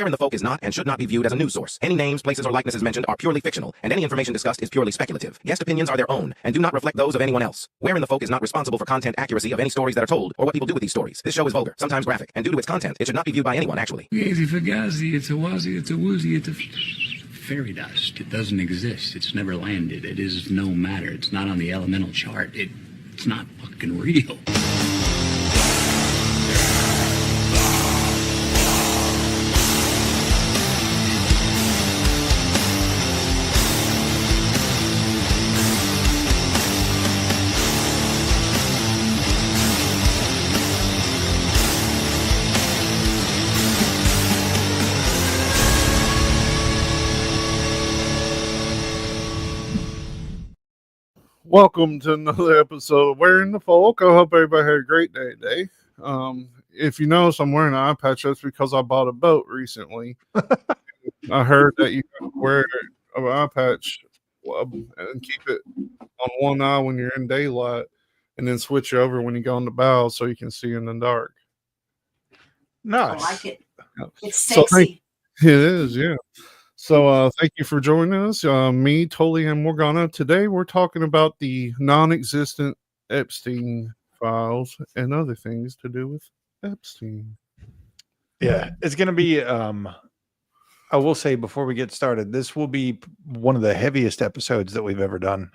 Where in the Folk is not and should not be viewed as a news source. Any names, places, or likenesses mentioned are purely fictional, and any information discussed is purely speculative. Guest opinions are their own and do not reflect those of anyone else. Where in the Folk is not responsible for content accuracy of any stories that are told or what people do with these stories. This show is vulgar, sometimes graphic, and due to its content, it should not be viewed by anyone actually. It's a fugazi, it's a wazi, it's a woozy, it's a fairy dust. It doesn't exist. It's never landed. It is no matter. It's not on the elemental chart. It's not fucking real. Welcome to another episode of Where in the Folk. I hope everybody had a great day today. If you notice I'm wearing an eye patch, that's because I bought a boat recently. I heard that you wear an eye patch and keep it on one eye when you're in daylight and then switch over when you go on the bow so you can see in the dark. Nice. I like it. It's So sexy. it is, yeah. So thank you for joining us. Me, Tully, and Morgana. Today we're talking about the non-existent Epstein files and other things to do with Epstein. Yeah, it's going to be, I will say before we get started, this will be one of the heaviest episodes that we've ever done.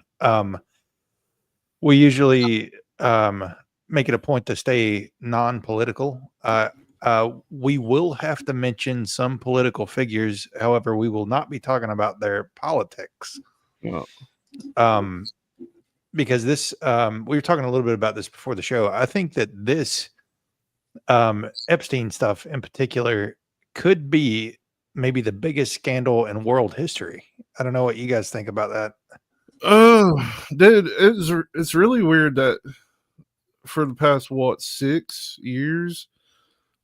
We usually make it a point to stay non-political. We will have to mention some political figures. However, we will not be talking about their politics. Well, Because this, we were talking a little bit about this before the show. I think that this Epstein stuff in particular could be maybe the biggest scandal in world history. I don't know what you guys think about that. Dude, it's really weird that for the past, 6 years,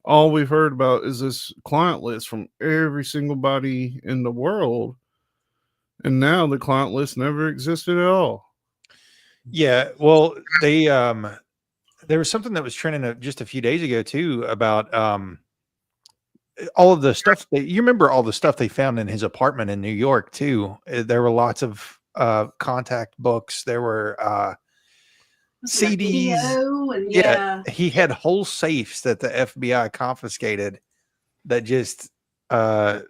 all we've heard about is this client list from every single body in the world. And now the client list never existed at all. Yeah, well, they there was something that was trending just a few days ago too about all of the stuff you remember all the stuff they found in his apartment in New York too. There were lots of contact books. There were CDs. And Yeah, he had whole safes that the FBI confiscated that just kind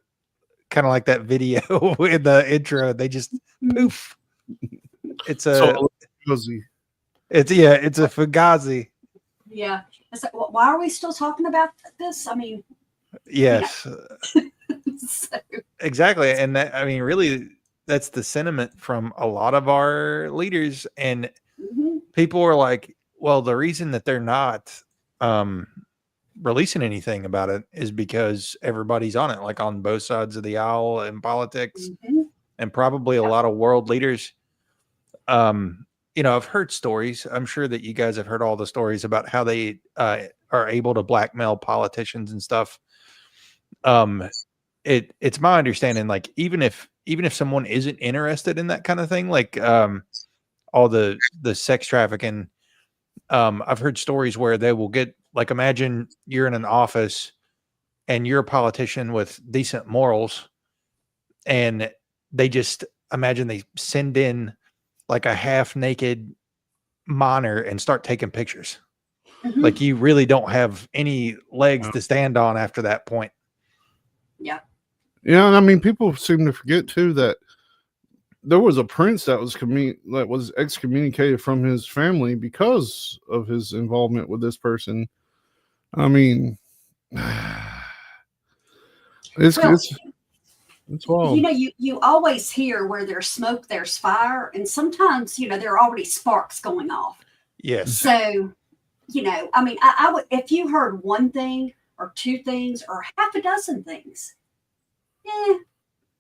of like that video in the intro. They just poof. It's a it's a fugazi. Yeah. So, why are we still talking about this? I mean, Yes, so, exactly. And that, I mean, really, that's the sentiment from a lot of our leaders. And people are like, well, the reason that they're not releasing anything about it is because everybody's on it, like on both sides of the aisle in politics, and probably a lot of world leaders. You know, I've heard stories. I'm sure that you guys have heard all the stories about how they are able to blackmail politicians and stuff. It's my understanding, like even if someone isn't interested in that kind of thing, like all the sex trafficking, I've heard stories where they will get, like, imagine you're in an office and you're a politician with decent morals, and they just imagine they send in like a half naked minor and start taking pictures. Like, you really don't have any legs to stand on after that point. yeah. Yeah, and I mean, people seem to forget too that there was a prince that was excommunicated from his family because of his involvement with this person. I mean, it's wild. You know, you always hear where there's smoke, there's fire, and sometimes, you know, there are already sparks going off. Yes. So, you know, I mean, I would, if you heard one thing or two things or half a dozen things,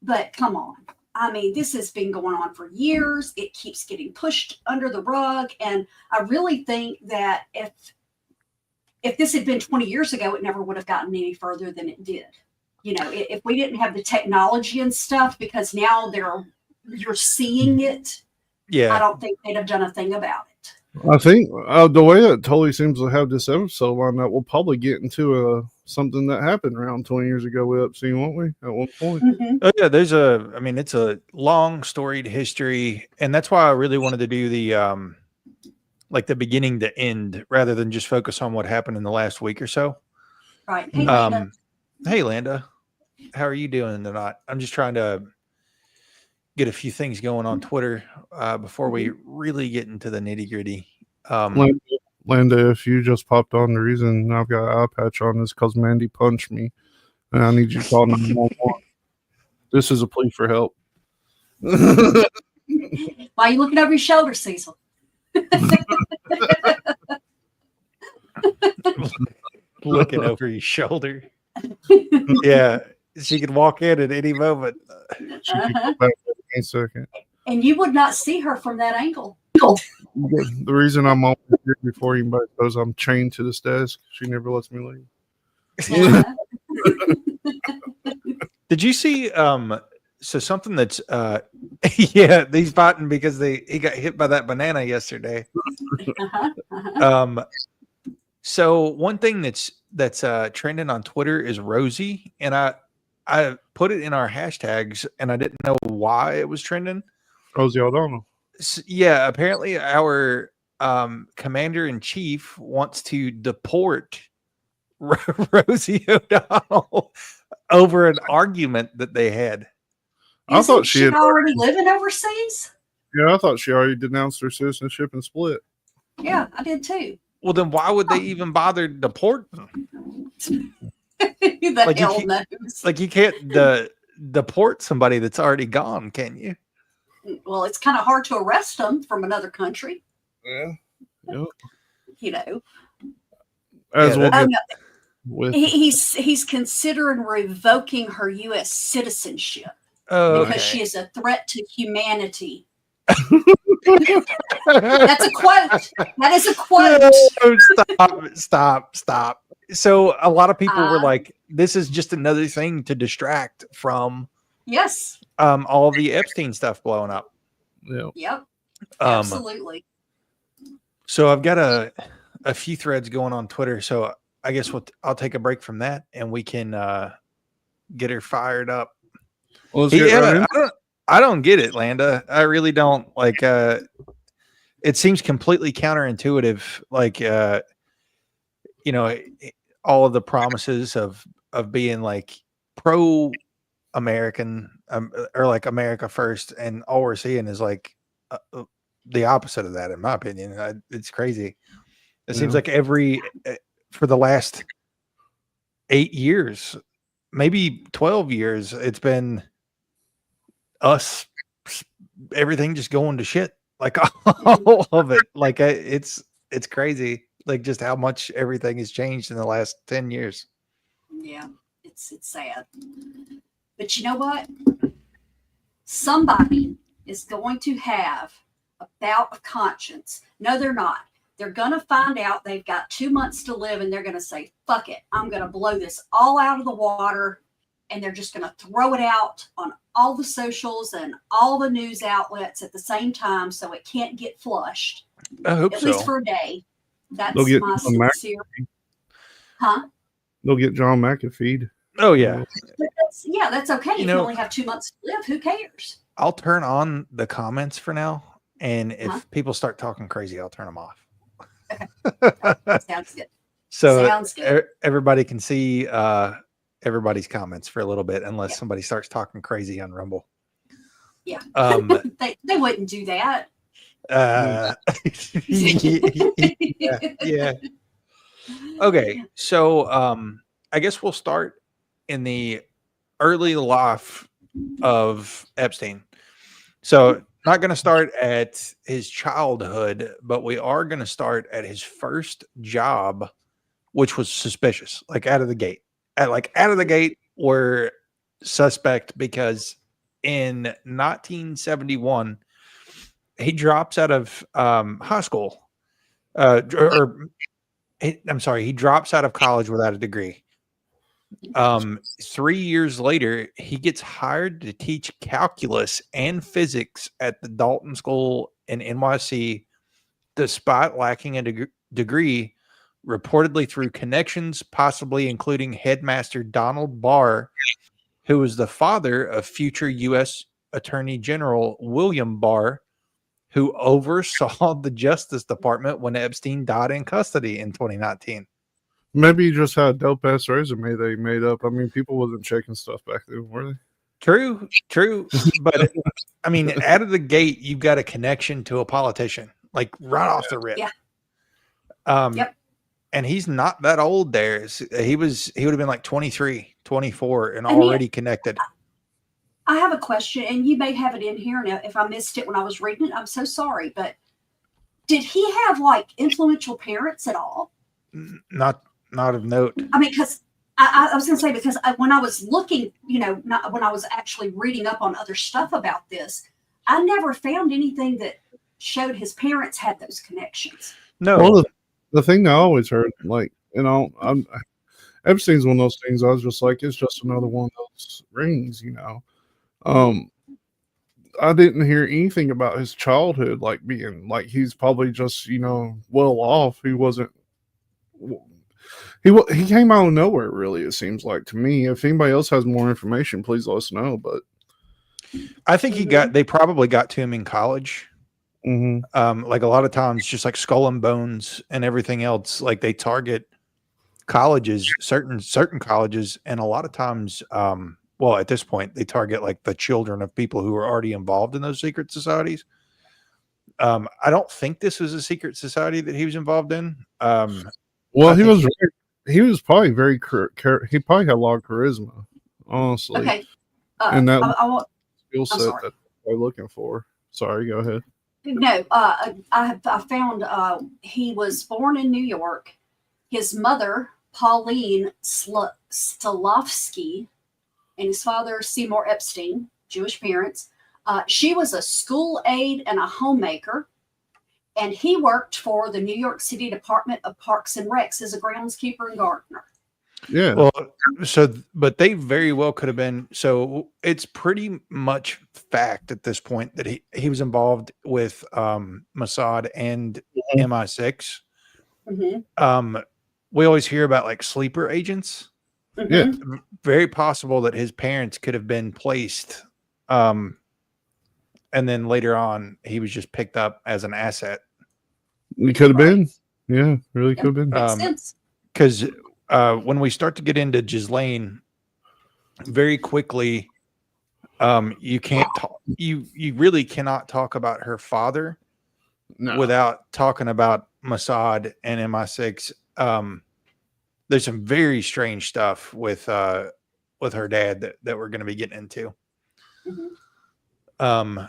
but come on. I mean, this has been going on for years. It keeps getting pushed under the rug. And I really think that if this had been 20 years ago, it never would have gotten any further than it did. You know, if we didn't have the technology and stuff, because now you're seeing it. Yeah. I don't think they'd have done a thing about it. I think the way that Tully seems to have this episode lined up, we'll probably get into something that happened around 20 years ago with Epstein, won't we? At one point. Mhm. Oh yeah, it's a long storied history, and that's why I really wanted to do the like the beginning to end rather than just focus on what happened in the last week or so. Right. Hey, Landa. Hey Landa, how are you doing tonight? I'm just trying to get a few things going on Twitter before we really get into the nitty gritty. Landa, if you just popped on, the reason I've got an eye patch on is because Mandy punched me, and I need you to call 911. This is a plea for help. Why are you looking over your shoulder, Cecil? Looking over your shoulder. Yeah, she could walk in at any moment. She can go back in a second. And you would not see her from that angle. The reason I'm always here before anybody goes, I'm chained to this desk. She never lets me leave. Uh-huh. Did you see so something that's yeah, he's fighting because he got hit by that banana yesterday. Uh-huh. Uh-huh. So one thing that's trending on Twitter is Rosie, and I put it in our hashtags, and I didn't know why it was trending. Rosie O'Donnell. So, yeah, apparently our commander in chief wants to deport Rosie O'Donnell over an argument that they had. I thought she had already living overseas. Yeah, I thought she already denounced her citizenship and split. Yeah, I did too. Well, then why would they even bother deport them? The hell knows. Like you can't deport somebody that's already gone, can you? Well, it's kind of hard to arrest them from another country. Yeah. Yep. You know. As Yeah, well. No. With He's considering revoking her U.S. citizenship because she is a threat to humanity. That's a quote. That is a quote. Stop. So a lot of people were like, this is just another thing to distract from Yes. all the Epstein stuff blowing up. Yeah. Yep. Absolutely. So I've got a few threads going on Twitter. So I guess I'll take a break from that and we can get her fired up. Well, let's get right in. I don't get it, Landa. I really don't. Like it seems completely counterintuitive. Like you know, all of the promises of being like pro American or like America first, and all we're seeing is like the opposite of that, in my opinion. It's crazy. It seems like for the last 8 years, maybe 12 years, it's been everything just going to shit, like all of it. Like it's crazy, like just how much everything has changed in the last 10 years. Yeah, it's sad. But you know what? Somebody is going to have a bout of conscience. No, they're not. They're going to find out they've got 2 months to live, and they're going to say, fuck it, I'm going to blow this all out of the water. And they're just going to throw it out on all the socials and all the news outlets at the same time, so it can't get flushed. I hope at so. least for a day. That's my sincere. They'll get John McAfee. Oh yeah. But that's okay. If you only have 2 months to live, who cares? I'll turn on the comments for now, and if people start talking crazy, I'll turn them off. Okay. Sounds good. So Sounds good. Everybody can see everybody's comments for a little bit, unless somebody starts talking crazy on Rumble. Yeah. They wouldn't do that. Yeah. Okay, so I guess we'll start in the early life of Epstein. So not going to start at his childhood, but we are going to start at his first job, which was suspicious, like out of the gate. Out of the gate, we're suspect because in 1971, he drops out of high school. He drops out of college without a degree. 3 years later, he gets hired to teach calculus and physics at the Dalton School in NYC, despite lacking a degree, reportedly through connections, possibly including headmaster Donald Barr, who was the father of future U.S. Attorney General William Barr, who oversaw the Justice Department when Epstein died in custody in 2019. Maybe he just had a dope ass resume that he made up. I mean, people wasn't checking stuff back then, were they? True. But I mean, out of the gate, you've got a connection to a politician, like right off the rip. Yeah. Yep. And he's not that old there. He would have been like 23, 24 and already connected. I have a question, and you may have it in here. Now, if I missed it when I was reading it, I'm so sorry. But did he have like influential parents at all? Not of note. I mean, because I was going to say, because when I was looking, when I was actually reading up on other stuff about this, I never found anything that showed his parents had those connections. No. Well, the thing that I always heard, like, Epstein's one of those things. I was just like, it's just another one of those rings, I didn't hear anything about his childhood, like being like he's probably just well off. He wasn't. He came out of nowhere, really. It seems like to me. If anybody else has more information, please let us know. But I think they probably got to him in college. Mm-hmm. Like a lot of times, just like Skull and Bones and everything else, like they target colleges, certain colleges, and a lot of times, well, at this point, they target like the children of people who are already involved in those secret societies. I don't think this was a secret society that he was involved in. Well, he was probably very he probably had a lot of charisma, honestly. Okay. And that I skill set that they're looking for. Sorry, go ahead. No, I found he was born in New York. His mother, Pauline Stolovsky, and his father, Seymour Epstein, Jewish parents. She was a school aide and a homemaker, and he worked for the New York City Department of Parks and Recs as a groundskeeper and gardener. Yeah. Well, but they very well could have been. So it's pretty much fact at this point that he was involved with Mossad and MI6. Mm-hmm. We always hear about like sleeper agents. Mm-hmm. Yeah. Very possible that his parents could have been placed. And then later on, he was just picked up as an asset. It could have been. Yeah, really could have been. Makes sense. Because when we start to get into Ghislaine, very quickly, you can't talk. You really cannot talk about her father without talking about Mossad and MI6. There's some very strange stuff with her dad that we're going to be getting into. Mm-hmm.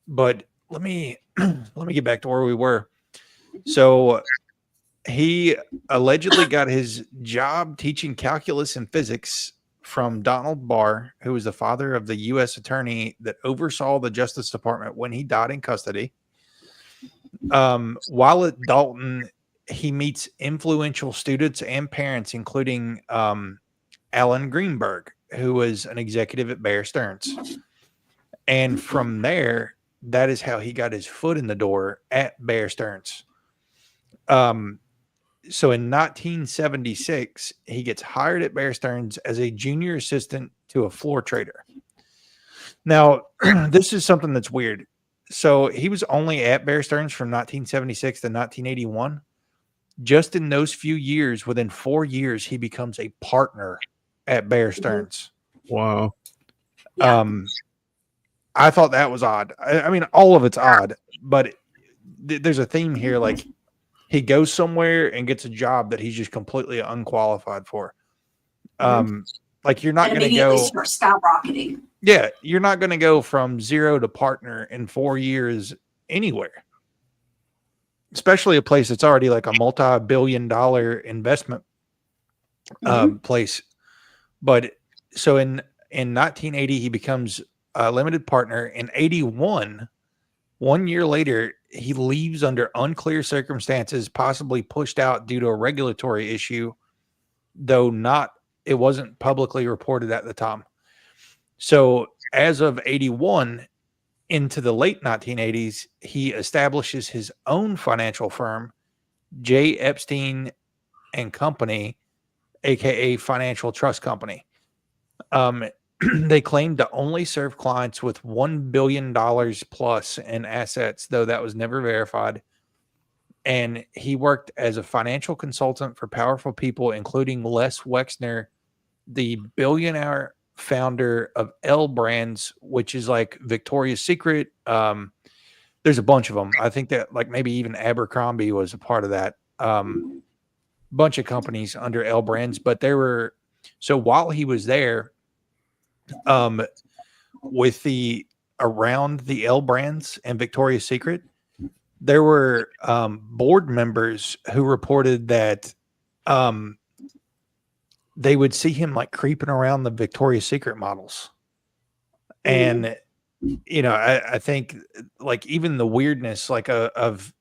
But let me get back to where we were. So he allegedly got his job teaching calculus and physics from Donald Barr, who was the father of the U.S. attorney that oversaw the Justice Department when he died in custody. While at Dalton, he meets influential students and parents, including Alan Greenberg, who was an executive at Bear Stearns. And from there, that is how he got his foot in the door at Bear Stearns. So in 1976, he gets hired at Bear Stearns as a junior assistant to a floor trader. Now, this is something that's weird. So he was only at Bear Stearns from 1976 to 1981. Just in those few years, within 4 years, he becomes a partner at Bear Stearns. Wow. I thought that was odd. I mean, all of it's odd, but there's a theme here. Like, he goes somewhere and gets a job that he's just completely unqualified for. Like, you're not going to go start skyrocketing. Yeah, you're not going to go from zero to partner in 4 years anywhere, especially a place that's already like a multi-billion-dollar investment place. But so in 1980, he becomes a limited partner. In 81, 1 year later, he leaves under unclear circumstances, possibly pushed out due to a regulatory issue, though it wasn't publicly reported at the time. So as of 81 into the late 1980s, he establishes his own financial firm, J. Epstein and Company, aka Financial Trust Company. They claimed to only serve clients with $1 billion plus in assets, though that was never verified. And he worked as a financial consultant for powerful people, including Les Wexner, the billionaire founder of L Brands, which is like Victoria's Secret. There's a bunch of them. I think that like maybe even Abercrombie was a part of that. Bunch of companies under L Brands, but there were, so while he was there, with the around the L Brands and Victoria's Secret, there were board members who reported that they would see him like creeping around the Victoria's Secret models. And you know, I think like even the weirdness like of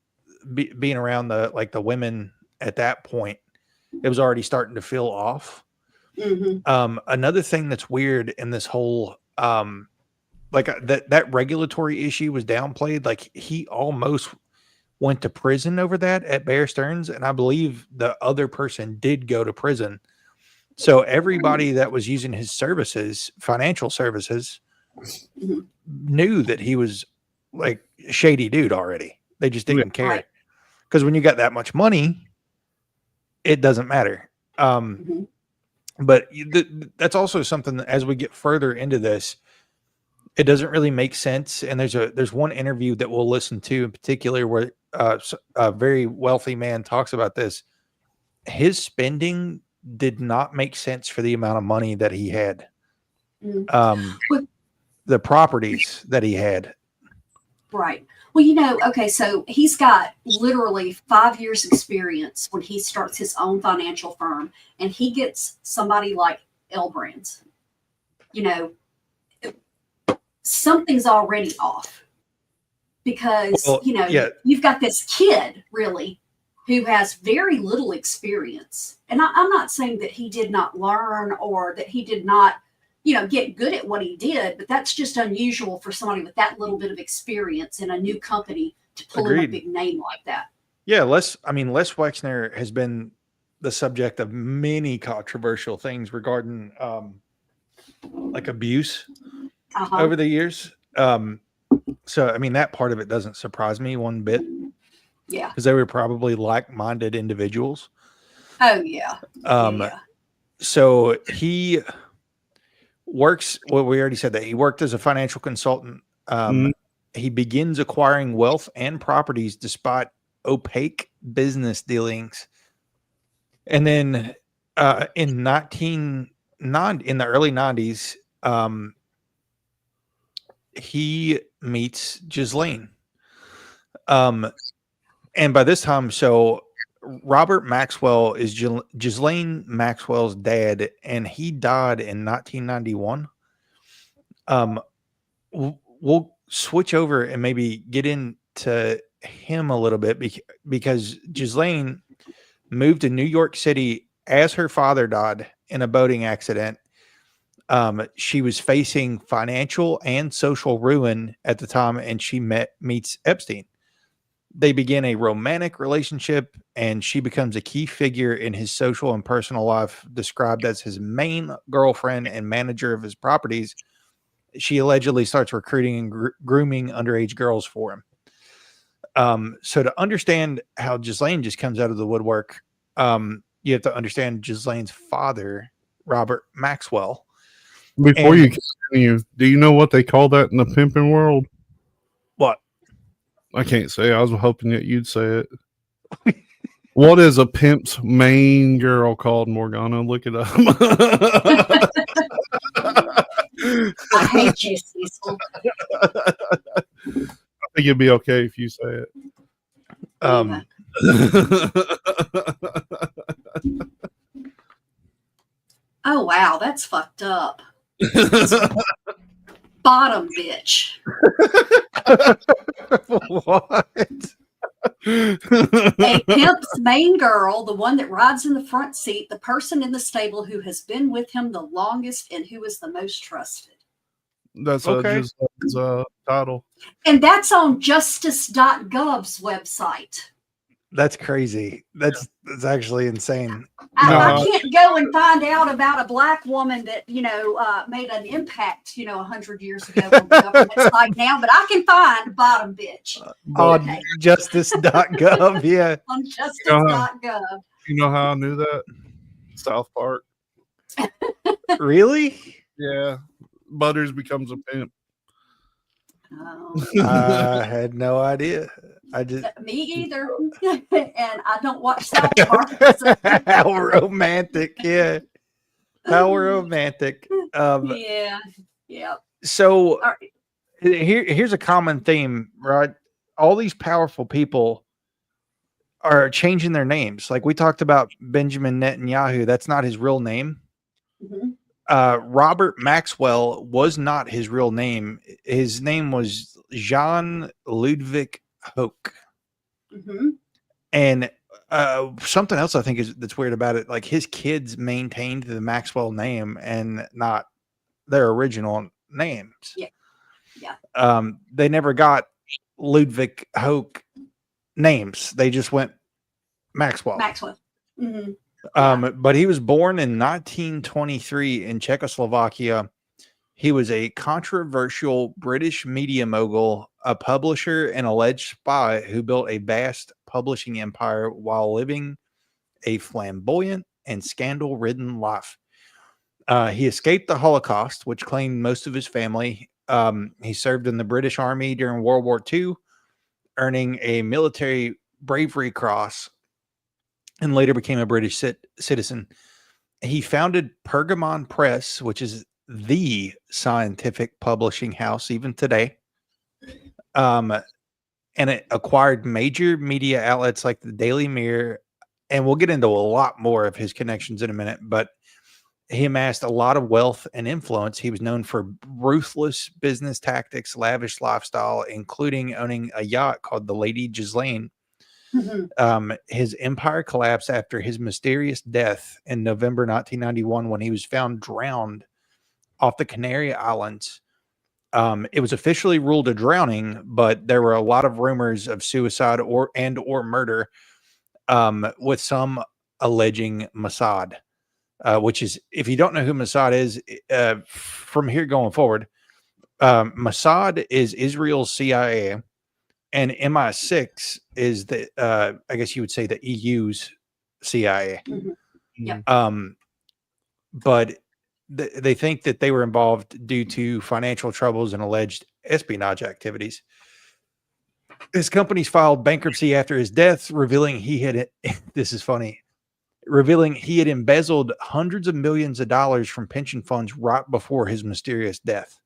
being around the women at that point, it was already starting to feel off. Another thing that's weird in this whole that regulatory issue was downplayed. Like he almost went to prison over that at Bear Stearns, and I believe the other person did go to prison. So everybody that was using his services, financial services, knew that he was like a shady dude already. They just didn't care, because when you got that much money, it doesn't matter. But that's also something that as we get further into this, it doesn't really make sense. And there's one interview that we'll listen to in particular where a very wealthy man talks about this. His spending did not make sense for the amount of money that he had. The properties that he had. Right. Well, you know, okay, so he's got literally 5 years experience when he starts his own financial firm, and he gets somebody like L Brands. You know, something's already off, because, you know, you've got this kid really who has very little experience. And I'm not saying that he did not learn or that he did not, you know, get good at what he did, but that's just unusual for somebody with that little bit of experience in a new company to pull in a big name like that. Yeah, Les Wexner has been the subject of many controversial things regarding like abuse over the years. So I mean, that part of it doesn't surprise me one bit. Yeah. Because they were probably like-minded individuals. Oh yeah. So he works, well, we already said that he worked as a financial consultant. He begins acquiring wealth and properties despite opaque business dealings. And then in the early 90s, he meets Ghislaine. And by this time, so Robert Maxwell is Ghislaine Maxwell's dad, and he died in 1991. We'll switch over and maybe get into him a little bit because Ghislaine moved to New York City as her father died in a boating accident. She was facing financial and social ruin at the time, and she meets Epstein. They begin a romantic relationship, and she becomes a key figure in his social and personal life, described as his main girlfriend and manager of his properties. She allegedly starts recruiting and grooming underage girls for him. So to understand how Ghislaine just comes out of the woodwork, you have to understand Ghislaine's father, Robert Maxwell. Before you continue, do you know what they call that in the pimping world? What? I can't say. I was hoping that you'd say it. What is a pimp's main girl called, Morgana? Look it up. I hate you, Cecil. I think it'd be okay if you say it. Oh, wow. That's fucked up. Bottom bitch. What? A pimp's main girl, the one that rides in the front seat, the person in the stable who has been with him the longest and who is the most trusted. That's just title. And that's on justice.gov's website. That's crazy. That's actually insane. I No. can't go and find out about a black woman that made an impact 100 years ago on the government site now, but I can find bottom bitch On Okay. justice.gov, yeah. on justice.gov. You know how I knew that? South Park. Really? Yeah. Butters becomes a pimp. Oh, I had no idea. I just me either, and I don't watch South Park. So. how romantic, yeah. How romantic. Yeah. So All right. here's a common theme, right? All these powerful people are changing their names. Like we talked about Benjamin Netanyahu, that's not his real name. Mhm. Robert Maxwell was not his real name. His name was Jean Ludwig Hoek. Mm-hmm. And something else I think that's weird about it, like his kids maintained the Maxwell name and not their original names. Yeah. They never got Ludwig Hoek names. They just went Maxwell. Mm-hmm. But he was born in 1923 in Czechoslovakia. He was a controversial British media mogul, a publisher, and alleged spy who built a vast publishing empire while living a flamboyant and scandal-ridden life. He escaped the Holocaust, which claimed most of his family. He served in the British Army during World War II, earning a military bravery cross, and later became a British citizen. He founded Pergamon Press, which is the scientific publishing house even today. And it acquired major media outlets like the Daily Mirror. And we'll get into a lot more of his connections in a minute, but he amassed a lot of wealth and influence. He was known for ruthless business tactics, lavish lifestyle, including owning a yacht called the Lady Ghislaine. Mm-hmm. His empire collapsed after his mysterious death in November 1991 when he was found drowned off the Canary Islands. It was officially ruled a drowning, but there were a lot of rumors of suicide or murder, with some alleging Mossad, which is, if you don't know who Mossad is, from here going forward, Mossad is Israel's CIA, and MI6 is the, I guess you would say, the EU's CIA. Mm-hmm. Yep. But they think that they were involved due to financial troubles and alleged espionage activities. His companies filed bankruptcy after his death, revealing he had, this is funny, revealing he had embezzled hundreds of millions of dollars from pension funds right before his mysterious death.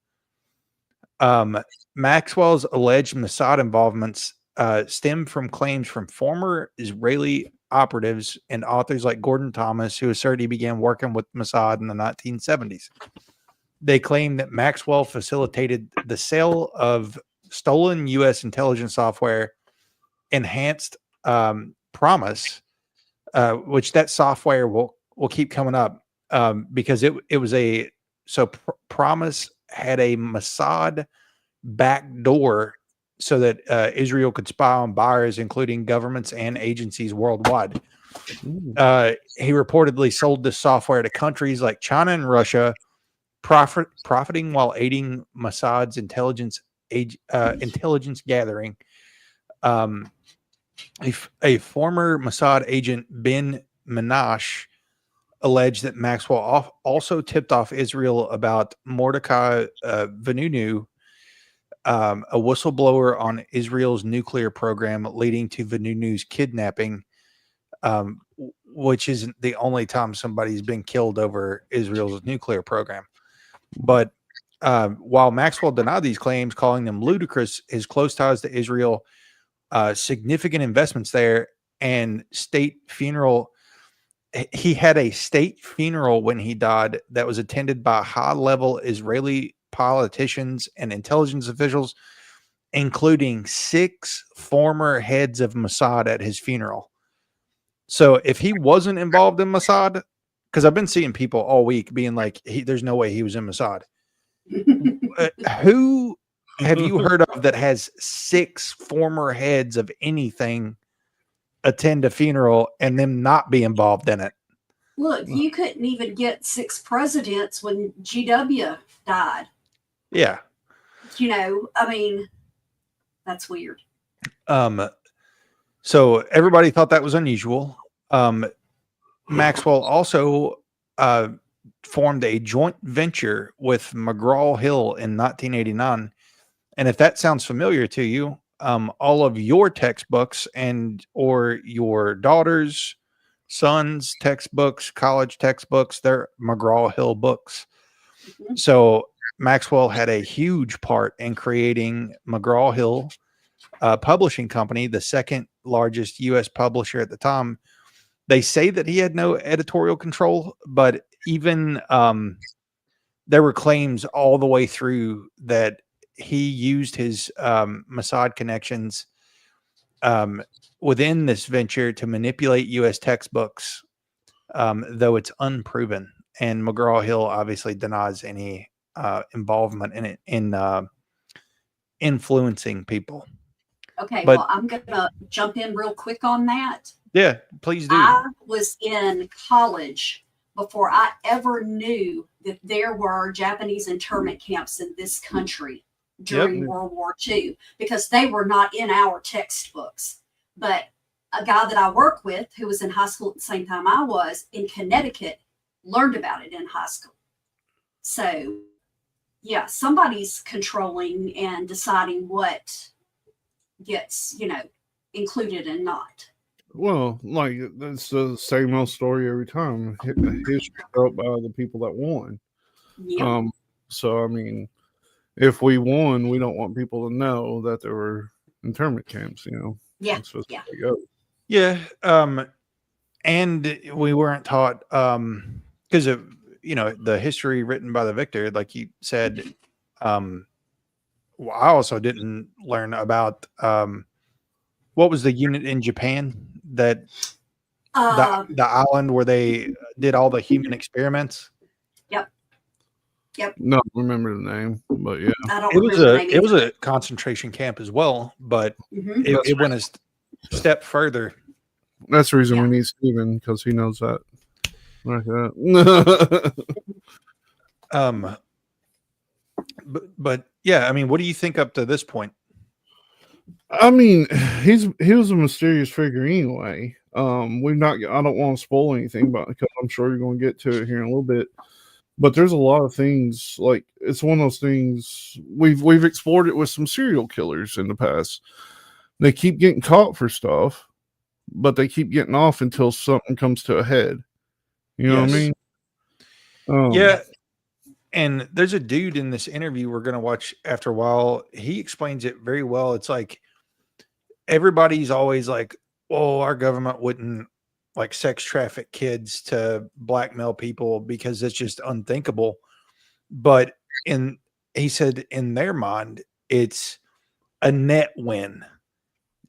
Maxwell's alleged Mossad involvements stem from claims from former Israeli operatives and authors like Gordon Thomas, who asserted he began working with Mossad in the 1970s. They claim that Maxwell facilitated the sale of stolen U.S. intelligence software, Enhanced Promise, which that software will keep coming up because it was Promise had a Mossad backdoor so that Israel could spy on buyers, including governments and agencies worldwide. He reportedly sold this software to countries like China and Russia, profiting while aiding Mossad's intelligence gathering. A former Mossad agent, Ben Menash, alleged that Maxwell also tipped off Israel about Mordecai Vanunu, a whistleblower on Israel's nuclear program, leading to Vanunu's kidnapping, which isn't the only time somebody's been killed over Israel's nuclear program. But while Maxwell denied these claims, calling them ludicrous, his close ties to Israel, significant investments there, and state funeral. He had a state funeral when he died that was attended by high-level Israeli politicians and intelligence officials, including 6 former heads of Mossad at his funeral. So if he wasn't involved in Mossad, because I've been seeing people all week being like, there's no way he was in Mossad. Who have you heard of that has 6 former heads of anything attend a funeral and them not be involved in it. Look, you couldn't even get 6 presidents when GW died. Yeah. You know, I mean, that's weird. So everybody thought that was unusual. Maxwell also formed a joint venture with McGraw-Hill in 1989. And if that sounds familiar to you, all of your textbooks or your daughter's, son's textbooks, college textbooks, they're McGraw-Hill books. Mhm. So Maxwell had a huge part in creating McGraw-Hill publishing company, the second largest U.S. publisher at the time. They say that he had no editorial control, but even there were claims all the way through that he used his Mossad connections within this venture to manipulate U.S. textbooks, though it's unproven. And McGraw-Hill obviously denies any involvement in it, in influencing people. Okay, But- well, I'm going to jump in real quick on that. Yeah, please do. I was in college before I ever knew that there were Japanese internment camps in this country during World War II, because they were not in our textbooks. But a guy that I work with, who was in high school at the same time I was, in Connecticut, learned about it in high school. So, yeah, somebody's controlling and deciding what gets, included and not. Well, like, that's the same old story every time. History wrote by the people that won. Yeah. So I mean, if we won, we don't want people to know that there were internment camps. Yeah. That's just Yeah. the way it goes. Yeah. And we weren't taught, because of, the history written by the victor, like you said. I also didn't learn about, what was the unit in Japan that the island where they did all the human experiments? No, remember the name, but yeah. I don't It remember the name was either. a concentration camp as well, but Mhm. it went a step further. That's the reason we Yeah. need Steven, because he knows that. Like that. But yeah, I mean, what do you think up to this point? I mean, he was a mysterious figure anyway. I don't want to spoil anything, but because I'm sure you're going to get to it here in a little bit. But there's a lot of things, like, it's one of those things we've explored it with some serial killers in the past. They keep getting caught for stuff, but they keep getting off until something comes to a head. You know what I Yes. mean? Yeah. And there's a dude in this interview we're going to watch after a while. He explains it very well. It's like everybody's always like, oh, our government wouldn't like sex traffic kids to blackmail people because it's just unthinkable. But he said in their mind, it's a net win.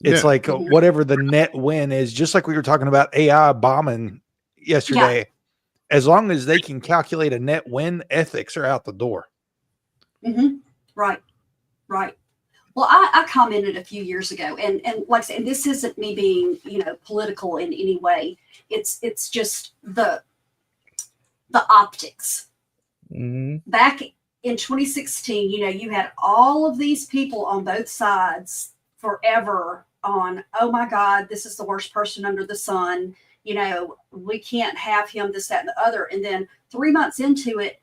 It's Yeah. like whatever the net win is, just like we were talking about AI bombing yesterday. Yeah. As long as they can calculate a net win, ethics are out the door. Mm-hmm. Right. Well, I commented a few years ago, and like I said, and this isn't me being, political in any way. It's just the optics. Mm-hmm. Back in 2016, you had all of these people on both sides forever on, oh my God, this is the worst person under the sun. We can't have him, this, that, and the other. And then 3 months into it,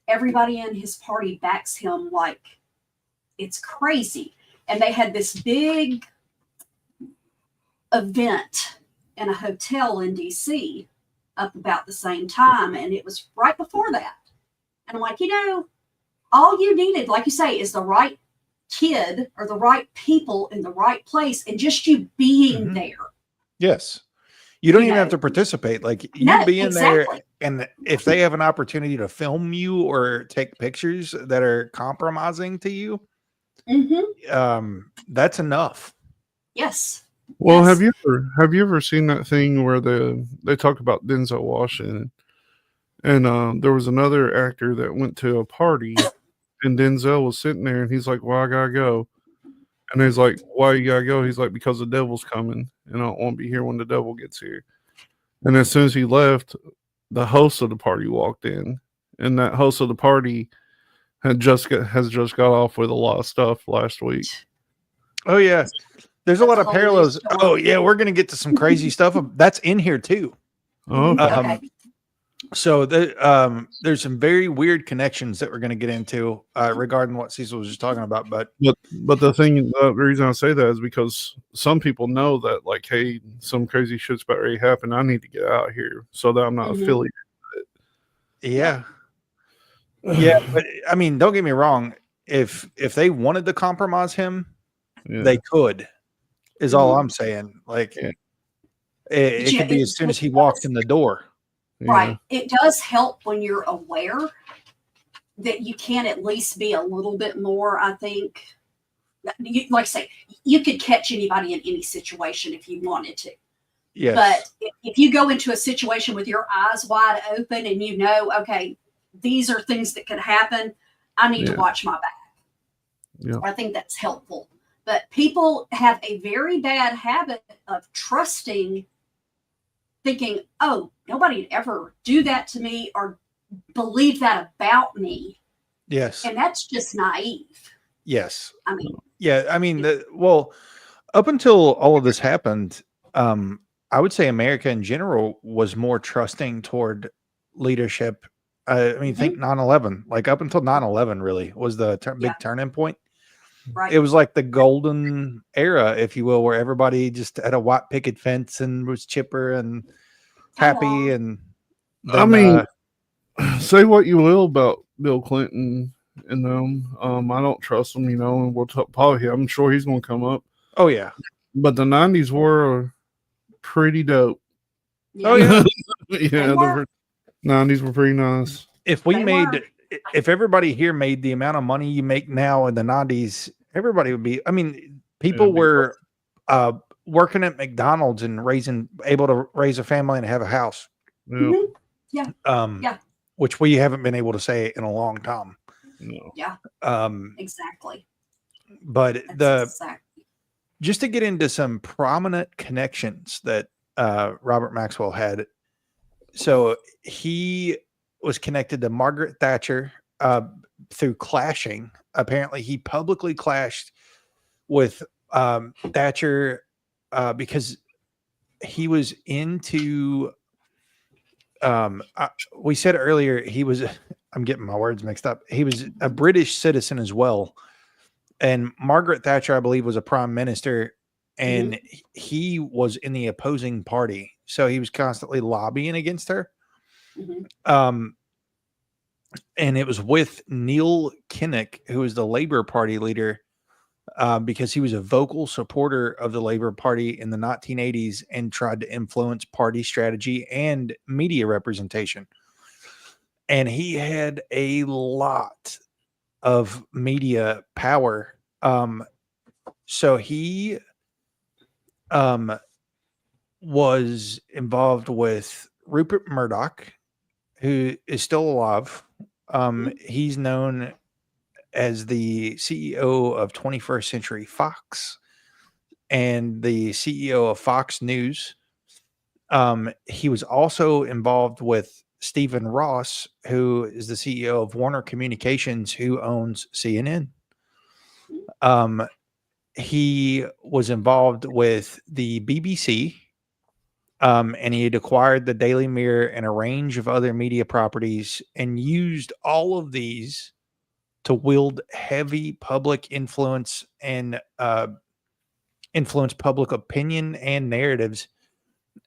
everybody in his party backs him like it's crazy. And they had this big event in a hotel in DC up about the same time. And it was right before that. And I'm like, all you needed, like you say, is the right kid or the right people in the right place, and just you being there. Yes. You don't even have to participate. Like you being there, and if they have an opportunity to film you or take pictures that are compromising to you, that's enough. Yes. Well, yes. have you ever seen that thing where they talk about Denzel Washington, and there was another actor that went to a party, and Denzel was sitting there, and he's like, "Well, I gotta go," And he's like, why you gotta go? He's like, because the devil's coming, and I don't want to be here when the devil gets here. And as soon as he left, the host of the party walked in, and that host of the party has just got off with a lot of stuff last week. Oh yeah, there's a lot of That's a whole parallels. story. Oh yeah, we're gonna get to some crazy stuff that's in here too. Oh, Okay. So there's some very weird connections that we're going to get into regarding what Cecil was just talking about. But the reason I say that is because some people know that, like, hey, some crazy shit's about to happen. I need to get out of here so that I'm not affiliated with it. yeah, but I mean, don't get me wrong. If they wanted to compromise him, they could. Is all I'm saying. Like, it could be as soon as he walked in the door. Right. It does help when you're aware that you can at least be a little bit more, I think. Like I say, you could catch anybody in any situation if you wanted to. Yes. But if you go into a situation with your eyes wide open and you know, okay, these are things that could happen, I need to watch my back. Yeah. I think that's helpful. But people have a very bad habit of trusting, thinking, oh, nobody would ever do that to me or believe that about me. Yes. And that's just naive. Yes. I mean, well, up until all of this happened, I would say America in general was more trusting toward leadership. I mean, think 9/11, like up until 9/11 really was the big turning point. Right. It was like the golden era, if you will, where everybody just had a white picket fence and was chipper and happy. And then, I mean, say what you will about Bill Clinton and them. I don't trust them, and we'll talk, probably, I'm sure he's going to come up. Oh, yeah. But the 90s were pretty dope. Yeah. Oh, yeah. Yeah, the 90s were pretty nice. If everybody here made the amount of money you make now in the 90s, everybody would be, I mean, people were working at McDonald's and able to raise a family and have a house. Yeah. Which we haven't been able to say in a long time. No. Yeah. Exactly. But just to get into some prominent connections that Robert Maxwell had. So he was connected to Margaret Thatcher through clashing. Apparently he publicly clashed with Thatcher because he was into we said earlier I'm getting my words mixed up. He was a British citizen as well. And Margaret Thatcher, I believe, was a prime minister, and he was in the opposing party. So he was constantly lobbying against her. And it was with Neil Kinnock, who was the Labour Party leader, because he was a vocal supporter of the Labour Party in the 1980s and tried to influence party strategy and media representation. And he had a lot of media power. So he was involved with Rupert Murdoch, who is still alive. He's known as the CEO of 21st Century Fox and the CEO of Fox News. He was also involved with Stephen Ross, who is the CEO of Warner Communications, who owns CNN. He was involved with the BBC, and he had acquired the Daily Mirror and a range of other media properties and used all of these to wield heavy public influence and influence public opinion and narratives.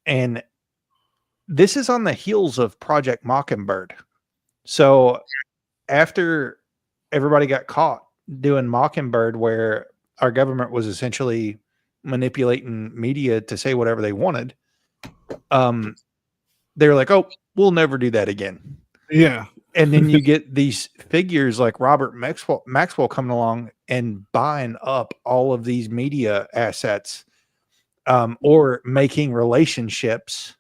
And this is on the heels of Project Mockingbird. So after everybody got caught doing Mockingbird, where our government was essentially manipulating media to say whatever they wanted, they were like, oh, we'll never do that again. Yeah. And then you get these figures like Robert Maxwell coming along and buying up all of these media assets, or making relationships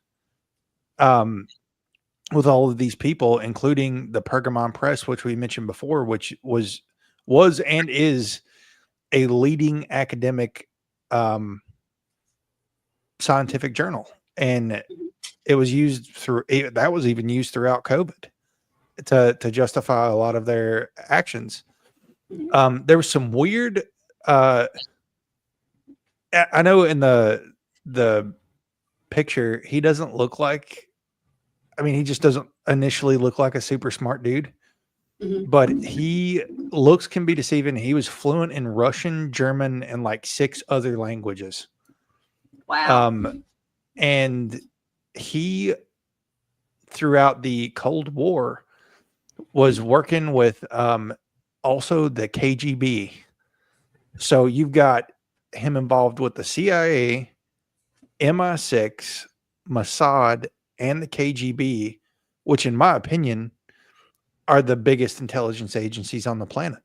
with all of these people, including the Pergamon Press, which we mentioned before, which was and is a leading academic scientific journal, and it was used that was even used throughout COVID to justify a lot of their actions. There was some weird. I know in the picture he doesn't look like. I mean, he just doesn't initially look like a super smart dude. But he looks can be deceiving. He was fluent in Russian, German, and like 6 other languages. Wow. And he, throughout the Cold War, was working with also the KGB. So you've got him involved with the CIA, MI6, Mossad, and the KGB, which, in my opinion, are the biggest intelligence agencies on the planet.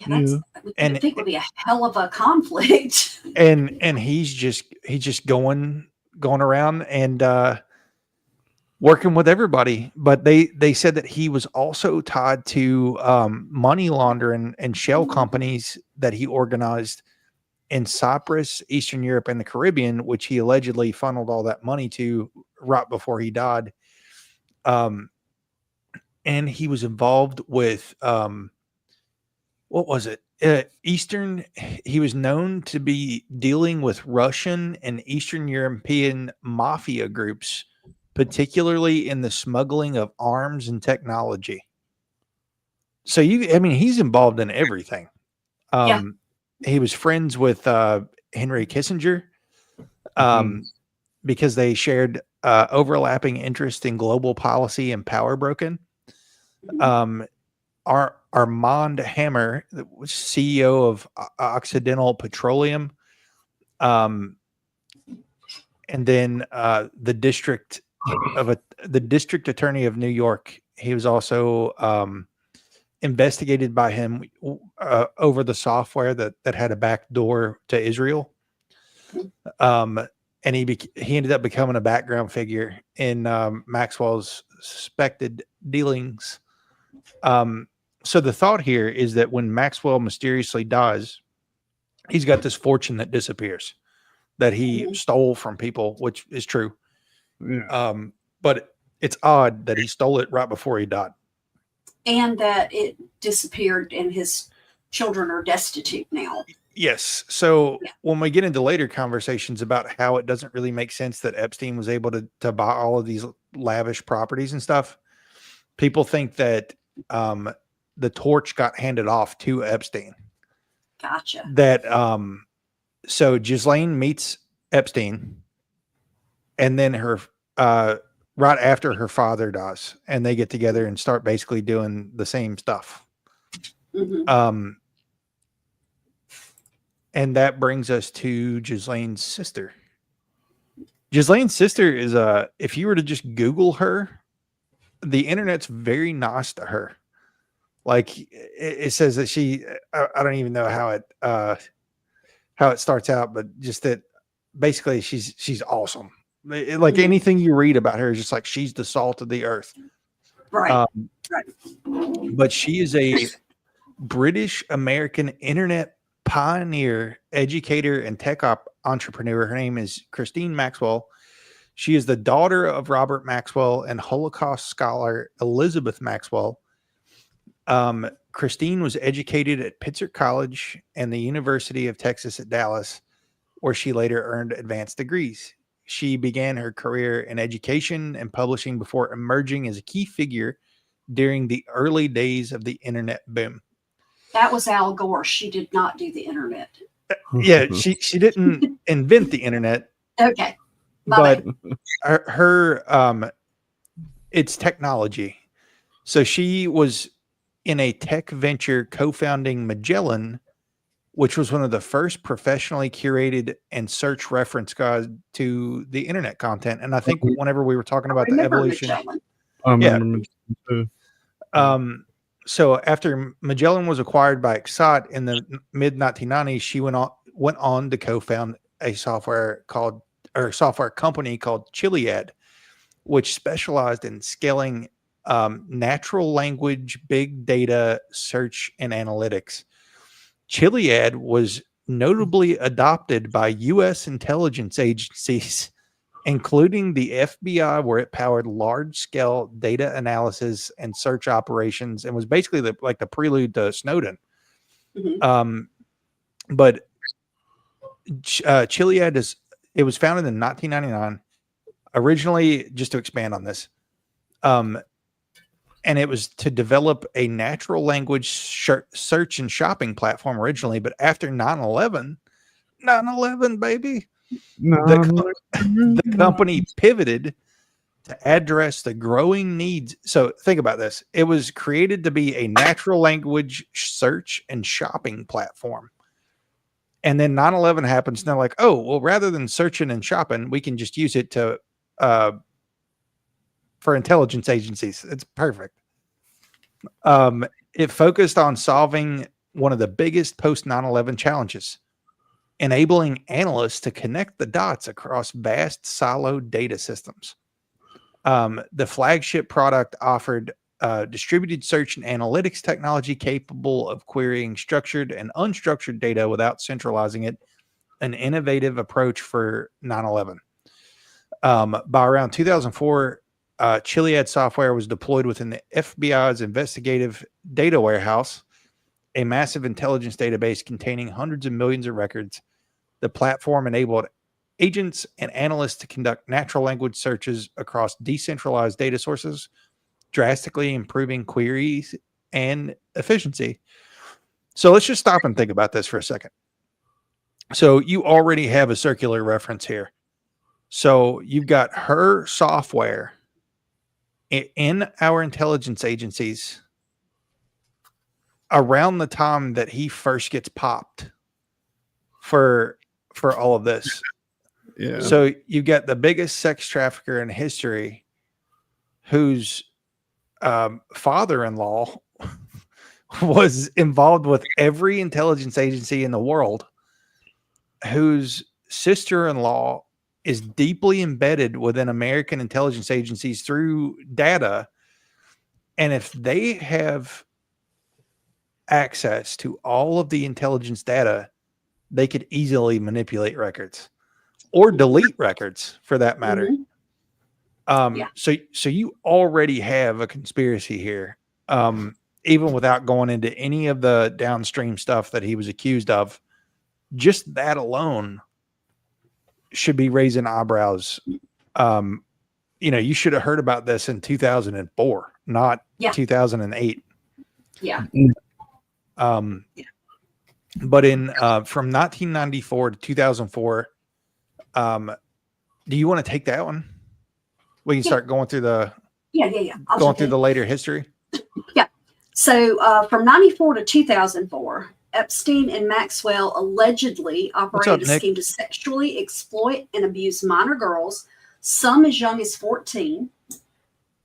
Yeah, I think would be a hell of a conflict. And he's just going around and working with everybody. But they said that he was also tied to money laundering and shell companies that he organized in Cyprus, Eastern Europe, and the Caribbean, which he allegedly funneled all that money to right before he died. And he was involved with what was it? He was known to be dealing with Russian and Eastern European mafia groups, particularly in the smuggling of arms and technology. So he's involved in everything. He was friends with Henry Kissinger because they shared overlapping interest in global policy and power broken. Armand Hammer, the CEO of Occidental Petroleum, and then the district attorney of New York. He was also investigated by him over the software that had a back door to Israel. And he ended up becoming a background figure in Maxwell's suspected dealings. So the thought here is that when Maxwell mysteriously dies, he's got this fortune that disappears that he stole from people, which is true. Yeah. But it's odd that he stole it right before he died. And that it disappeared and his children are destitute now. Yes. So when we get into later conversations about how it doesn't really make sense that Epstein was able to buy all of these lavish properties and stuff, people think that the torch got handed off to Epstein. Gotcha. That so Ghislaine meets Epstein, and then her right after her father dies, and they get together and start basically doing the same stuff. And that brings us to Ghislaine's sister. Ghislaine's sister is if you were to just Google her, the internet's very nice to her. Like it says that I don't even know how it starts out, but just that basically she's awesome. Like anything you read about her is just like she's the salt of the earth. Right. Right. But she is a British American internet pioneer, educator, and tech entrepreneur. Her name is Christine Maxwell. She is the daughter of Robert Maxwell and Holocaust scholar Elizabeth Maxwell. Christine was educated at Pitzer College and the University of Texas at Dallas, where she later earned advanced degrees. She began her career in education and publishing before emerging as a key figure during the early days of the internet boom. That was Al Gore. She did not do the internet. Yeah, she didn't invent the internet. Okay. But her it's technology. So she was in a tech venture co-founding Magellan, which was one of the first professionally curated and search reference guides to the internet content. And I think whenever we were talking about the evolution, so after Magellan was acquired by Excite in the mid 1990s, she went on to co-found a software company called Chiliad, which specialized in scaling natural language, big data, search, and analytics. Chiliad was notably adopted by U.S. intelligence agencies, including the FBI, where it powered large-scale data analysis and search operations, and was basically like the prelude to Snowden. Mhm. But Chiliad it was founded in 1999. Originally, just to expand on this, and it was to develop a natural language search and shopping platform originally. But after 9/11, baby, the company pivoted to address the growing needs. So think about this. It was created to be a natural language search and shopping platform. And then 9/11 happens. And they're like, oh, well, rather than searching and shopping, we can just use it to for intelligence agencies. It's perfect. It focused on solving one of the biggest post 9/11 challenges, enabling analysts to connect the dots across vast siloed data systems. The flagship product offered distributed search and analytics technology capable of querying structured and unstructured data without centralizing it, an innovative approach for 9/11. By around 2004, Chiliad software was deployed within the FBI's investigative data warehouse, a massive intelligence database containing hundreds of millions of records. The platform enabled agents and analysts to conduct natural language searches across decentralized data sources, drastically improving queries and efficiency. So let's just stop and think about this for a second. So you already have a circular reference here. So you've got her software in our intelligence agencies around the time that he first gets popped for all of this. Yeah. So you get the biggest sex trafficker in history, whose father-in-law was involved with every intelligence agency in the world, whose sister-in-law is deeply embedded within American intelligence agencies through data. And if they have access to all of the intelligence data, they could easily manipulate records or delete records for that matter. Yeah. So you already have a conspiracy here, even without going into any of the downstream stuff that he was accused of. Just that alone should be raising eyebrows. You should have heard about this in 2004, not 2008. Yeah. But from 1994 to 2004, do you want to take that one? We can start going through the through the later history. Yeah. So from 94 to 2004, Epstein and Maxwell allegedly operated a scheme to sexually exploit and abuse minor girls, some as young as 14.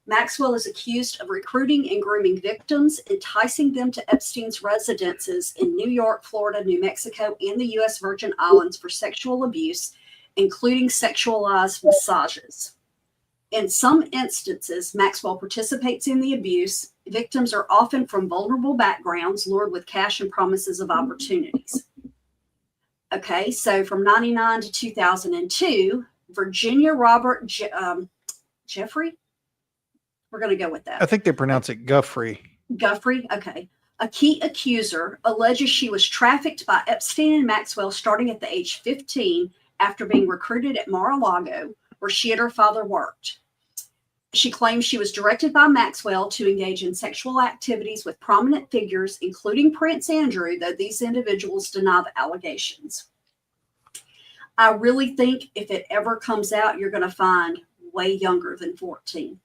Maxwell is accused of recruiting and grooming victims, enticing them to Epstein's residences in New York, Florida, New Mexico, and the U.S. Virgin Islands for sexual abuse, including sexualized massages. In some instances, Maxwell participates in the abuse. Victims are often from vulnerable backgrounds, lured with cash and promises of opportunities. Okay, so from 99 to 2002, Virginia Robert Jeffrey? We're going to go with that. I think they pronounce it Guffrey. Guffrey, okay. A key accuser alleges she was trafficked by Epstein and Maxwell starting at the age 15 after being recruited at Mar-a-Lago, where she and her father worked. She claims she was directed by Maxwell to engage in sexual activities with prominent figures, including Prince Andrew, though these individuals deny the allegations. I really think if it ever comes out, you're going to find way younger than 14.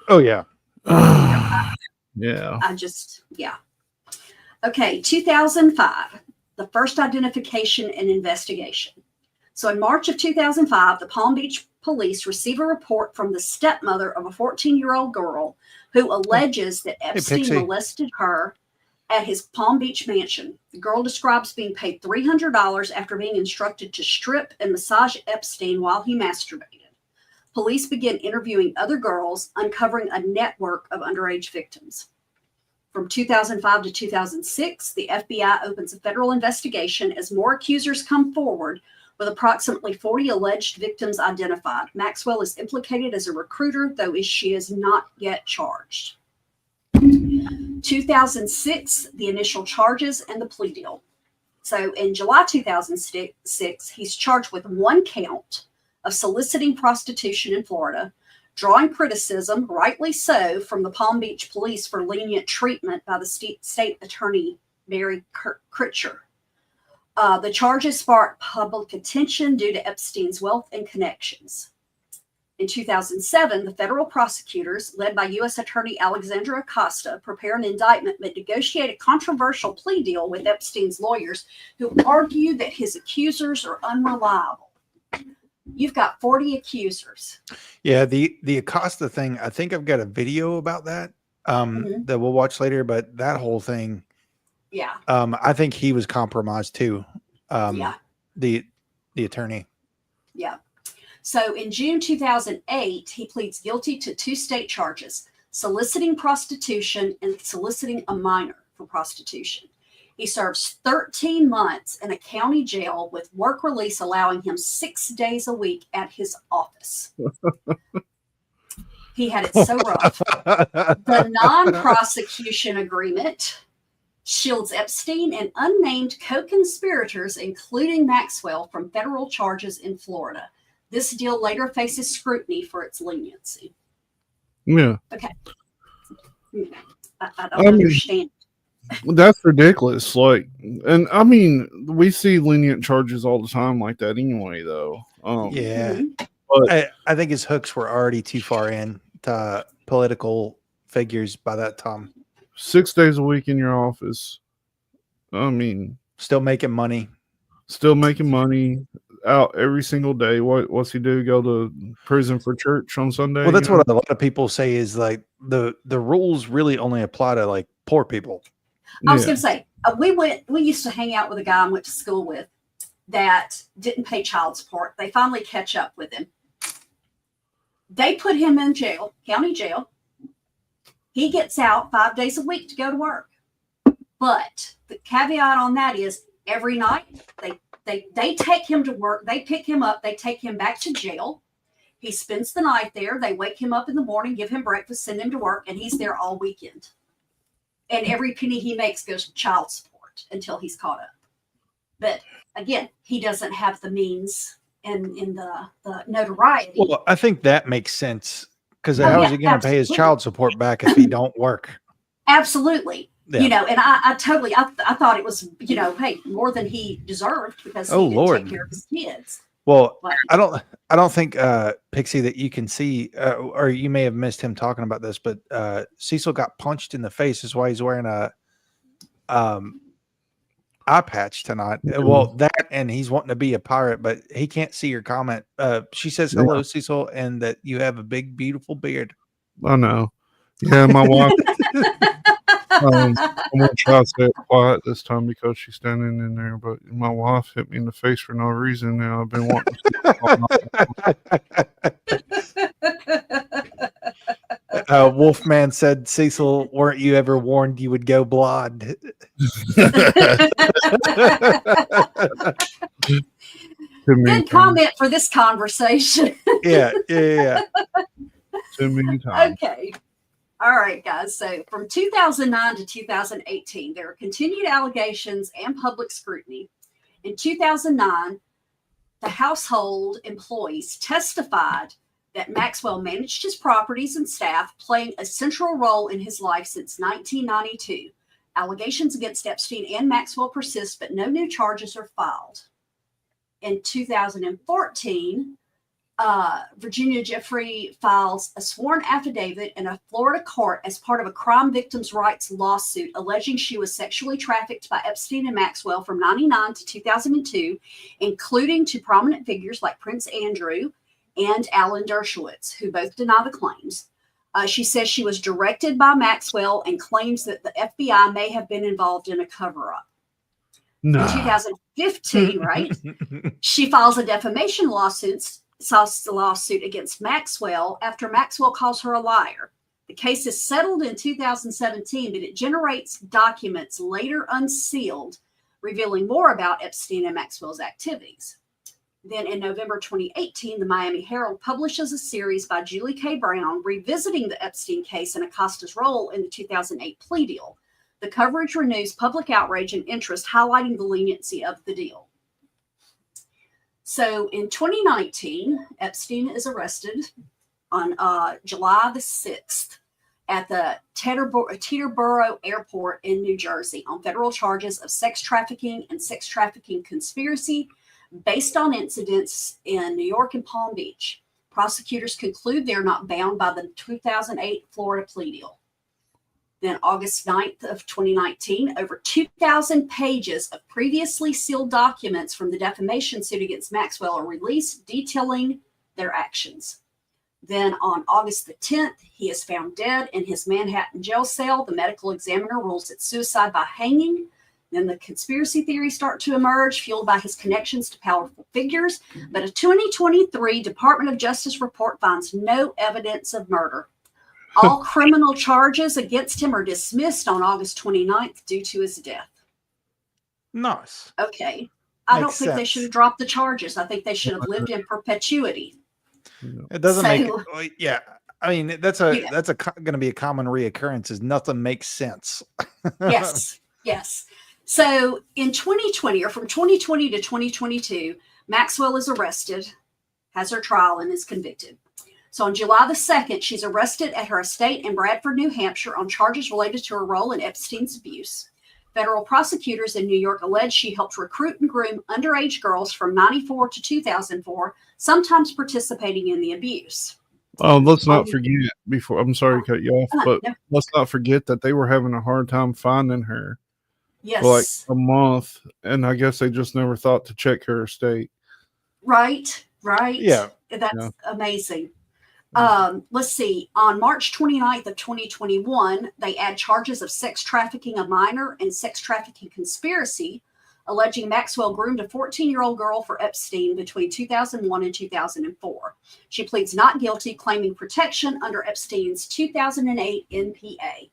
Oh, yeah. Yeah. Okay, 2005, the first identification and investigation. So in March of 2005, the Palm Beach police receive a report from the stepmother of a 14-year-old girl who alleges that Epstein molested her at his Palm Beach mansion. The girl describes being paid $300 after being instructed to strip and massage Epstein while he masturbated. Police begin interviewing other girls, uncovering a network of underage victims. From 2005 to 2006, the FBI opens a federal investigation as more accusers come forward, with approximately 40 alleged victims identified. Maxwell is implicated as a recruiter, though she is not yet charged. 2006, the initial charges and the plea deal. So in July 2006, he's charged with one count of soliciting prostitution in Florida, drawing criticism, rightly so, from the Palm Beach police for lenient treatment by the state attorney, Mary Critcher. The charges sparked public attention due to Epstein's wealth and connections. In 2007, the federal prosecutors, led by U.S. Attorney Alexandra Acosta, prepare an indictment but negotiate a controversial plea deal with Epstein's lawyers, who argue that his accusers are unreliable. You've got 40 accusers. Yeah, the Acosta thing, I think I've got a video about that that we'll watch later, but that whole thing, Yeah. I think he was compromised too. Yeah. The attorney. Yeah. So in June 2008, he pleads guilty to 2 state charges: soliciting prostitution and soliciting a minor for prostitution. He serves 13 months in a county jail with work release allowing him 6 days a week at his office. He had it so rough. The non-prosecution agreement shields Epstein and unnamed co-conspirators, including Maxwell, from federal charges in Florida. This deal later faces scrutiny for its leniency. Yeah. Okay. I don't understand. That's ridiculous. Like, and I mean, we see lenient charges all the time like that anyway, though. Yeah. But I think his hooks were already too far in to political figures by that time. 6 days a week in your office. I mean, Still making money. Out every single day. What's he do? Go to prison for church on Sunday? Well, that's what a lot of people say is like the rules really only apply to like poor people. I was going to say, we used to hang out with a guy I went to school with that didn't pay child support. They finally catch up with him. They put him in jail, county jail. He gets out 5 days a week to go to work. But the caveat on that is every night they take him to work. They pick him up. They take him back to jail. He spends the night there. They wake him up in the morning, give him breakfast, send him to work, and he's there all weekend. And every penny he makes goes to child support until he's caught up. But again, he doesn't have the means and in the notoriety. Well, I think that makes sense because how is he going to pay his child support back if he don't work? Absolutely. Yeah. You know, and I totally, I thought it was, you know, hey, more than he deserved because he didn't Lord. take care of his kids. Well, But I don't think Pixie that you can see, or you may have missed him talking about this, but Cecil got punched in the face. Is why he's wearing a eye patch tonight. Well, that and he's wanting to be a pirate, but he can't see your comment. She says hello, Cecil, and that you have a big, beautiful beard. I know. Yeah, my wife. I'm gonna try to stay quiet this time because she's standing in there. But my wife hit me in the face for no reason. Now I've been wanting to Wolfman said, Cecil, weren't you ever warned you would go blonde? good comment for this conversation. Yeah. Too many times. Okay. All right, guys. So from 2009 to 2018, there are continued allegations and public scrutiny. In 2009, the household employees testified that Maxwell managed his properties and staff, playing a central role in his life since 1992. Allegations against Epstein and Maxwell persist, but no new charges are filed. In 2014, Virginia Jeffrey files a sworn affidavit in a Florida court as part of a crime victims' rights lawsuit alleging she was sexually trafficked by Epstein and Maxwell from 1999 to 2002, including to prominent figures like Prince Andrew and Alan Dershowitz, who both deny the claims. She says she was directed by Maxwell and claims that the FBI may have been involved in a cover-up. No. In 2015, right, she files a defamation lawsuit against Maxwell after Maxwell calls her a liar. The case is settled in 2017, but it generates documents later unsealed, revealing more about Epstein and Maxwell's activities. Then in November 2018, the Miami Herald publishes a series by Julie K. Brown revisiting the Epstein case and Acosta's role in the 2008 plea deal. The coverage renews public outrage and interest, highlighting the leniency of the deal. So in 2019, Epstein is arrested on July the 6th at the Teterboro Airport in New Jersey on federal charges of sex trafficking and sex trafficking conspiracy based on incidents in New York and Palm Beach. Prosecutors conclude they're not bound by the 2008 Florida plea deal. Then August 9th of 2019, over 2,000 pages of previously sealed documents from the defamation suit against Maxwell are released, detailing their actions. Then on August the 10th, he is found dead in his Manhattan jail cell. The medical examiner rules it suicide by hanging. Then the conspiracy theories start to emerge, fueled by his connections to powerful figures. But a 2023 Department of Justice report finds no evidence of murder. All criminal charges against him are dismissed on August 29th due to his death. Nice. Okay. I don't Makes think they sense. should have dropped the charges. I think they should have lived in perpetuity. It doesn't So- make. Yeah. I mean, that's going to be a common reoccurrence. Is nothing makes sense. Yes. Yes. So in 2020, or from 2020 to 2022, Maxwell is arrested, has her trial, and is convicted. So on July the 2nd, she's arrested at her estate in Bradford, New Hampshire on charges related to her role in Epstein's abuse. Federal prosecutors in New York allege she helped recruit and groom underage girls from 1994 to 2004, sometimes participating in the abuse. Let's not forget before. I'm sorry to cut you off, but no. let's not forget that they were having a hard time finding her Yes. for like a month, and I guess they just never thought to check her estate. Right. Yeah. That's amazing. Let's see. On March 29th of 2021, they add charges of sex trafficking a minor and sex trafficking conspiracy, alleging Maxwell groomed a 14-year-old girl for Epstein between 2001 and 2004. She pleads not guilty, claiming protection under Epstein's 2008 NPA.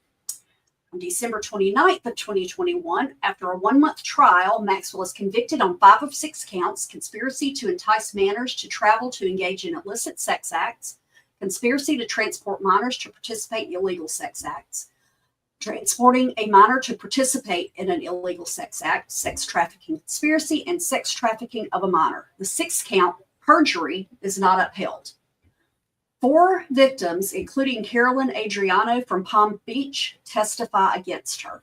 On December 29th of 2021, after a one-month trial, Maxwell is convicted on 5 of 6 counts: conspiracy to entice minors to travel to engage in illicit sex acts, conspiracy to transport minors to participate in illegal sex acts, transporting a minor to participate in an illegal sex act, sex trafficking conspiracy, and sex trafficking of a minor. The 6th count, perjury, is not upheld. 4 victims, including Carolyn Adriano from Palm Beach, testify against her.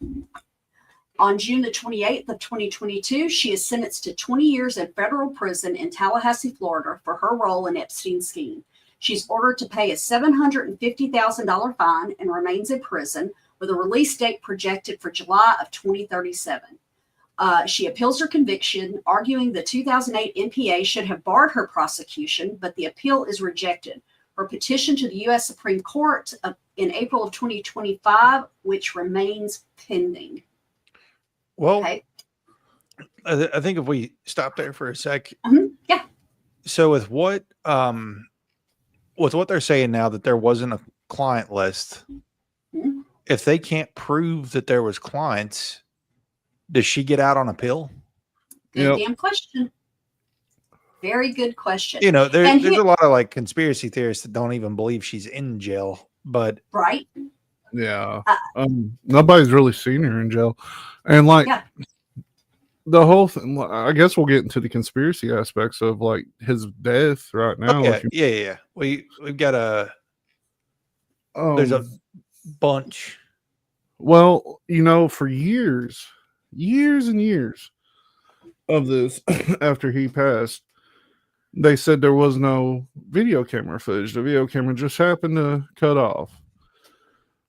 On June the 28th of 2022, she is sentenced to 20 years in federal prison in Tallahassee, Florida, for her role in Epstein's scheme. She's ordered to pay a $750,000 fine and remains in prison, with a release date projected for July of 2037. She appeals her conviction, arguing the 2008 NPA should have barred her prosecution, but the appeal is rejected. Her petition to the U.S. Supreme Court in April of 2025, which remains pending. Well, Okay. I think if we stop there for a sec. Yeah. So with what they're saying now, that there wasn't a client list, Mhm. if they can't prove that there was clients, does she get out on appeal? Good Yep. damn question. Very good question. You know, And there's a lot of like conspiracy theorists that don't even believe she's in jail, but Right? Yeah. Nobody's really seen her in jail. And like Yeah. the whole thing, I guess we'll get into the conspiracy aspects of like his death right now. yeah, if you- yeah. We've got there's a bunch. Well, for years and years of this, after he passed, they said there was no video camera footage. The video camera just happened to cut off.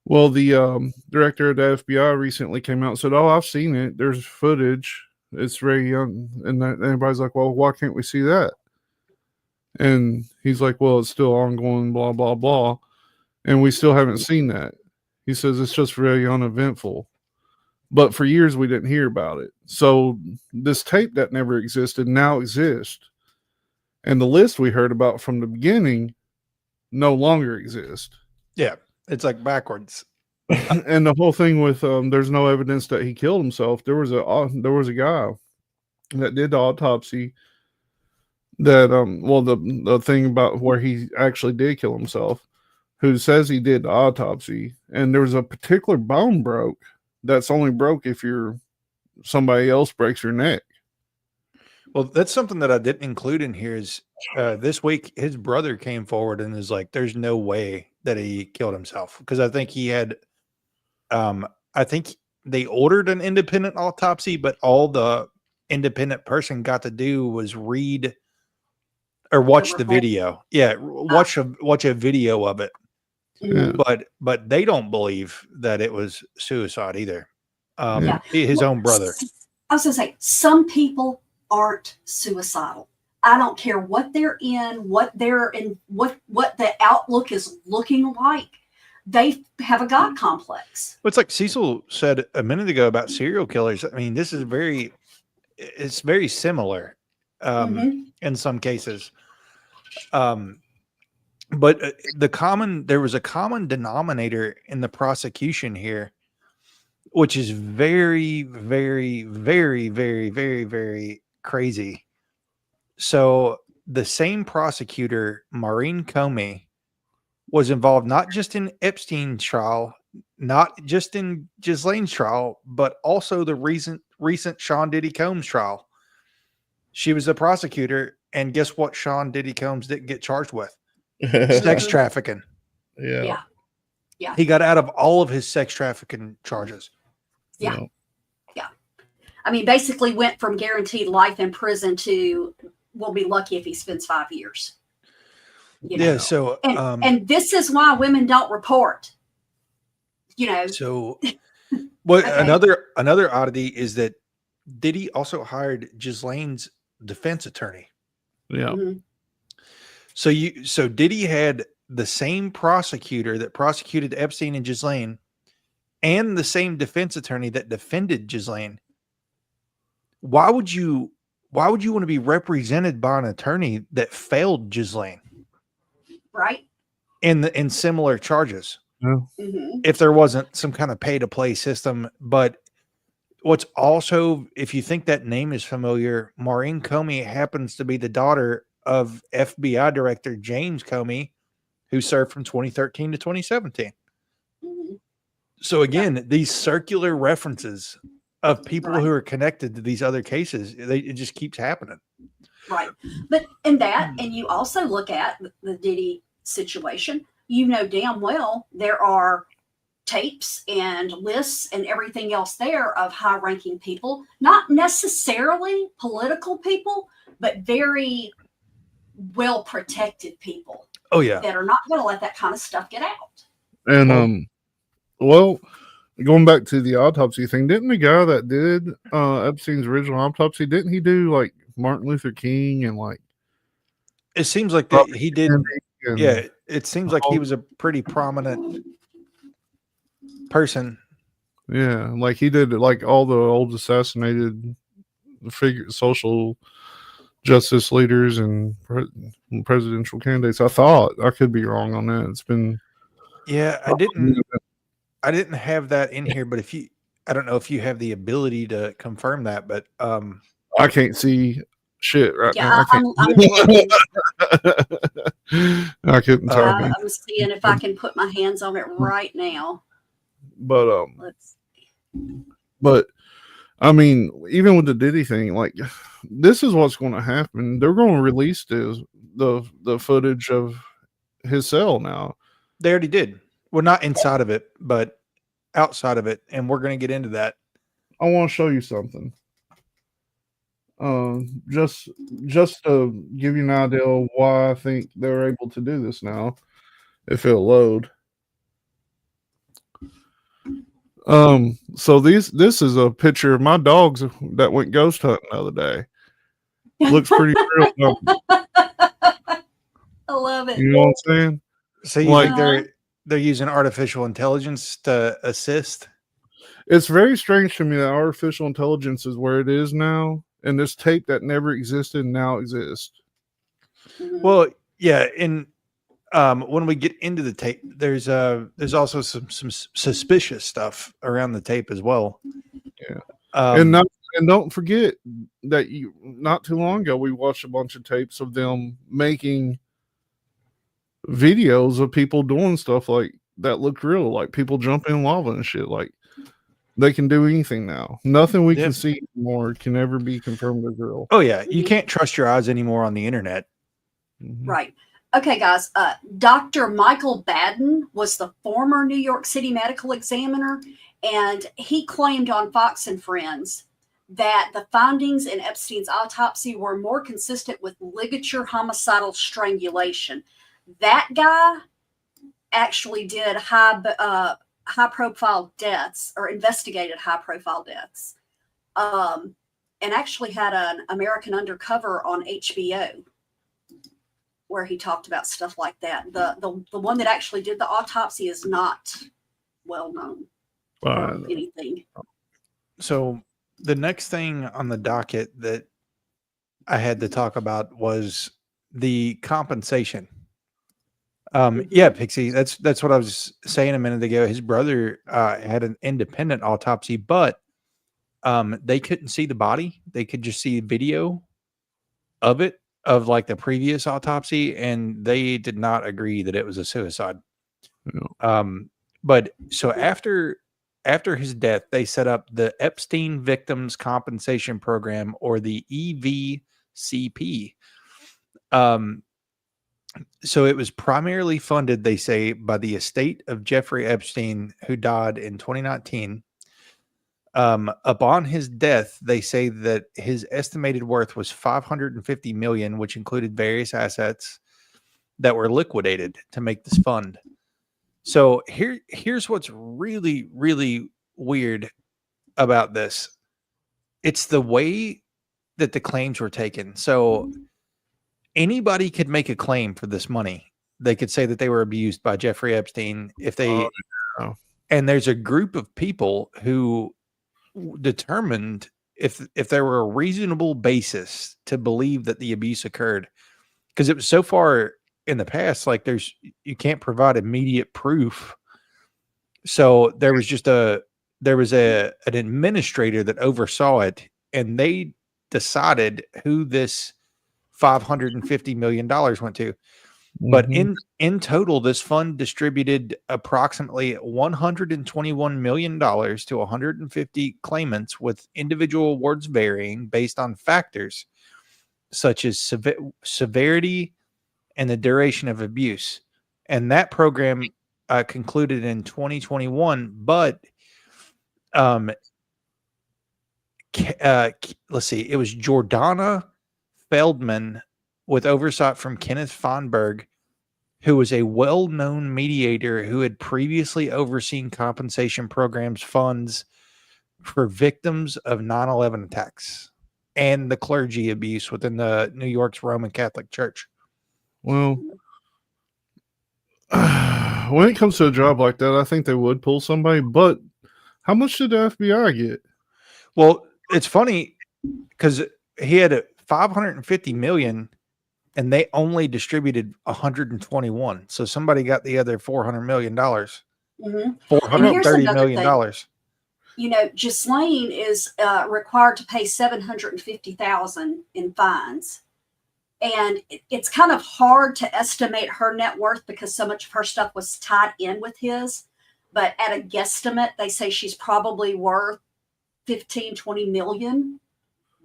Well, the director of the FBI recently came out and said, "Oh, I've seen it. There's footage. It's very young." And everybody's like, "Well, why can't we see that?" And he's like, "Well, it's still ongoing, blah, blah, blah. And we still haven't seen that." He says it's just very uneventful. But for years, we didn't hear about it. So this tape that never existed now exists. And the list we heard about from the beginning no longer exists. Yeah. It's like backwards. And the whole thing with there's no evidence that he killed himself. There was a guy that did the autopsy that the thing about where he actually did kill himself, who says he did the autopsy, and there was a particular bone broke that's only broke if somebody else breaks your neck. Well, that's something that I didn't include in here is this week his brother came forward and is like, there's no way that he killed himself. Because I think he had I think they ordered an independent autopsy, but all the independent person got to do was read or watch the video. Yeah, watch a video of it. Yeah. But they don't believe that it was suicide either. His own brother. I was gonna say, some people aren't suicidal. I don't care what they're in, what the outlook is looking like. They have a God complex. It's like Cecil said a minute ago about serial killers. I mean, it's very similar in some cases. But there was a common denominator in the prosecution here, which is very, very, very, very, very, very crazy. So the same prosecutor, Maureen Comey, was involved not just in Epstein's trial, not just in Ghislaine's trial, but also the recent Sean Diddy Combs trial. She was the prosecutor, and guess what Sean Diddy Combs didn't get charged with? Sex trafficking. Yeah. He got out of all of his sex trafficking charges. Yeah. I mean, basically went from guaranteed life in prison to we'll be lucky if he spends 5 years. You know? Yeah. So, and this is why women don't report. You know. So, well, another oddity is that Diddy also hired Ghislaine's defense attorney. Yeah. Mm-hmm. So Diddy had the same prosecutor that prosecuted Epstein and Ghislaine, and the same defense attorney that defended Ghislaine. Why would you want to be represented by an attorney that failed Ghislaine? Right. In similar charges. Yeah. Mm-hmm. If there wasn't some kind of pay to play system. But what's also, if you think that name is familiar, Maureen Comey happens to be the daughter of FBI Director James Comey, who served from 2013 to 2017. Mm-hmm. So again, these circular references of people who are connected to these other cases, it just keeps happening. Right. But in that, and you also look at the Diddy situation, you know damn well there are tapes and lists and everything else there of high-ranking people, not necessarily political people, but very well-protected people. Oh, yeah. That are not going to let that kind of stuff get out. And, well, going back to the autopsy thing, didn't the guy that did Epstein's original autopsy, didn't he do like Martin Luther King and like? It seems like he did. Yeah, it seems like he was a pretty prominent person. Yeah, like he did like all the old assassinated social justice leaders and presidential candidates. I thought, I could be wrong on that. It's been. Yeah, I didn't have that in here, but I don't know if you have the ability to confirm that, but I can't see shit right now. I couldn't talk. I'm seeing if I can put my hands on it right now. But let's see. But I mean, even with the Diddy thing, like this is what's going to happen. They're going to release the footage of his cell now. They already did. Well, not inside of it, but outside of it, and we're going to get into that. I want to show you something. Just to give you an idea of why I think they're able to do this now, if it'll load. So this is a picture of my dogs that went ghost hunting the other day. Looks pretty real. I love it. You know what I'm saying? So you think they're using artificial intelligence to assist? It's very strange to me that artificial intelligence is where it is now, and this tape that never existed now exists. Well, yeah, and when we get into the tape, there's also some suspicious stuff around the tape as well. Yeah. Um, And don't forget that not too long ago we watched a bunch of tapes of them making videos of people doing stuff like that looked real, like people jumping in lava and shit. Like they can do anything now. Nothing we can see anymore can ever be confirmed as real. Oh yeah, you can't trust your eyes anymore on the internet. Mhm. Right. Okay, guys. Dr. Michael Baden was the former New York City medical examiner, and he claimed on Fox and Friends that the findings in Epstein's autopsy were more consistent with ligature homicidal strangulation. That guy actually did high-profile deaths, or investigated high-profile deaths, and actually had an American Undercover on HBO where he talked about stuff like that. The one that actually did the autopsy is not well known for anything. So the next thing on the docket that I had to talk about was the compensation. Yeah, Pixie, that's what I was saying a minute ago. His brother had an independent autopsy, but they couldn't see the body. They could just see video of it, of like the previous autopsy, and they did not agree that it was a suicide. But so after his death, they set up the Epstein Victims Compensation Program, or the EVCP. So it was primarily funded, they say, by the estate of Jeffrey Epstein, who died in 2019. Upon his death, they say that his estimated worth was $550 million, which included various assets that were liquidated to make this fund. So here's what's really, really weird about this. It's the way that the claims were taken. So anybody could make a claim for this money. They could say that they were abused by Jeffrey Epstein and there's a group of people who determined if there were a reasonable basis to believe that the abuse occurred, because it was so far in the past, like you can't provide immediate proof. So there was an administrator that oversaw it, and they decided who this $550 million went to. But in total, this fund distributed approximately $121 million to 150 claimants, with individual awards varying based on factors such as severity and the duration of abuse. And that program concluded in 2021. But let's see, it was Jordana Feldman, with oversight from Kenneth Feinberg, who was a well-known mediator who had previously overseen compensation programs funds for victims of 9/11 attacks and the clergy abuse within the New York's Roman Catholic Church. Well, when it comes to a job like that, I think they would pull somebody, but how much did the FBI get? Well, it's funny because he had $550 million and they only distributed 121. So somebody got the other $400 million, $430 million. You know, Ghislaine is required to pay $750,000 in fines. And it's kind of hard to estimate her net worth because so much of her stuff was tied in with his. But at a guesstimate, they say she's probably worth 15-20 million.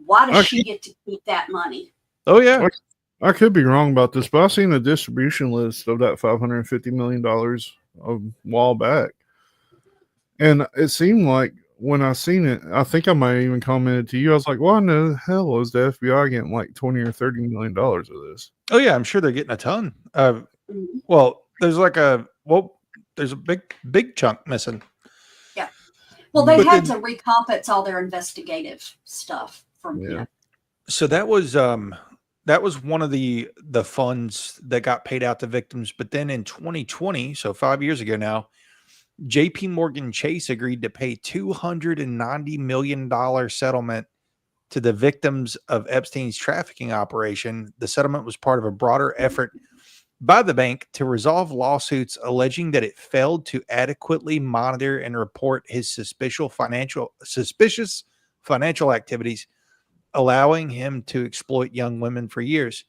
Why does she get to keep that money? Oh, yeah. I could be wrong about this, but I've seen the distribution list of that $550 million a while back. And it seemed like when I seen it, I think I might have even commented to you. I was like, why in the hell is the FBI getting like $20 or $30 million of this? Oh, yeah, I'm sure they're getting a ton. Well, there's a big chunk missing. Yeah. Well, they had to recompensate all their investigative stuff from him. So that was one of the funds that got paid out to victims. But then in 2020, so 5 years ago now, JP Morgan Chase agreed to pay $290 million settlement to the victims of Epstein's trafficking operation. The settlement was part of a broader effort by the bank to resolve lawsuits alleging that it failed to adequately monitor and report his suspicious financial activities, allowing him to exploit young women for years.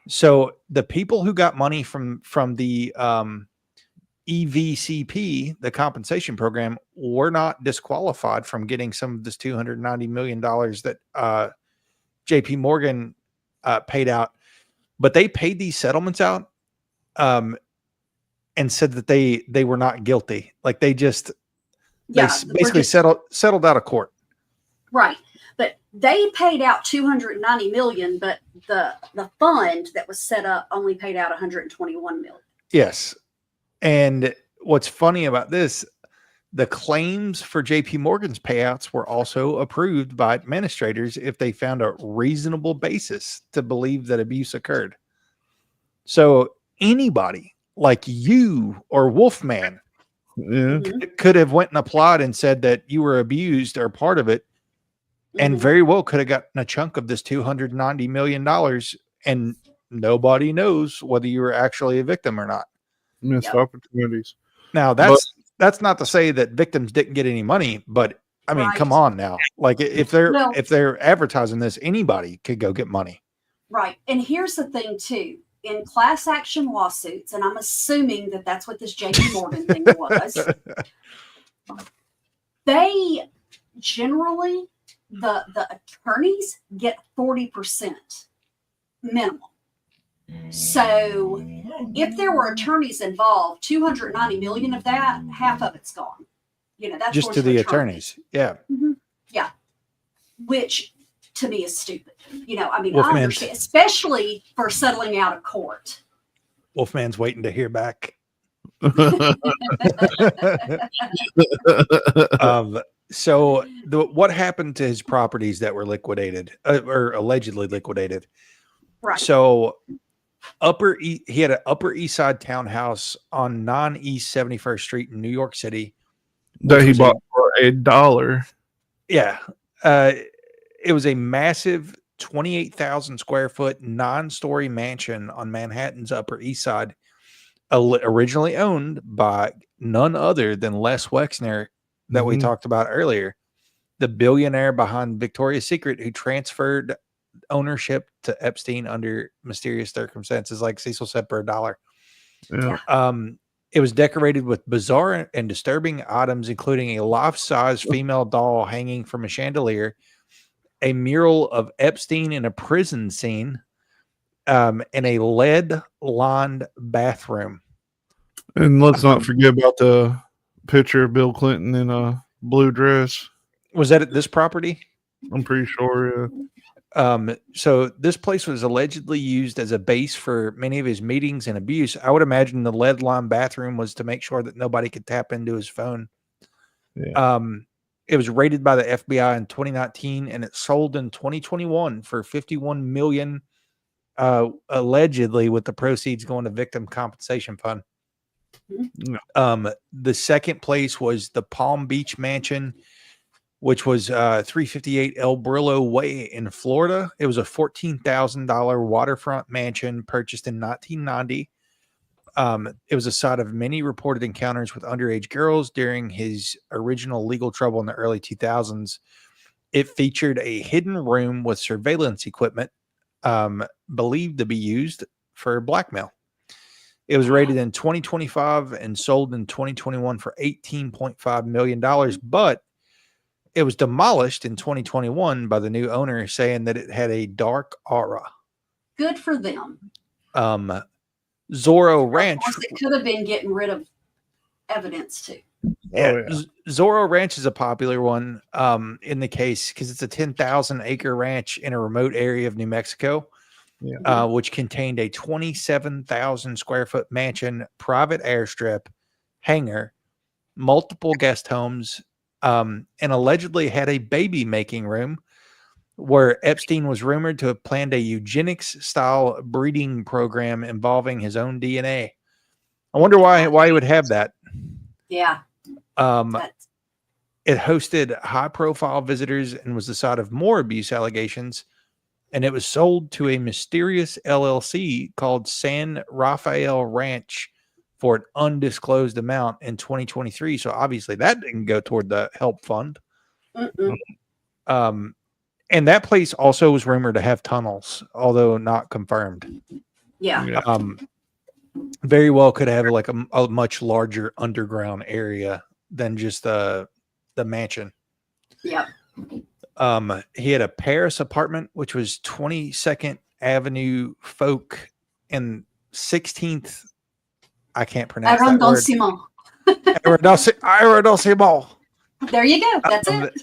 So the people who got money from the EVCP, the compensation program, were not disqualified from getting some of this $290 million that JP Morgan paid out, but they paid these settlements out and said that they were not guilty. Like they basically settled out of court. Right. But they paid out 290 million, but the fund that was set up only paid out 121 million. Yes. And what's funny about this, the claims for JP Morgan's payouts were also approved by administrators if they found a reasonable basis to believe that abuse occurred. So anybody like you or Wolfman could have went and applied and said that you were abused or part of it, and very well could have gotten a chunk of this $290 million, and nobody knows whether you were actually a victim or not. Missed opportunities. Now that's not to say that victims didn't get any money, but I mean, come on now. Like if they're advertising this, anybody could go get money. Right. And here's the thing too, in class action lawsuits, and I'm assuming that that's what this JP Morgan thing was, they generally, the attorneys get 40% minimum. So if there were attorneys involved, 290 million of that, half of it's gone. That's just to the attorneys. Yeah. Yeah. Which to me is stupid. I Wolfman's, understand, especially for settling out of court. Wolfman's waiting to hear back. So what happened to his properties that were liquidated or allegedly liquidated? Right. So he had an Upper East Side townhouse on non-East 71st Street in New York City that he bought for $1. Yeah. It was a massive 28,000 square foot, 9-story mansion on Manhattan's Upper East Side, originally owned by none other than Les Wexner that we talked about earlier, the billionaire behind Victoria's Secret who transferred ownership to Epstein under mysterious circumstances, like Cecil said, for $1. Yeah. It was decorated with bizarre and disturbing items, including a life-size female doll hanging from a chandelier, a mural of Epstein in a prison scene, and a lead-lined bathroom. And let's not forget about the picture of Bill Clinton in a blue dress. Was that at this property? I'm pretty sure, yeah. So this place was allegedly used as a base for many of his meetings and abuse. I would imagine the lead-lined bathroom was to make sure that nobody could tap into his phone. Yeah. It was raided by the FBI in 2019, and it sold in 2021 for $51 million, allegedly, with the proceeds going to victim compensation fund. The second place was the Palm Beach Mansion, which was 358 El Brillo Way in Florida. It was a $14,000 waterfront mansion purchased in 1990. It was a site of many reported encounters with underage girls during his original legal trouble in the early 2000s. It featured a hidden room with surveillance equipment, believed to be used for blackmail. It was rated in 2025 and sold in 2021 for $18.5 million, but it was demolished in 2021 by the new owner, saying that it had a dark aura. Good for them. Zorro Ranch. Of course, it could have been getting rid of evidence too. Yeah. Zorro Ranch is a popular one in the case because it's a 10,000 acre ranch in a remote area of New Mexico, which contained a 27,000 square foot mansion, private airstrip, hangar, multiple guest homes, and allegedly had a baby making room where Epstein was rumored to have planned a eugenics style breeding program involving his own DNA. I wonder why he would have that. Yeah. It hosted high profile visitors and was the site of more abuse allegations. and it was sold to a mysterious LLC called San Rafael Ranch for an undisclosed amount in 2023. So obviously that didn't go toward the help fund. Mm-mm. And that place also was rumored to have tunnels, although not confirmed. Yeah. Very well could have like a much larger underground area than just the mansion. Yep. He had a Paris apartment, which was 22nd Avenue Folk and 16th. I can't pronounce that word. Arrondissement. There you go. That's it.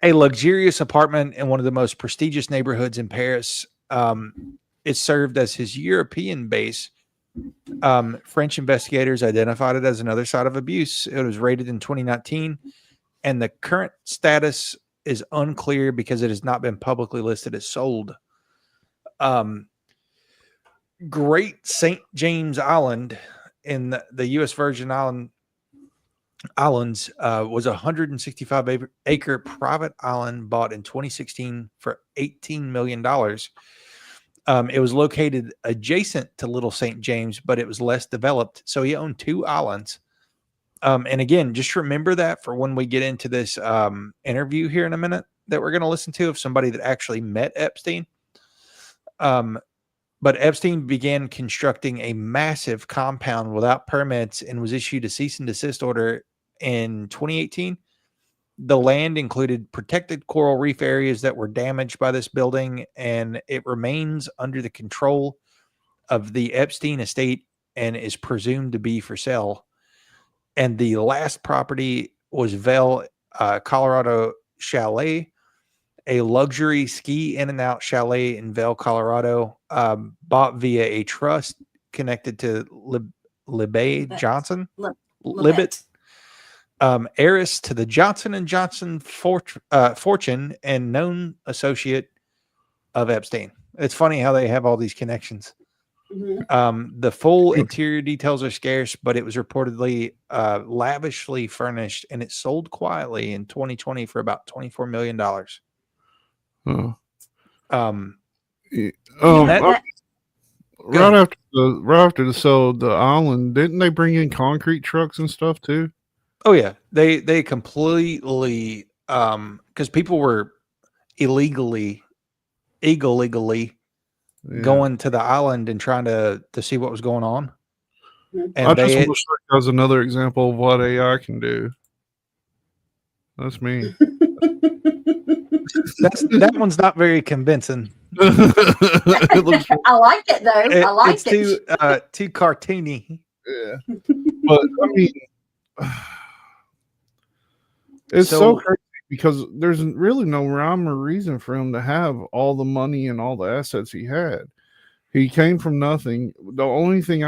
A luxurious apartment in one of the most prestigious neighborhoods in Paris. It served as his European base. French investigators identified it as another site of abuse. It was raided in 2019, and the current status is unclear because it has not been publicly listed as sold. Great St. James Island in the U.S. Virgin Islands was a 165-acre private island bought in 2016 for $18 million. It was located adjacent to Little St. James, but it was less developed. So he owned 2 islands. And again, just remember that for when we get into this interview here in a minute that we're going to listen to of somebody that actually met Epstein. But Epstein began constructing a massive compound without permits and was issued a cease and desist order in 2018. The land included protected coral reef areas that were damaged by this building, and it remains under the control of the Epstein estate and is presumed to be for sale. And the last property was Vail, Colorado Chalet, a luxury ski in and out chalet in Vail, Colorado, bought via a trust connected to Libet Johnson. Libet. Heiress to the Johnson & Johnson fortune and known associate of Epstein. It's funny how they have all these connections. Mm-hmm. The full interior details are scarce, but it was reportedly lavishly furnished, and it sold quietly in 2020 for about $24 million. Oh. Right after the sale of the island, didn't they bring in concrete trucks and stuff too? Oh yeah, they completely because people were illegally going to the island and trying to see what was going on. And I just wish that was another example of what AI can do. That's me. That one's not very convincing. I like it though. I like it. Too cartoony. Yeah, but I mean, it's so crazy because there's really no rhyme or reason for him to have all the money and all the assets he had. He came from nothing. The only thing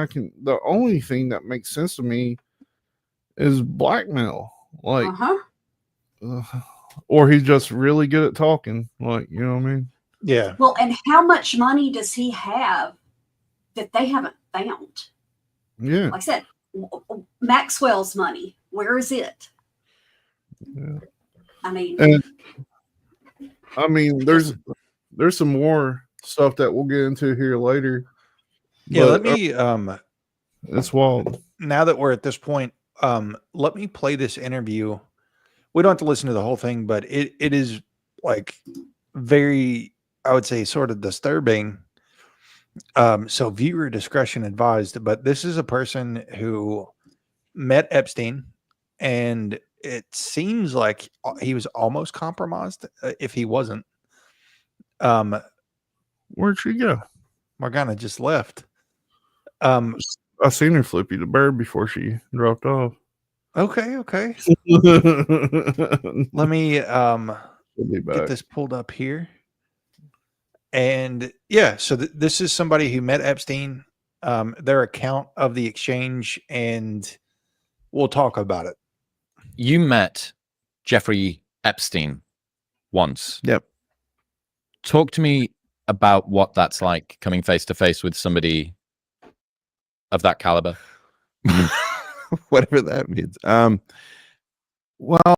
that makes sense to me is blackmail. Like, or he's just really good at talking. Like, you know what I mean? Yeah. Well, and how much money does he have that they haven't found? Yeah. Like I said, Maxwell's money, where is it? Yeah. I mean, there's some more stuff that we'll get into here later. Yeah, let me it's wild. Now that we're at this point, let me play this interview. We don't have to listen to the whole thing, but it is like very, I would say, sort of disturbing. So viewer discretion advised, but this is a person who met Epstein, and it seems like he was almost compromised if he wasn't. Where'd she go? Morgana just left. I seen her flip you the bird before she dropped off. Okay. Let me get this pulled up here. And yeah, so this is somebody who met Epstein, their account of the exchange, and we'll talk about it. You met Jeffrey Epstein once. Yep. Talk to me about what that's like, coming face to face with somebody of that caliber. Whatever that means. Well,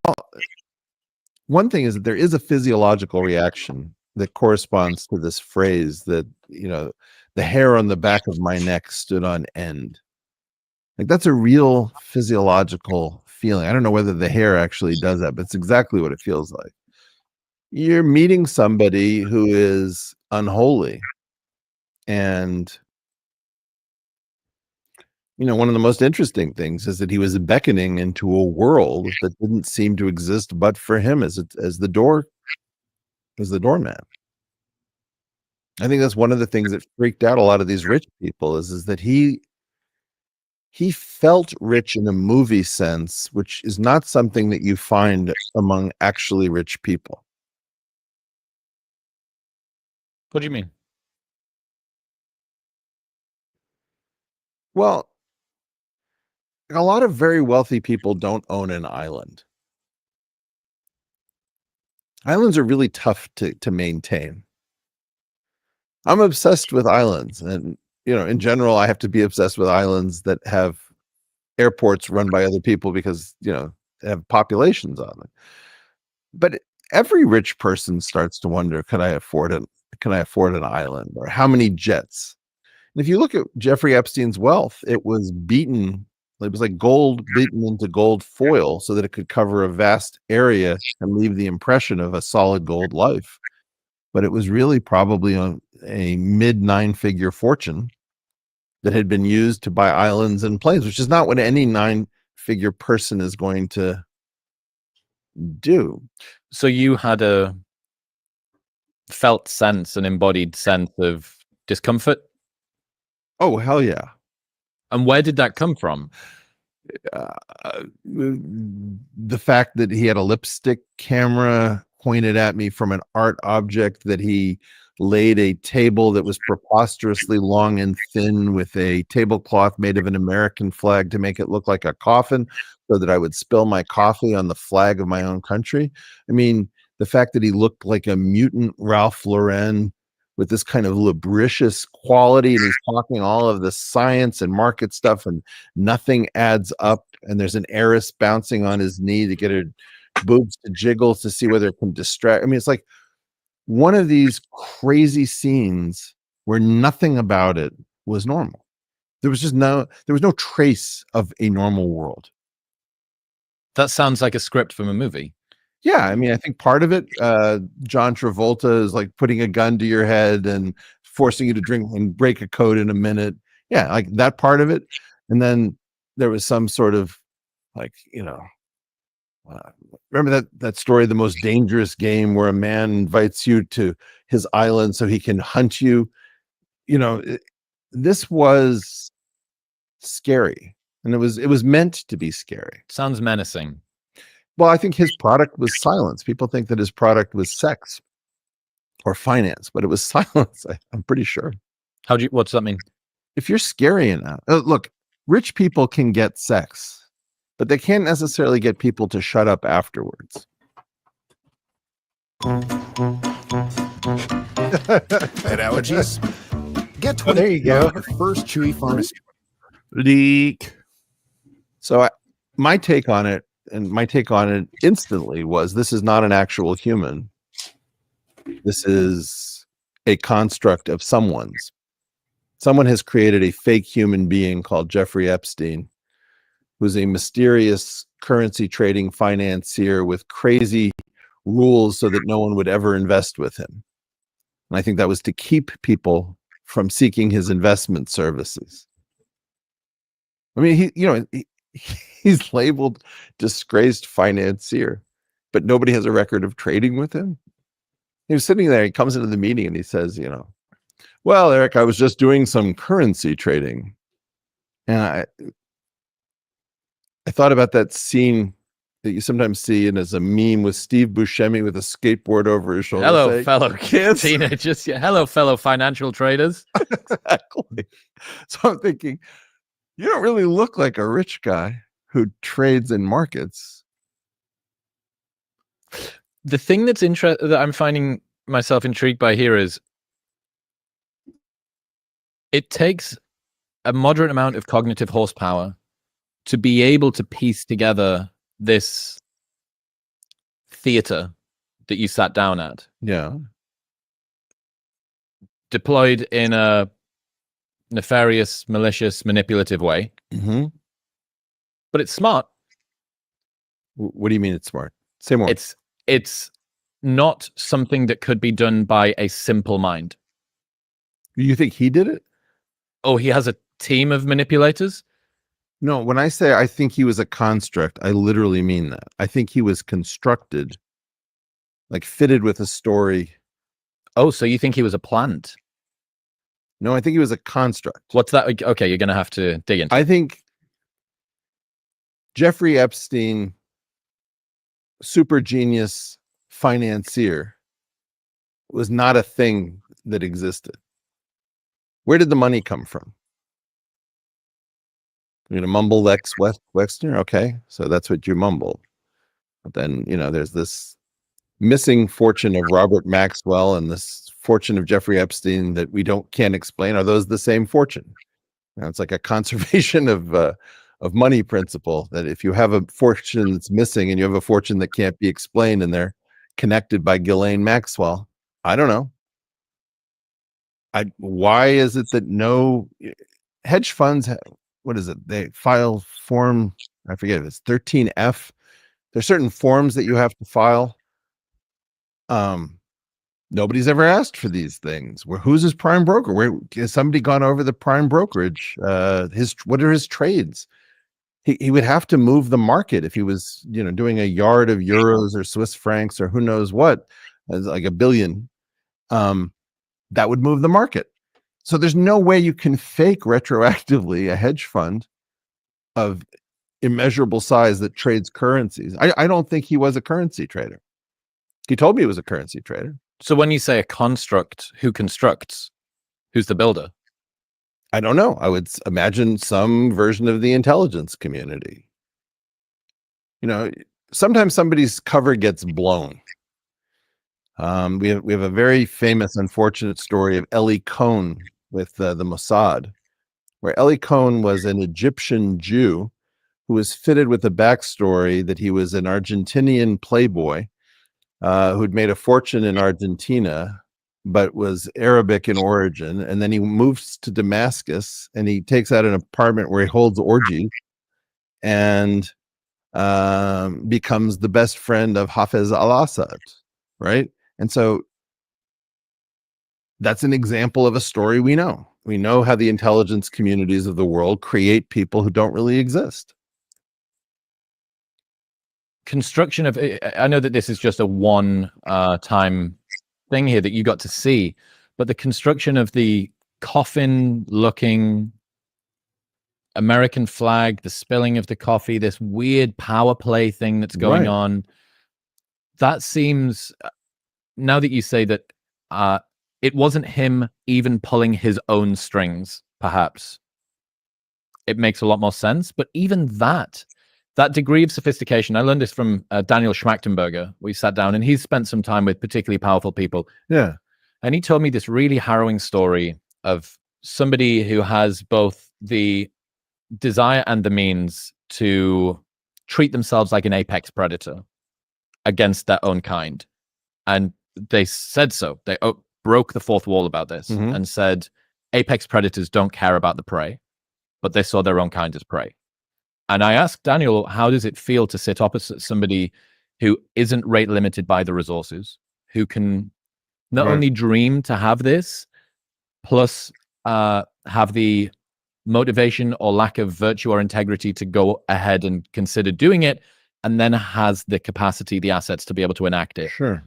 one thing is that there is a physiological reaction that corresponds to this phrase that, the hair on the back of my neck stood on end. Like, that's a real physiological feeling. I don't know whether the hair actually does that, but it's exactly what it feels like. You're meeting somebody who is unholy. And, one of the most interesting things is that he was beckoning into a world that didn't seem to exist but for him as the doorman. I think that's one of the things that freaked out a lot of these rich people is that he felt rich in a movie sense, which is not something that you find among actually rich people. What do you mean? Well, a lot of very wealthy people don't own an island. Islands are really tough to maintain. I'm obsessed with islands, and in general, I have to be obsessed with islands that have airports run by other people because they have populations on them. But every rich person starts to wonder, can I afford it? Can I afford an island, or how many jets? And if you look at Jeffrey Epstein's wealth, it was like gold beaten into gold foil so that it could cover a vast area and leave the impression of a solid gold life. But it was really probably a mid 9-figure fortune that had been used to buy islands and planes, which is not what any 9-figure person is going to do. So you had a felt sense, an embodied sense of discomfort? Oh, hell yeah. And where did that come from? The fact that he had a lipstick camera pointed at me from an art object, that he laid a table that was preposterously long and thin with a tablecloth made of an American flag to make it look like a coffin so that I would spill my coffee on the flag of my own country. I mean, the fact that he looked like a mutant Ralph Lauren with this kind of lubricious quality, and he's talking all of the science and market stuff, and nothing adds up, and there's an heiress bouncing on his knee to get her boobs to jiggle to see whether it can distract. I mean, it's like one of these crazy scenes where nothing about it was normal. There was no trace of a normal world. That sounds like a script from a movie. Yeah, I mean, I think part of it, John Travolta is like putting a gun to your head and forcing you to drink and break a code in a minute. Yeah, like that part of it. And then there was some sort of like, remember that story, The Most Dangerous Game, where a man invites you to his island so he can hunt you. This was scary, and it was meant to be scary. Sounds menacing. Well, I think his product was silence. People think that his product was sex or finance, but it was silence. I'm pretty sure. What's that mean? If you're scary enough, look, rich people can get sex, but they can't necessarily get people to shut up afterwards. Bad allergies? Get 20 There you go. your first Chewy pharmacy. Leak. So my take on it instantly was, this is not an actual human. This is a construct of someone's. Someone has created a fake human being called Jeffrey Epstein, who's a mysterious currency trading financier with crazy rules so that no one would ever invest with him. And I think that was to keep people from seeking his investment services. I mean, he's labeled disgraced financier, but nobody has a record of trading with him. He was sitting there, he comes into the meeting and he says, well, Eric, I was just doing some currency trading. And I thought about that scene that you sometimes see and as a meme with Steve Buscemi with a skateboard over his shoulder. Hello, fellow kids. Teenagers. Yeah, hello, fellow financial traders. Exactly. So I'm thinking, you don't really look like a rich guy who trades in markets. The thing that I'm finding myself intrigued by here is it takes a moderate amount of cognitive horsepower to be able to piece together this theater that you sat down at. Yeah. deployed in a nefarious, malicious, manipulative way, but it's smart. What do you mean it's smart? Say more. It's not something that could be done by a simple mind. You think he did it? Oh, he has a team of manipulators? No, when I say I think he was a construct, I literally mean that. I think he was constructed, like fitted with a story. Oh, so you think he was a plant? No, I think he was a construct. What's that? Okay, you're going to have to dig into. I think Jeffrey Epstein, super genius financier, was not a thing that existed. Where did the money come from? You're gonna mumble Lex Wexner, okay? So that's what you mumble. But then, there's this missing fortune of Robert Maxwell and this fortune of Jeffrey Epstein that we can't explain. Are those the same fortune? It's like a conservation of money principle, that if you have a fortune that's missing and you have a fortune that can't be explained and they're connected by Ghislaine Maxwell, I don't know. Why is it that no hedge funds, what is it? They file form, I forget if it's 13F. There's certain forms that you have to file. Nobody's ever asked for these things. Who's his prime broker? Where has somebody gone over the prime brokerage? What are his trades? He would have to move the market if he was, doing a yard of euros or Swiss francs or who knows what, like $1 billion. That would move the market. So there's no way you can fake retroactively a hedge fund of immeasurable size that trades currencies. I don't think he was a currency trader. He told me he was a currency trader. So when you say a construct, who constructs? Who's the builder? I don't know. I would imagine some version of the intelligence community. Sometimes somebody's cover gets blown. We have a very famous, unfortunate story of Eli Cohn with the Mossad, where Eli Cohn was an Egyptian Jew who was fitted with a backstory that he was an Argentinian playboy who'd made a fortune in Argentina, but was Arabic in origin. And then he moves to Damascus and he takes out an apartment where he holds orgies and becomes the best friend of Hafez al-Assad, right? And so that's an example of a story we know. We know how the intelligence communities of the world create people who don't really exist. Construction of, I know that this is just a one-time thing here that you got to see, but the construction of the coffin-looking American flag, the spilling of the coffee, this weird power play thing that's going on, that seems, now that you say that, it wasn't him even pulling his own strings, perhaps, it makes a lot more sense. But even that degree of sophistication, I learned this from Daniel Schmachtenberger. We sat down and he's spent some time with particularly powerful people. Yeah. And he told me this really harrowing story of somebody who has both the desire and the means to treat themselves like an apex predator against their own kind. And they said so. They broke the fourth wall about this and said apex predators don't care about the prey, but they saw their own kind as prey. And I asked Daniel, how does it feel to sit opposite somebody who isn't rate limited by the resources, who can not only dream to have this, plus have the motivation or lack of virtue or integrity to go ahead and consider doing it, and then has the capacity, the assets to be able to enact it. Sure.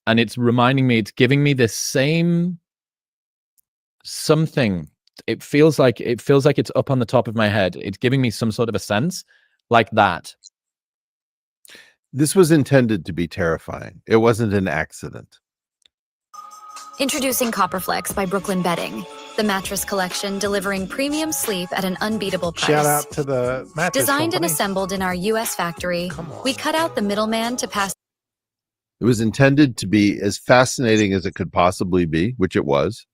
And it's reminding me, it's giving me this same something. It feels like it's up on the top of my head. It's giving me some sort of a sense like that. This was intended to be terrifying. It wasn't an accident. Introducing Copperflex by Brooklyn Bedding, the mattress collection delivering premium sleep at an unbeatable price. Shout out to the mattress Designed and company. assembled in our U.S. factory, we cut out the middleman to pass. It was intended to be as fascinating as it could possibly be, which it was,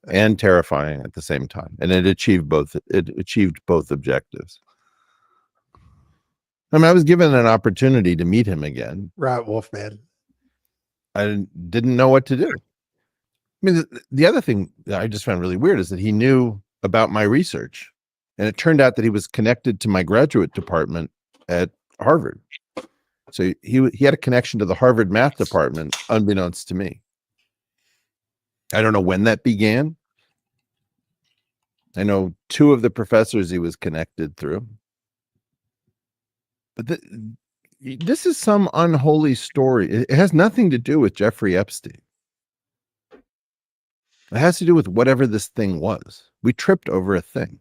and terrifying at the same time. And it achieved both. It achieved both objectives. I mean, I was given an opportunity to meet him again. Right, Wolfman. I didn't know what to do. mean, the other thing that I just found really weird is that he knew about my research, and it turned out that he was connected to my graduate department at Harvard. So he had a connection to the Harvard math department, unbeknownst to me. I don't know when that began. I know 2 of the professors he was connected through. But this is some unholy story. It has nothing to do with Jeffrey Epstein. It has to do with whatever this thing was. We tripped over a thing.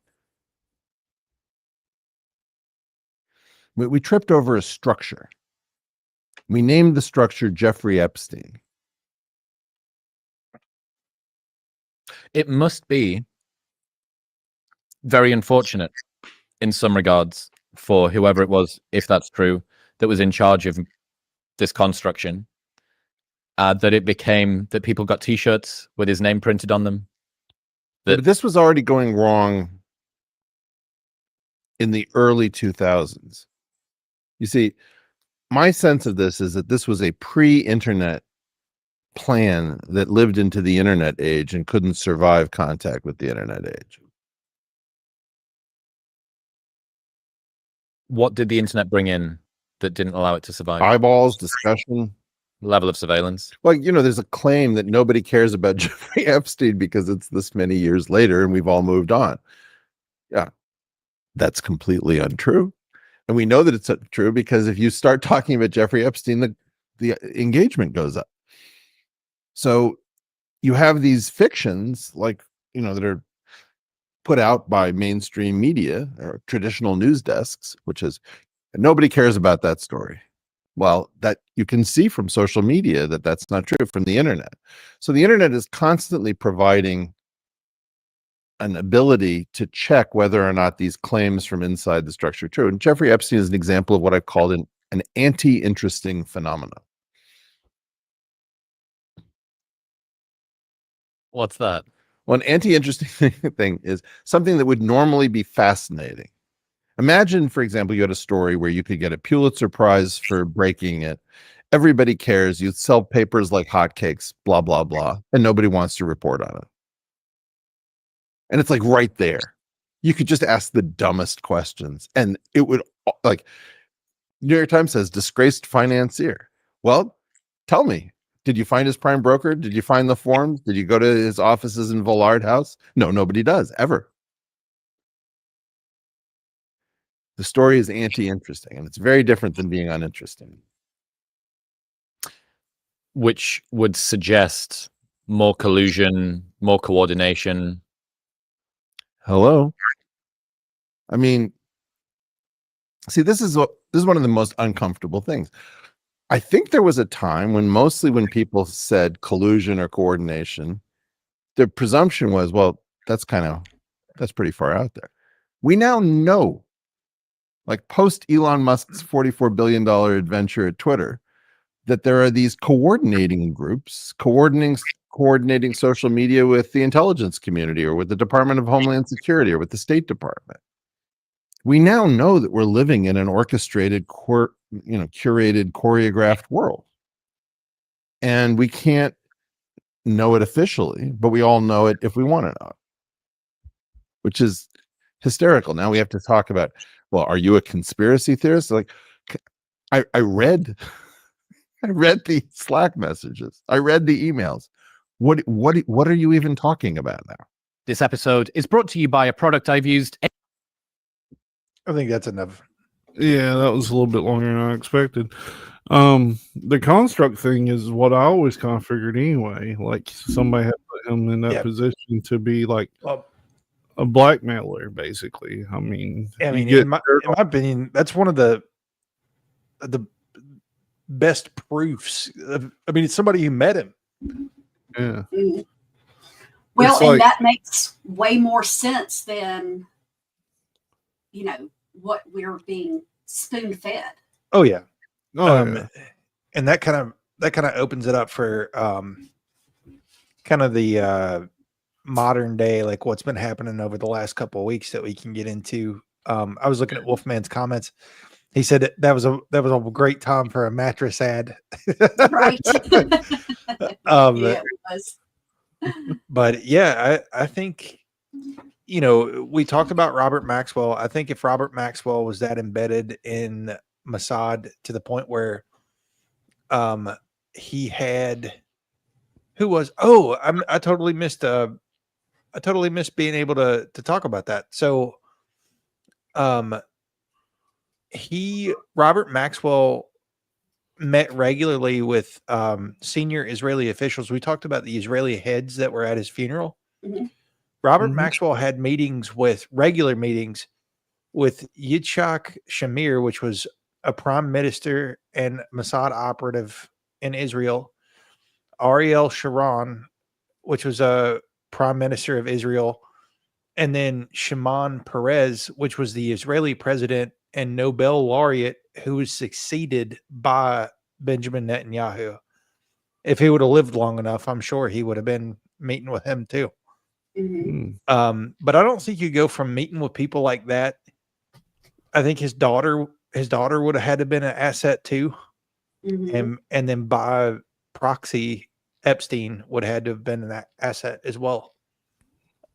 We tripped over a structure. We named the structure Jeffrey Epstein. It must be very unfortunate in some regards for whoever it was, if that's true, that was in charge of this construction, that it became that people got T-shirts with his name printed on them. But this was already going wrong in the early 2000s. You see, my sense of this is that this was a pre-internet plan that lived into the internet age and couldn't survive contact with the internet age. What did the internet bring in that didn't allow it to survive? Eyeballs, discussion, level of surveillance. Well, there's a claim that nobody cares about Jeffrey Epstein because it's this many years later and we've all moved on. Yeah, that's completely untrue. And we know that it's true because if you start talking about Jeffrey Epstein, the engagement goes up. So you have these fictions that are put out by mainstream media or traditional news desks, and nobody cares about that story. Well, that you can see from social media that that's not true, from the internet. So the internet is constantly providing an ability to check whether or not these claims from inside the structure are true. And Jeffrey Epstein is an example of what I've called an anti-interesting phenomenon. What's that? Well, an anti-interesting thing is something that would normally be fascinating. Imagine, for example, you had a story where you could get a Pulitzer Prize for breaking it. Everybody cares. You sell papers like hotcakes, blah, blah, blah, and nobody wants to report on it. And it's like right there. You could just ask the dumbest questions and it would, like, New York Times says, disgraced financier. Well, tell me, did you find his prime broker? Did you find the forms? Did you go to his offices in Villard House? No, nobody does, ever. The story is anti-interesting, and it's very different than being uninteresting. Which would suggest more collusion, more coordination. Hello? I mean, see, this is one of the most uncomfortable things. I think there was a time when people said collusion or coordination, the presumption was, well, that's pretty far out there. We now know, like post Elon Musk's $44 billion adventure at Twitter, that there are these coordinating groups coordinating social media with the intelligence community or with the Department of Homeland Security or with the State Department. We now know that we're living in an orchestrated, curated, choreographed world. And we can't know it officially, but we all know it if we want to know, which is hysterical. Now we have to talk about, well, are you a conspiracy theorist? Like, I read the Slack messages. I read the emails. What are you even talking about now? This episode is brought to you by a product I've used. I think that's enough. Yeah, that was a little bit longer than I expected. The construct thing is what I always kind of figured anyway. Like somebody had put him in that position to be like a blackmailer, basically. I mean, in my opinion, that's one of the best proofs. It's somebody who met him. Yeah. Well, It's and like- that makes way more sense than, what we're being spoon fed. Oh yeah. Yeah. And that kind of opens it up for kind of the modern day, like what's been happening over the last couple of weeks that we can get into. I was looking at Wolfman's comments. He said that was a great time for a mattress ad. Right. Yeah, it was. But yeah, I think, you know, we talked about Robert Maxwell. I think if Robert Maxwell was that embedded in Mossad to the point where he had who was I totally missed being able to talk about that. So Robert Maxwell met regularly with senior Israeli officials. We talked about the Israeli heads that were at his funeral. Mhm. Robert Mhm. Maxwell had regular meetings with Yitzhak Shamir, which was a prime minister and Mossad operative in Israel, Ariel Sharon, which was a prime minister of Israel, and then Shimon Peres, which was the Israeli president and Nobel laureate who was succeeded by Benjamin Netanyahu. If he would have lived long enough, I'm sure he would have been meeting with him too. Mhm. But I don't think you go from meeting with people like that. I think his daughter would have had to been an asset too. Mhm. And then by proxy, Epstein would have had to have been an asset as well.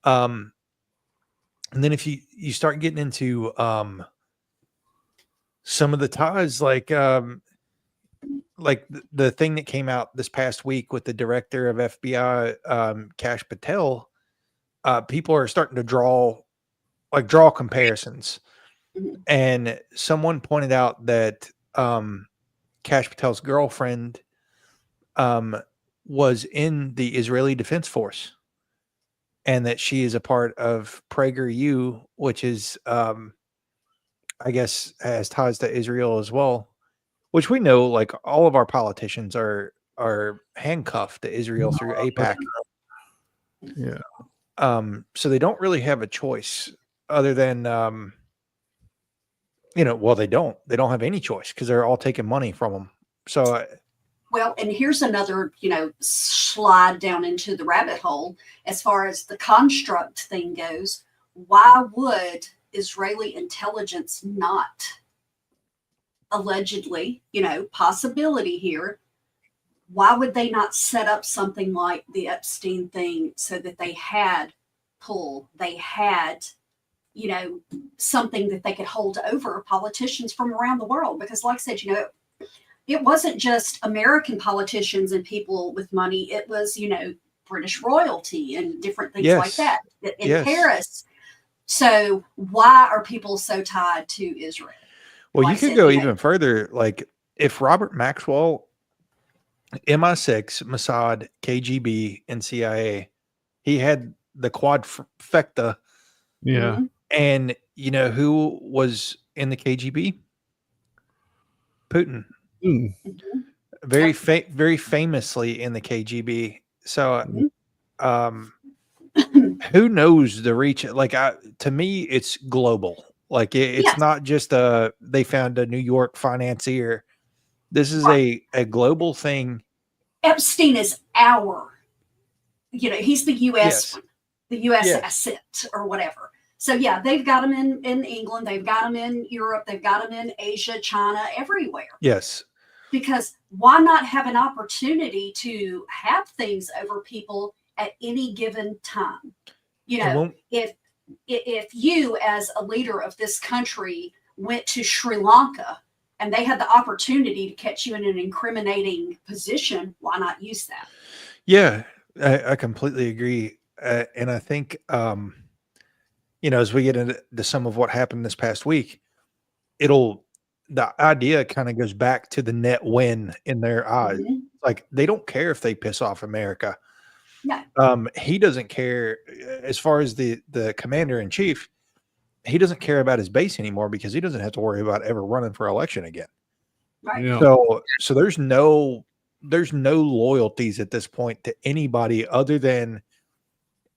And then if you start getting into some of the ties, like the thing that came out this past week with the director of FBI, Kash Patel, people are starting to draw comparisons. Mhm. And someone pointed out that Kash Patel's girlfriend was in the Israeli Defense Force, and that she is a part of PragerU, which is, I guess, has ties to Israel as well. Which we know, like all of our politicians are handcuffed to Israel through APAC. Yeah. So they don't really have a choice other than, well, they don't have any choice because they're all taking money from them. So Well, and here's another, slide down into the rabbit hole as far as the construct thing goes. Why would Israeli intelligence not allegedly, possibility here, why would they not set up something like the Epstein thing so that they had pull, they had, something that they could hold over politicians from around the world? Because, like I said, it wasn't just American politicians and people with money. It was, British royalty and different things like Yes. that in Yes. Paris. So why are people so tied to Israel? Well, Like you I could said, go even further. Like if Robert Maxwell, MI6, Mossad, KGB, and CIA, he had the quadfecta. Yeah. Mhm. And you know who was in the KGB? Putin. Mm. Mhm. Very very famously in the KGB. So Mhm. who knows the reach? Like to me, it's global. Like it's Yes. not just they found a New York financier. This is Right. a global thing. Epstein is he's the U.S. Yes. one, the U.S. Yes. asset or whatever. So yeah, they've got him in England, they've got him in Europe, they've got him in Asia, China, everywhere. Yes. Because why not have an opportunity to have things over people at any given time? If you as a leader of this country went to Sri Lanka and they had the opportunity to catch you in an incriminating position, why not use that? Yeah, I completely agree. And I think, as we get into some of what happened this past week, the idea kind of goes back to the net win in their eyes. Mhm. Like they don't care if they piss off America. No. He doesn't care as far as the commander in chief. He doesn't care about his base anymore because he doesn't have to worry about ever running for election again. Right. Yeah. So there's no loyalties at this point to anybody other than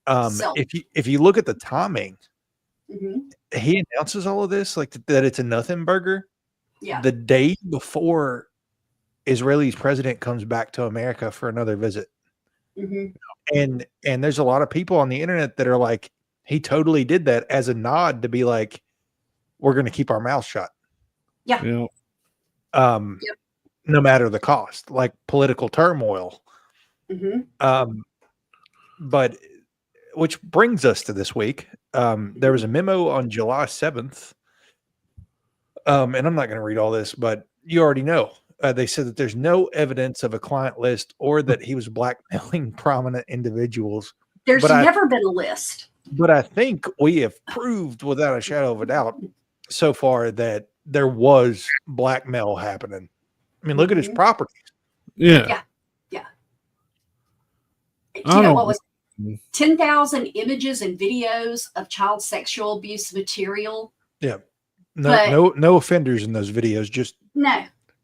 So, if you look at the timing, mhm. he announces all of this like that it's a nothing burger Yeah. the day before Israeli's president comes back to America for another visit. Mhm. And there's a lot of people on the internet that are like, he totally did that as a nod to be like, we're going to keep our mouth shut. Yeah. Yeah. Yep. No matter the cost, like political turmoil. Mhm. but which brings us to this week. There was a memo on July 7th. And I'm not going to read all this, but you already know. They said that there's no evidence of a client list or that he was blackmailing prominent individuals. There's never been a list. But I think we have proved without a shadow of a doubt so far that there was blackmail happening. I mean, look at his properties. Yeah. What was 10,000 images and videos of child sexual abuse material? Yeah. No offenders in those videos, just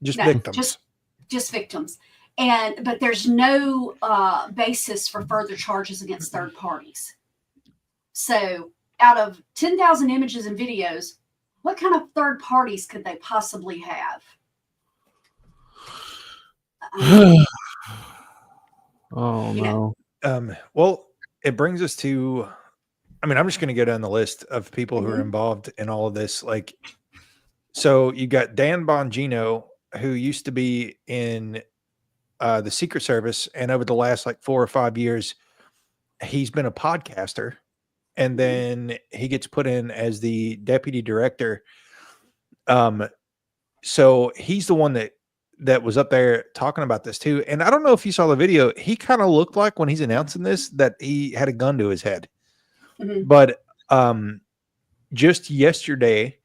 victims. Just victims. But there's no basis for further charges against third parties. So out of 10,000 images and videos, what kind of third parties could they possibly have? Oh, no. Well, it brings us to, I mean, I'm just going to go down the list of people who are involved in all of this. Like, so you got Dan Bongino, who used to be in the Secret Service, and over the last like 4 or 5 years, he's been a podcaster, and then he gets put in as the deputy director. So he's the one that was up there talking about this too. And I don't know if you saw the video. He kind of looked like when he's announcing this that he had a gun to his head. But just yesterday,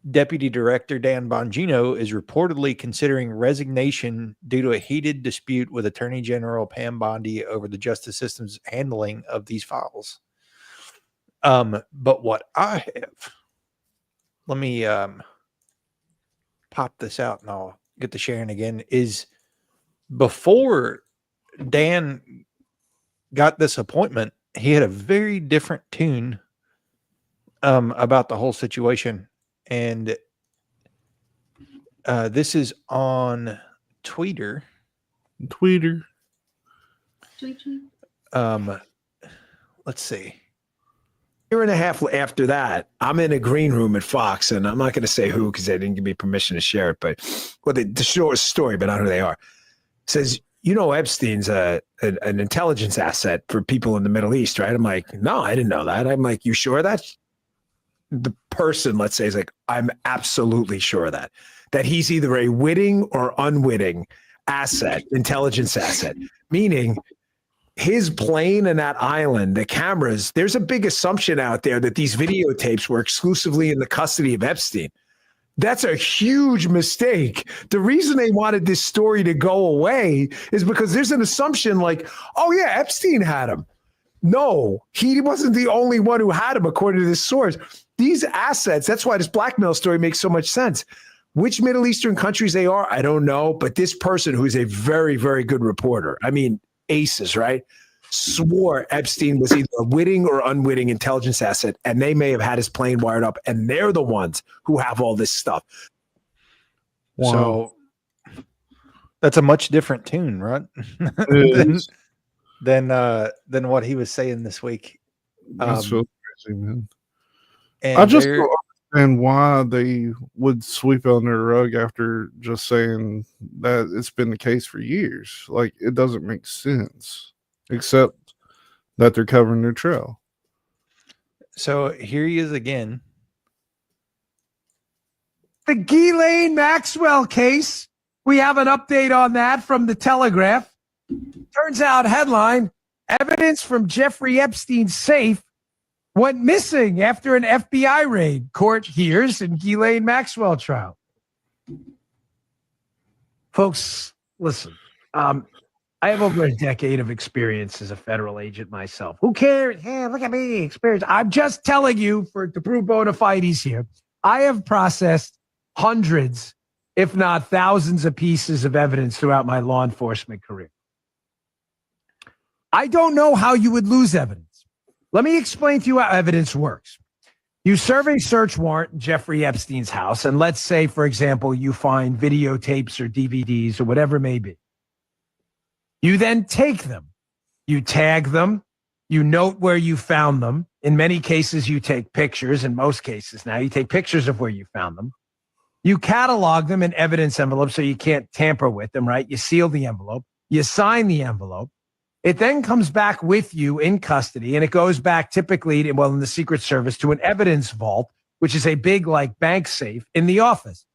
Deputy Director Dan Bongino is reportedly considering resignation due to a heated dispute with Attorney General Pam Bondi over the justice system's handling of these files. But what I have, let me pop this out and I'll get to sharing again, is before Dan got this appointment, he had a very different tune about the whole situation. And this is on Twitter. Let's see. Year and a half after that, I'm in a green room at Fox, and I'm not going to say who because they didn't give me permission to share it. But the short story, but not who they are, says, Epstein's an intelligence asset for people in the Middle East, right? I'm like, no, I didn't know that. I'm like, you sure of that? The person, let's say, is like, I'm absolutely sure of that he's either a witting or unwitting asset, intelligence asset, meaning his plane and that island, the cameras, there's a big assumption out there that these videotapes were exclusively in the custody of Epstein. That's a huge mistake. The reason they wanted this story to go away is because there's an assumption like, oh yeah, Epstein had him. No, he wasn't the only one who had him, according to this source. These assets, that's why this blackmail story makes so much sense. Which Middle Eastern countries they are, I don't know. But this person, who is a very, very good reporter, I mean, aces, right? Swore Epstein was either a witting or unwitting intelligence asset, and they may have had his plane wired up, and they're the ones who have all this stuff. Wow. So that's a much different tune, right? than what he was saying this week. That's so crazy, man. And I just don't understand why they would sweep it under the rug after just saying that it's been the case for years. Like, it doesn't make sense, except that they're covering their trail. So here he is again. The Ghislaine Maxwell case. We have an update on that from the Telegraph. Turns out, headline, evidence from Jeffrey Epstein's safe went missing after an FBI raid. Court hears in Ghislaine Maxwell trial. Folks, listen. I have over a decade of experience as a federal agent myself. Who cares? Hey, look at me, experience. I'm just telling you to prove bona fides here. I have processed hundreds, if not thousands, of pieces of evidence throughout my law enforcement career. I don't know how you would lose evidence. Let me explain to you how evidence works. You serve a search warrant in Jeffrey Epstein's house, and let's say, for example, you find videotapes or DVDs or whatever it may be. You then take them. You tag them. You note where you found them. In many cases, you take pictures. In most cases now, you take pictures of where you found them. You catalog them in evidence envelopes so you can't tamper with them, right? You seal the envelope. You sign the envelope. It then comes back with you in custody, and it goes back typically, in the Secret Service, to an evidence vault, which is a big like bank safe in the office.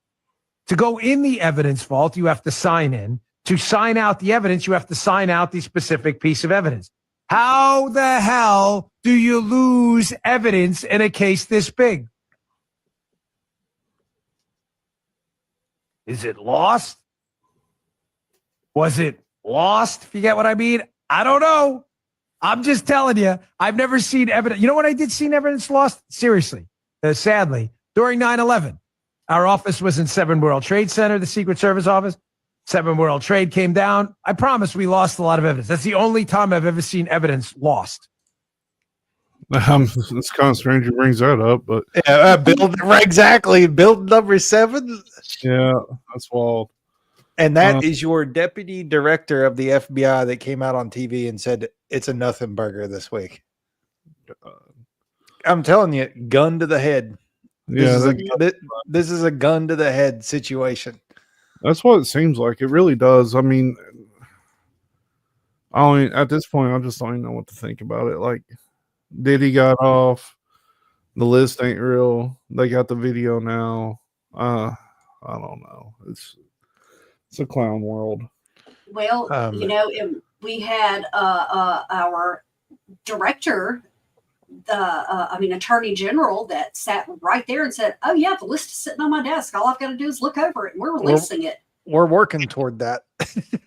To go in the evidence vault, you have to sign in. To sign out the evidence, you have to sign out the specific piece of evidence. How the hell do you lose evidence in a case this big? Is it lost? Was it lost? If you get what I mean? I don't know. I'm just telling you, I've never seen evidence. You know what I did see evidence lost? Seriously, sadly, during 9/11, our office was in 7 World Trade Center, the Secret Service office. 7 World Trade came down. I promise we lost a lot of evidence. That's the only time I've ever seen evidence lost. It's kind of strange he brings that up, but exactly. Build number 7. yeah, that's wild. And that is your deputy director of the FBI that came out on TV and said it's a nothing burger this week. I'm telling you, gun to the head. This is a gun to the head situation. That's what it seems like. It really does. I mean, at this point, I just don't even know what to think about it. Like, Diddy got off. The list ain't real. They got the video now. I don't know. It's a clown world. Well, we had our director, attorney general, that sat right there and said, "Oh yeah, the list is sitting on my desk. All I've got to do is look over it, and we're releasing it." We're working toward that.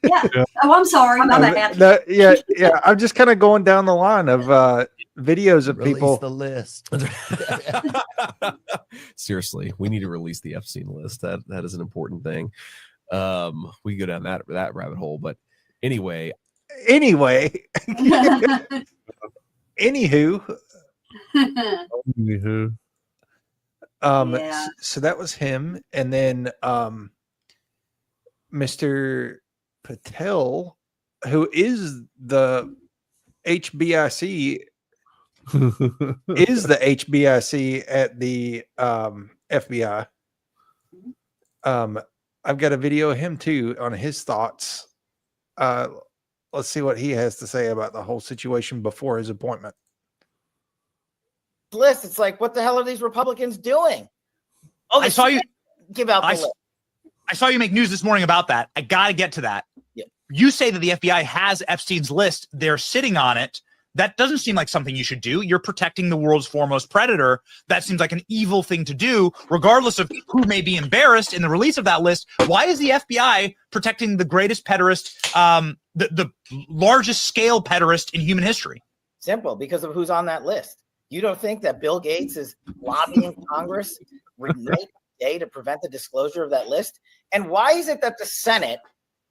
Yeah. Oh, I'm sorry. My bad. Yeah. I'm just kind of going down the line of videos of people. The list. Seriously, we need to release the Epstein list. That is an important thing. We go down that rabbit hole, but anyway. Anywho. Yeah. So that was him, and then Mr. Patel, who is the HBIC, is the HBIC at the FBI. I've got a video of him too on his thoughts. Let's see what he has to say about the whole situation before his appointment. List. It's like, what the hell are these Republicans doing? Oh, I saw you give out the list. I saw you make news this morning about that. I got to get to that. Yep. You say that the FBI has Epstein's list. They're sitting on it. That doesn't seem like something you should do. You're protecting the world's foremost predator. That seems like an evil thing to do, regardless of who may be embarrassed in the release of that list. Why is the FBI protecting the greatest pederast, the largest scale pederast in human history? Simple, because of who's on that list. You don't think that Bill Gates is lobbying Congress night day to prevent the disclosure of that list? And why is it that the Senate,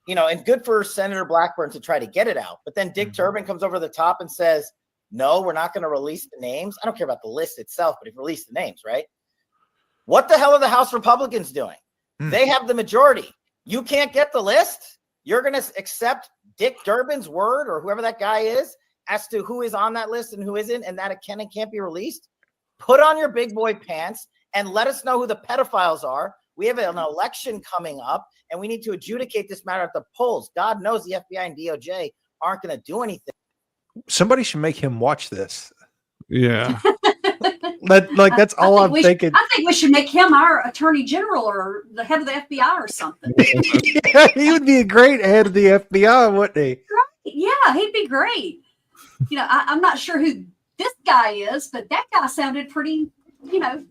and good for Senator Blackburn to try to get it out, but then Dick Durbin comes over the top and says, no, we're not going to release the names. I don't care about the list itself, but if you release the names, right? What the hell are the House Republicans doing? They have the majority. You can't get the list. You're going to accept Dick Durbin's word, or whoever that guy is, as to who is on that list and who isn't, and that it can and can't be released. Put on your big boy pants and let us know who the pedophiles are. We have an election coming up, and we need to adjudicate this matter at the polls. God knows the FBI and DOJ aren't going to do anything. Somebody should make him watch this. Yeah. That's all I'm thinking. I think we should make him our attorney general or the head of the FBI or something. Yeah, he would be a great head of the FBI, wouldn't he? Right. Yeah, he'd be great. I'm not sure who this guy is, but that guy sounded pretty, good.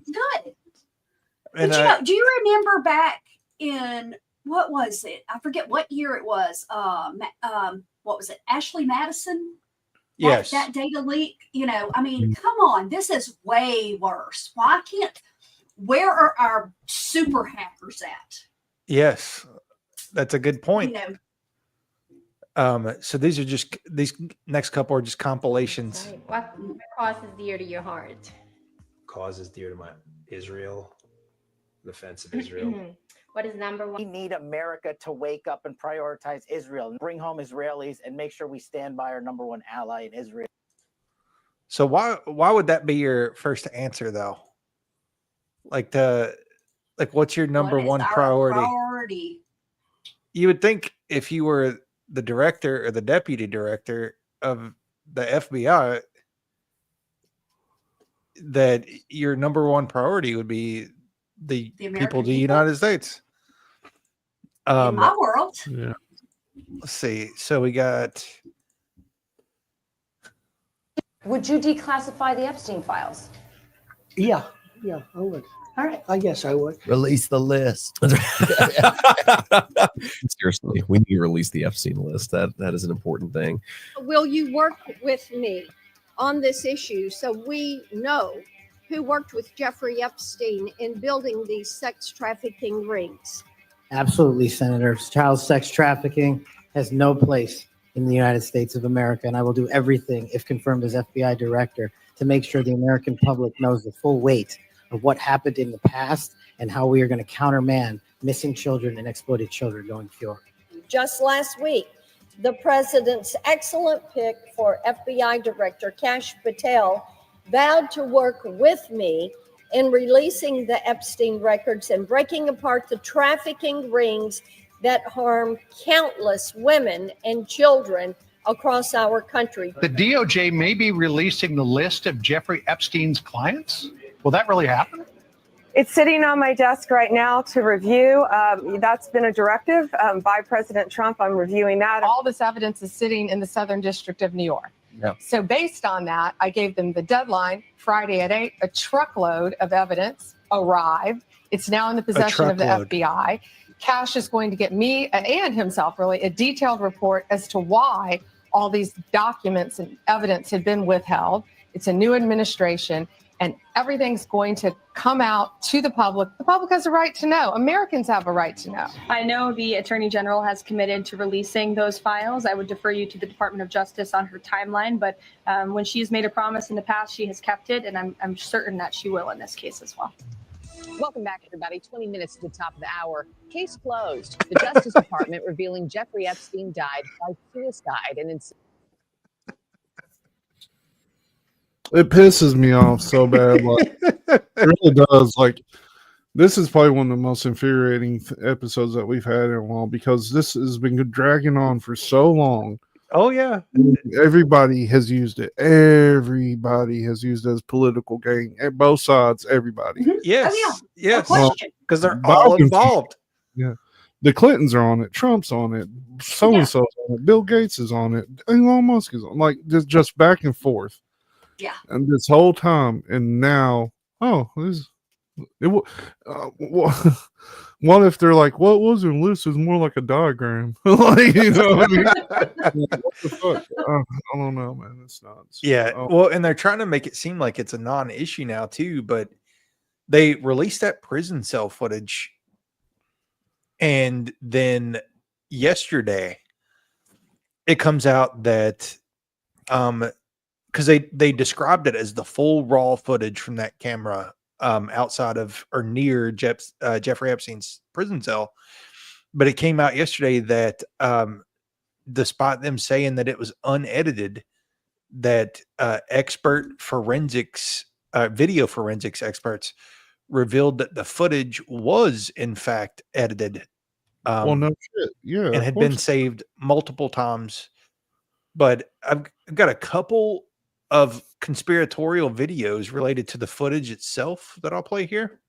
But do you remember back in, what was it? I forget what year it was. What was it? Ashley Madison? Yes. That data leak, come on. This is way worse. Where are our super hackers at? Yes. That's a good point. So these next couple are just compilations. Right. What cause is dear to your heart? Cause is dear to my Israel, defense of Israel. What is number one? We need America to wake up and prioritize Israel, bring home Israelis, and make sure we stand by our number one ally in Israel. So why would that be your first answer though? What's your number one priority? You would think if you were the director or the deputy director, of the FBI, that your number one priority would be the people of the United States. In my world. Yeah. Let's see. So we got. Would you declassify the Epstein files? Yeah, I would. All right. I guess I would. Release the list. Seriously, we need to release the Epstein list. That is an important thing. Will you work with me on this issue so we know who worked with Jeffrey Epstein in building these sex trafficking rings? Absolutely, Senator. Child sex trafficking has no place in the United States of America, and I will do everything, if confirmed as FBI director, to make sure the American public knows the full weight of what happened in the past and how we are going to countermand missing children and exploited children going forward. Just last week, the president's excellent pick for FBI Director Kash Patel vowed to work with me in releasing the Epstein records and breaking apart the trafficking rings that harm countless women and children across our country. The DOJ may be releasing the list of Jeffrey Epstein's clients. Will that really happen? It's sitting on my desk right now to review. That's been a directive by President Trump. I'm reviewing that. All this evidence is sitting in the Southern District of New York. Yeah. So based on that, I gave them the deadline, Friday at 8, a truckload of evidence arrived. It's now in the possession of the FBI. Cash is going to get me and himself really a detailed report as to why all these documents and evidence had been withheld. It's a new administration and everything's going to come out to the public. The public has a right to know. Americans have a right to know. I know the Attorney General has committed to releasing those files. I would defer you to the Department of Justice on her timeline, but when she's made a promise in the past, she has kept it, and I'm certain that she will in this case as well. Welcome back, everybody. 20 minutes to the top of the hour. Case closed. The Justice Department revealing Jeffrey Epstein died by suicide. And It pisses me off so bad. Like, it really does. Like, this is probably one of the most infuriating episodes that we've had in a while, because this has been dragging on for so long. Oh, yeah. Everybody has used it. Everybody has used it as political gain. At both sides, everybody. Yes. Oh, yeah. Yes. No question. Because they're all involved. Yeah. The Clintons are on it. Trump's on it. So-and-so's on it. Bill Gates is on it. Elon Musk is on it. Like, just back and forth. Yeah. And this whole time, and now, what if they're like, what wasn't loose is more like a diagram? Like, you know what I mean? What the fuck? I don't know, man. It's not. Yeah. Well, and they're trying to make it seem like it's a non-issue now too, but they released that prison cell footage, and then yesterday it comes out that because they described it as the full raw footage from that camera outside of or near Jeffrey Epstein's prison cell. But it came out yesterday that despite them saying that it was unedited, that expert forensics, video forensics experts revealed that the footage was in fact edited. Well, no shit. Yeah. And had been saved multiple times. But I've got a couple of conspiratorial videos related to the footage itself that I'll play here.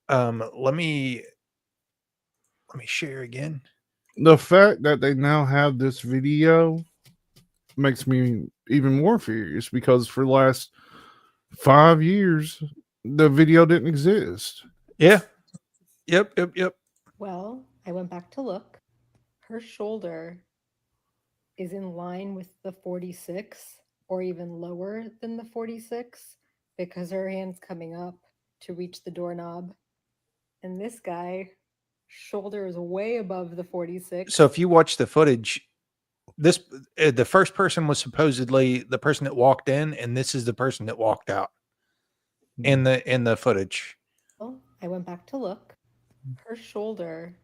Let me share again. The fact that they now have this video makes me even more furious, because for the last 5 years the video didn't exist. Yeah. Yep. Well, I went back to look. Her shoulder is in line with the 46 or even lower than the 46 because her hand's coming up to reach the doorknob. And this guy, shoulder is way above the 46. So if you watch the footage, this the first person was supposedly the person that walked in, and this is the person that walked out in the footage. Well, I went back to look. Her shoulder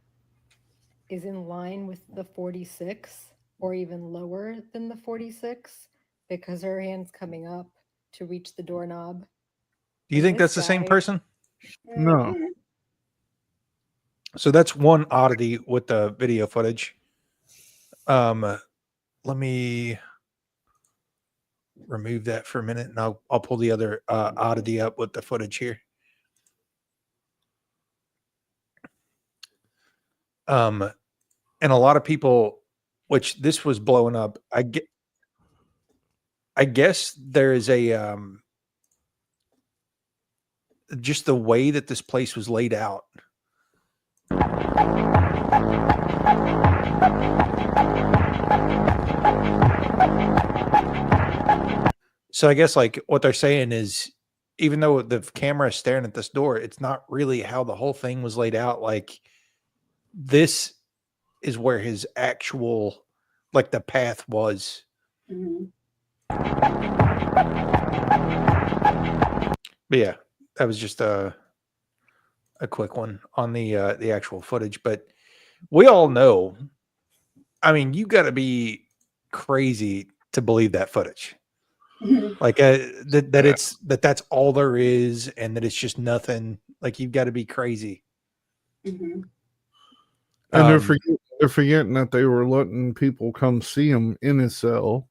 is in line with the 46 or even lower than the 46 because her hand's coming up to reach the doorknob. Do you think that's the same person? No. So that's one oddity with the video footage. Let me remove that for a minute, and I'll pull the other oddity up with the footage here. And a lot of people, which this was blowing up. I guess there is a just the way that this place was laid out. So I guess like what they're saying is, even though the camera is staring at this door, it's not really how the whole thing was laid out. Like, this is where his actual, like, the path was. But yeah, that was just a quick one on the actual footage. But we all know, I mean, you got to be crazy to believe that footage. Like that's all there is, and that it's just nothing. Like, you've got to be crazy. And they're forgetting that they were letting people come see him in his cell.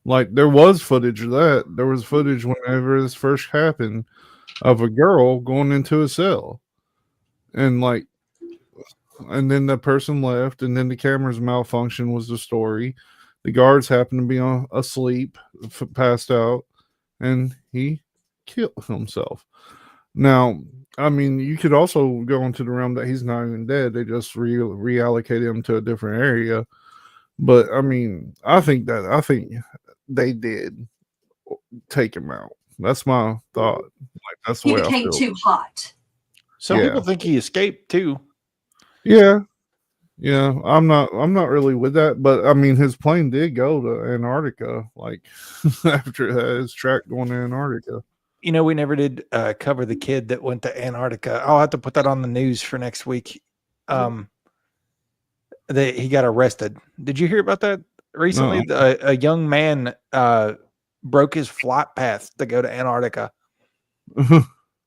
Like, there was footage of that. There was footage whenever this first happened of a girl going into a cell, and then the person left, and then the camera's malfunction was the story. The guards happened to be asleep, passed out, and he killed himself. Now, I mean, you could also go into the realm that he's not even dead. They just reallocated him to a different area. But I mean, I think they did take him out. That's my thought. Like, that's the He way I became feel. too hot. Some people think he escaped too. Yeah. I'm not really with that, but I mean, his plane did go to Antarctica, like after his track going to Antarctica. You know, we never did cover the kid that went to Antarctica. I'll have to put that on the news for next week. He got arrested. Did you hear about that recently? No. A young man broke his flight path to go to Antarctica.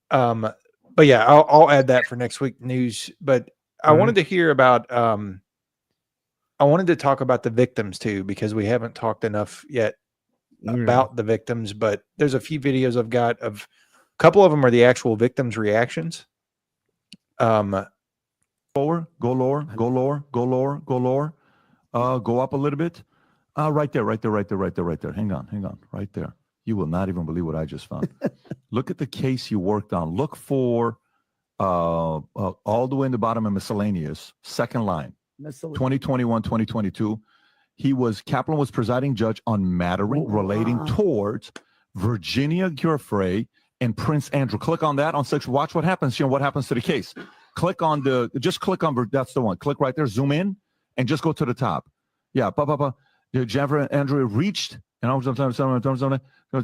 But yeah, I'll add that for next week news. But I wanted to hear about I wanted to talk about the victims too, because we haven't talked enough yet about the victims. But there's a few videos I've got of, a couple of them are the actual victims' reactions. Lower, go lower, go lower, go lower, go lower. Go up a little bit. Right there. Hang on, right there. You will not even believe what I just found. Look at the case you worked on. Look for all the way in the bottom of miscellaneous, second line, 2021, 2022. Kaplan was presiding judge on matter relating towards Virginia Giuffre and Prince Andrew. Click on that on section. Watch what happens here. What happens to the case? Click on that's the one. Click right there. Zoom in and just go to the top. Yeah, Jennifer and Andrew reached, and the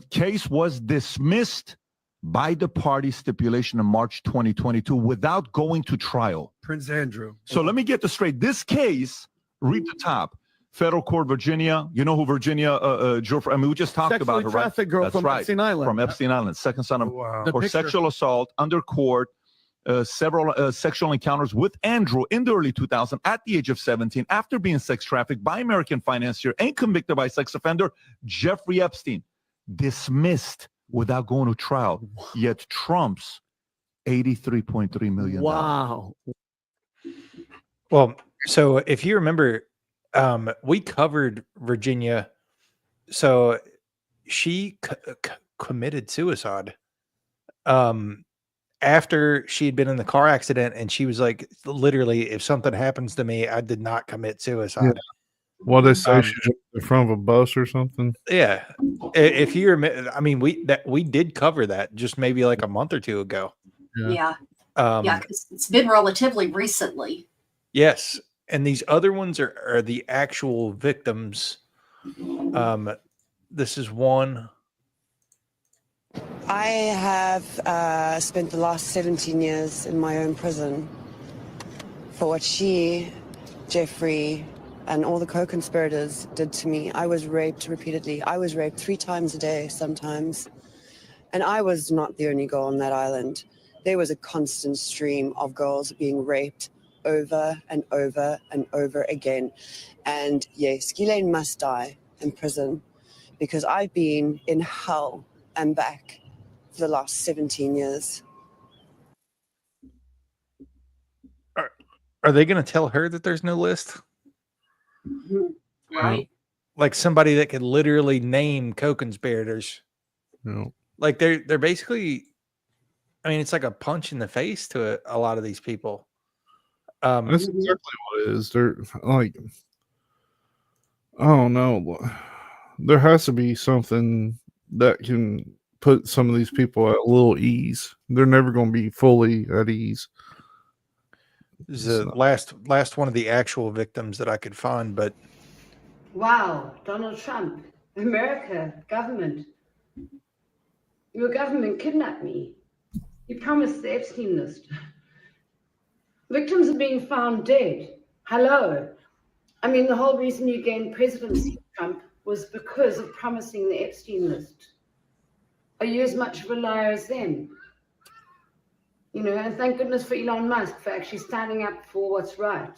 case was dismissed by the party stipulation in March 2022 without going to trial. Prince Andrew. So let me get this straight. This case, read the top. Federal Court, Virginia. You know who Virginia Giuffre? I mean, we just talked about her, right? Trafficked girl That's from right. Epstein Island. From Epstein Island, second son of, or picture. sexual assault under court. Several sexual encounters with Andrew in the early 2000s at the age of 17 after being sex trafficked by American financier and convicted by sex offender Jeffrey Epstein. Dismissed without going to trial, yet trumps $83.3 million. Wow. Well, so if you remember, we covered Virginia. So she committed suicide. After she had been in the car accident, and she was like, literally, if something happens to me, I did not commit suicide. Yeah. Well, they say she jumped in front of a bus or something. Yeah. If you remember, I mean, we did cover that just maybe like a month or two ago. Yeah. Because it's been relatively recently. Yes. And these other ones are the actual victims. This is one. I have spent the last 17 years in my own prison for what she, Jeffrey, and all the co-conspirators did to me. I was raped repeatedly. I was raped 3 times a day sometimes. And I was not the only girl on that island. There was a constant stream of girls being raped over and over and over again. And yes, Ghislaine must die in prison because I've been in hell and back for the last 17 years. Are they going to tell her that there's no list? Right. Like somebody that could literally name co-conspirators. No. Like they're basically, I mean, it's like a punch in the face to a lot of these people. That's exactly what it is. They're like, I don't know. There has to be something that can put some of these people at a little ease. They're never going to be fully at ease. This is the last one of the actual victims that I could find, but Wow, Donald Trump, America, government. Your government kidnapped me. You promised the Epstein list. Victims are being found dead. Hello. I mean, the whole reason you gained presidency, Trump, was because of promising the Epstein list. Are you as much of a liar as them? You know, and thank goodness for Elon Musk for actually standing up for what's right.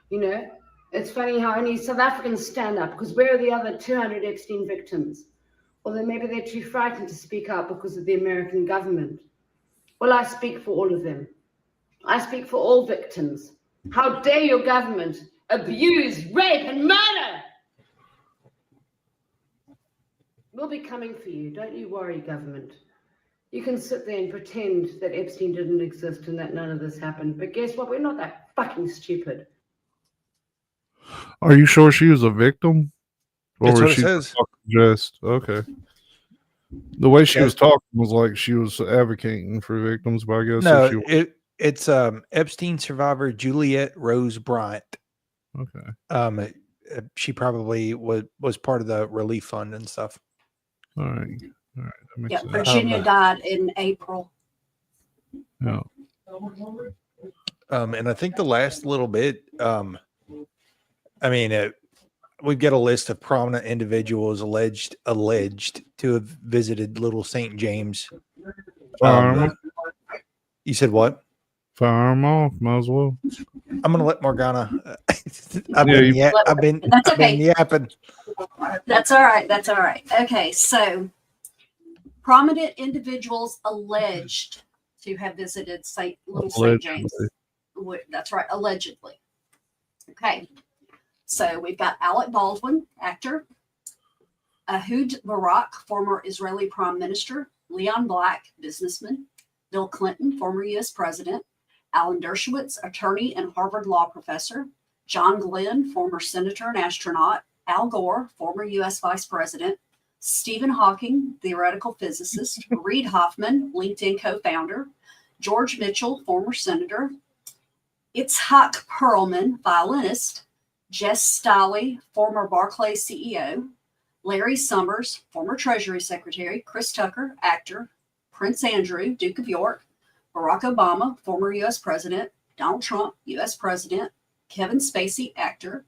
You know, it's funny how only South Africans stand up, because where are the other 200 Epstein victims? Or then maybe they're too frightened to speak out because of the American government. Well, I speak for all of them. I speak for all victims. How dare your government abuse, rape, and murder? We'll be coming for you. Don't you worry, government. You can sit there and pretend that Epstein didn't exist and that none of this happened. But guess what? We're not that fucking stupid. Are you sure she was a victim? Or That's was what it she says. just okay? The way she was talking was like she was advocating for victims, but I guess no, if she it's Epstein survivor Juliette Rose Bryant. Okay. She probably was part of the relief fund and stuff. All right. That makes Yeah, sense. Virginia died in April. Yeah. And I think the last little bit, I mean, we've got a list of prominent individuals alleged to have visited Little St. James. Fire 'em off. You said what? Fire 'em off. Might as well. I'm gonna let Morgana. I've been That's okay. yapping. That's all right. That's all right. Okay, so prominent individuals alleged to have visited Little St. James. That's right, allegedly. Okay, so we've got Alec Baldwin, actor, Ehud Barak, former Israeli prime minister, Leon Black, businessman, Bill Clinton, former U.S. president, Alan Dershowitz, attorney and Harvard law professor, John Glenn, former senator and astronaut, Al Gore, former U.S. vice president, Stephen Hawking, theoretical physicist, Reid Hoffman, LinkedIn co-founder, George Mitchell, former senator, Itzhak Perlman, violinist, Jess Staley, former Barclays CEO, Larry Summers, former Treasury Secretary, Chris Tucker, actor, Prince Andrew, Duke of York, Barack Obama, former U.S. president, Donald Trump, U.S. president, Kevin Spacey, actor,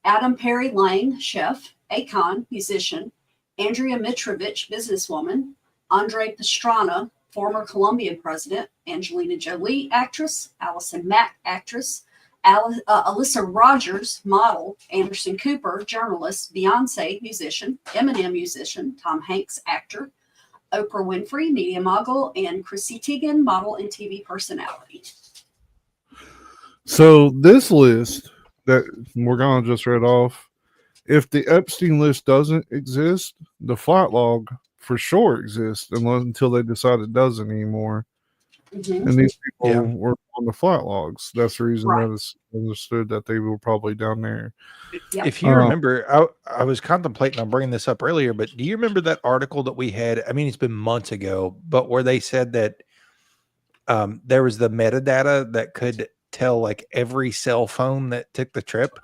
Adam Perry Lang, chef, Akon, musician, Andrea Mitrovich, businesswoman, Andre Pastrana, former Colombian president, Angelina Jolie, actress, Allison Mack, actress, Alyssa Rogers, model, Anderson Cooper, journalist, Beyonce, musician, Eminem, musician, Tom Hanks, actor, Oprah Winfrey, media mogul, and Chrissy Teigen, model and TV personality. So this list that Morgana just read off, if the Epstein list doesn't exist, the flight log for sure exists until they decide it doesn't anymore. Mm-hmm. And these people were on the flight logs. That's the reason Right. that it's understood that they were probably down there. Yep. If you remember, I was contemplating on bringing this up earlier, but do you remember that article that we had? I mean, it's been months ago, but where they said that there was the metadata that could tell like every cell phone that took the trip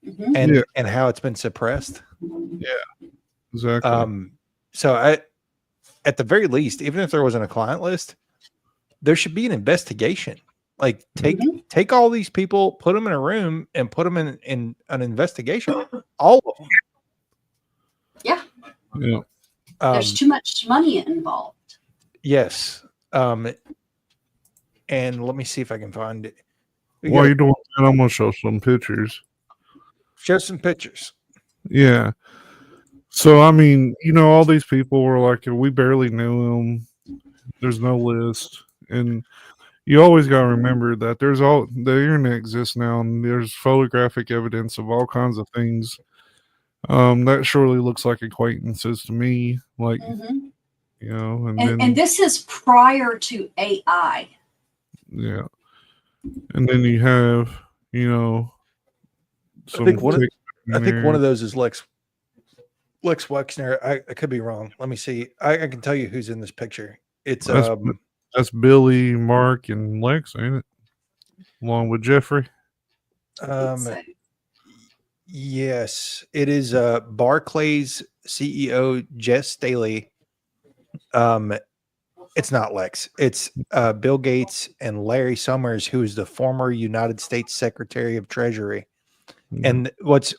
Mm-hmm. and how it's been suppressed. Yeah, exactly. So at the very least, even if there wasn't a client list, there should be an investigation. Like take all these people, put them in a room, and put them in an investigation. All of them. Yeah. Yeah. There's too much money involved. Yes. And let me see if I can find it. While you're doing that, I'm gonna show some pictures. Show some pictures. Yeah. So I mean, all these people were like, we barely knew him. There's no list, and you always got to remember that the internet exists now, and there's photographic evidence of all kinds of things. That surely looks like acquaintances to me. Like, And this is prior to AI. yeah, and then you have, I think one there. of those is Lex Wexner. I could be wrong. Let me see. I can tell you who's in this picture. It's That's Billy, Mark, and Lex, ain't it? Along with Jeffrey. Yes, it is Barclays CEO Jess Staley. It's not Lex. It's Bill Gates and Larry Summers, who is the former United States Secretary of Treasury. And what's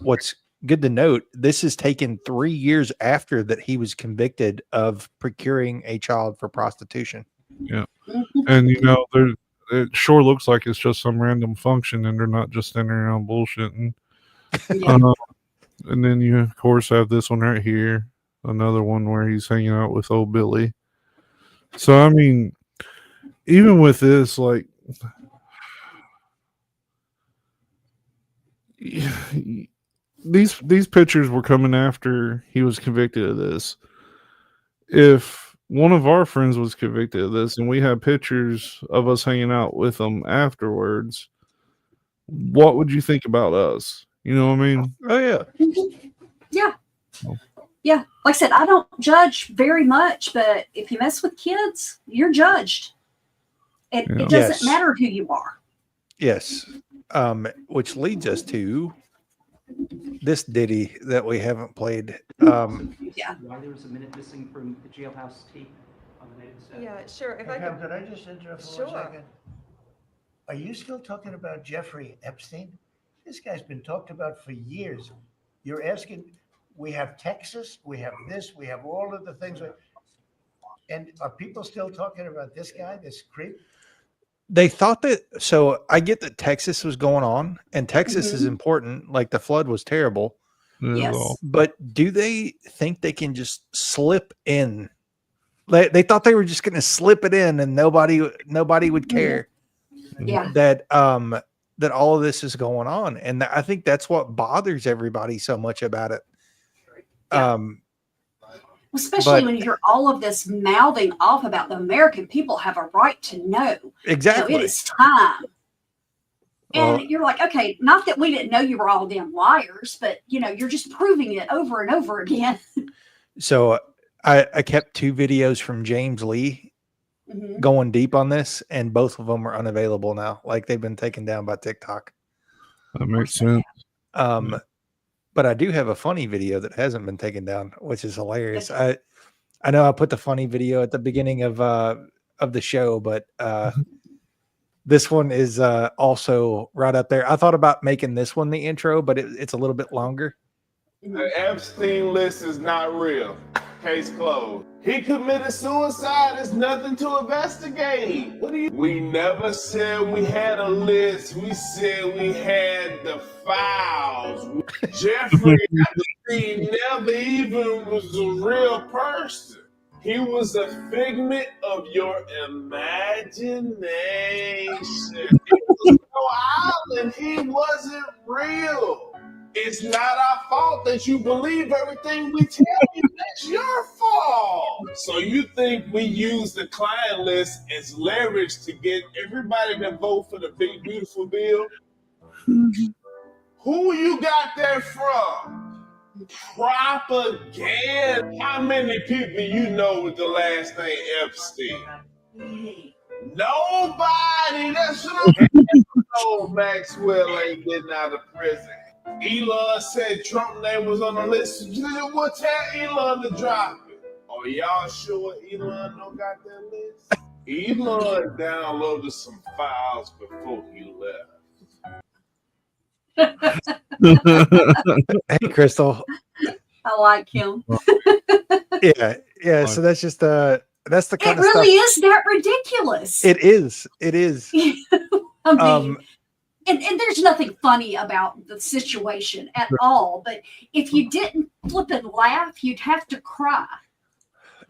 good to note, this is taken 3 years after that he was convicted of procuring a child for prostitution. Yeah. And it sure looks like it's just some random function, and they're not just standing around bullshitting. Yeah. And then you of course have this one right here, another one where he's hanging out with old Billy. So I mean, even with this, like, these pictures were coming after he was convicted of this. If one of our friends was convicted of this and we had pictures of us hanging out with them afterwards, what would you think about us? You know what I mean? Oh yeah. Yeah. Yeah. Like I said, I don't judge very much, but if you mess with kids, you're judged. It doesn't matter who you are. Yes. Which leads us to this ditty that we haven't played. Yeah. Why there was a minute missing from the jailhouse tape on the night of the set. Yeah, sure. If Pam, could I just interrupt for 1 second? Are you still talking about Jeffrey Epstein? This guy's been talked about for years. You're asking, we have Texas, we have this, we have all of the things. And are people still talking about this guy, this creep? They thought that, so I get that Texas was going on, and Texas is important. Like the flood was terrible. Yes. But do they think they can just slip in? They thought they were just going to slip it in, and nobody would care. Yeah. That all of this is going on, and I think that's what bothers everybody so much about it. Especially when you hear all of this mouthing off about the American people have a right to know. Exactly. It is time. Well, And you're like, okay, not that we didn't know you were all damn liars, but you're just proving it over and over again. So I kept 2 videos from James Lee going deep on this, and both of them are unavailable now. Like they've been taken down by TikTok. That makes sense. But I do have a funny video that hasn't been taken down, which is hilarious. I know I put the funny video at the beginning of the show, but this one is also right up there. I thought about making this one the intro, but it's a little bit longer. The Epstein list is not real. Case closed. He committed suicide. There's nothing to investigate. We never said we had a list. We said we had the files. Jeffrey Epstein never even was a real person. He was a figment of your imagination. It was no island. He wasn't real. It's not our fault that you believe everything we tell you. That's your fault. So you think we use the client list as leverage to get everybody to vote for the big, beautiful bill? Who you got that from? Propaganda. How many people you know with the last name Epstein? Nobody. That's what I'm saying. Maxwell ain't getting out of prison. Elon said Trump's name was on the list. We'll tell Elon to drop it. Are y'all sure Elon don't got that list? Elon downloaded some files before he left. Hey, Crystal. I like him. Yeah. So that's just that's the kind It of really stuff. is that ridiculous. It is. I mean, and there's nothing funny about the situation at all. But if you didn't flip and laugh, you'd have to cry.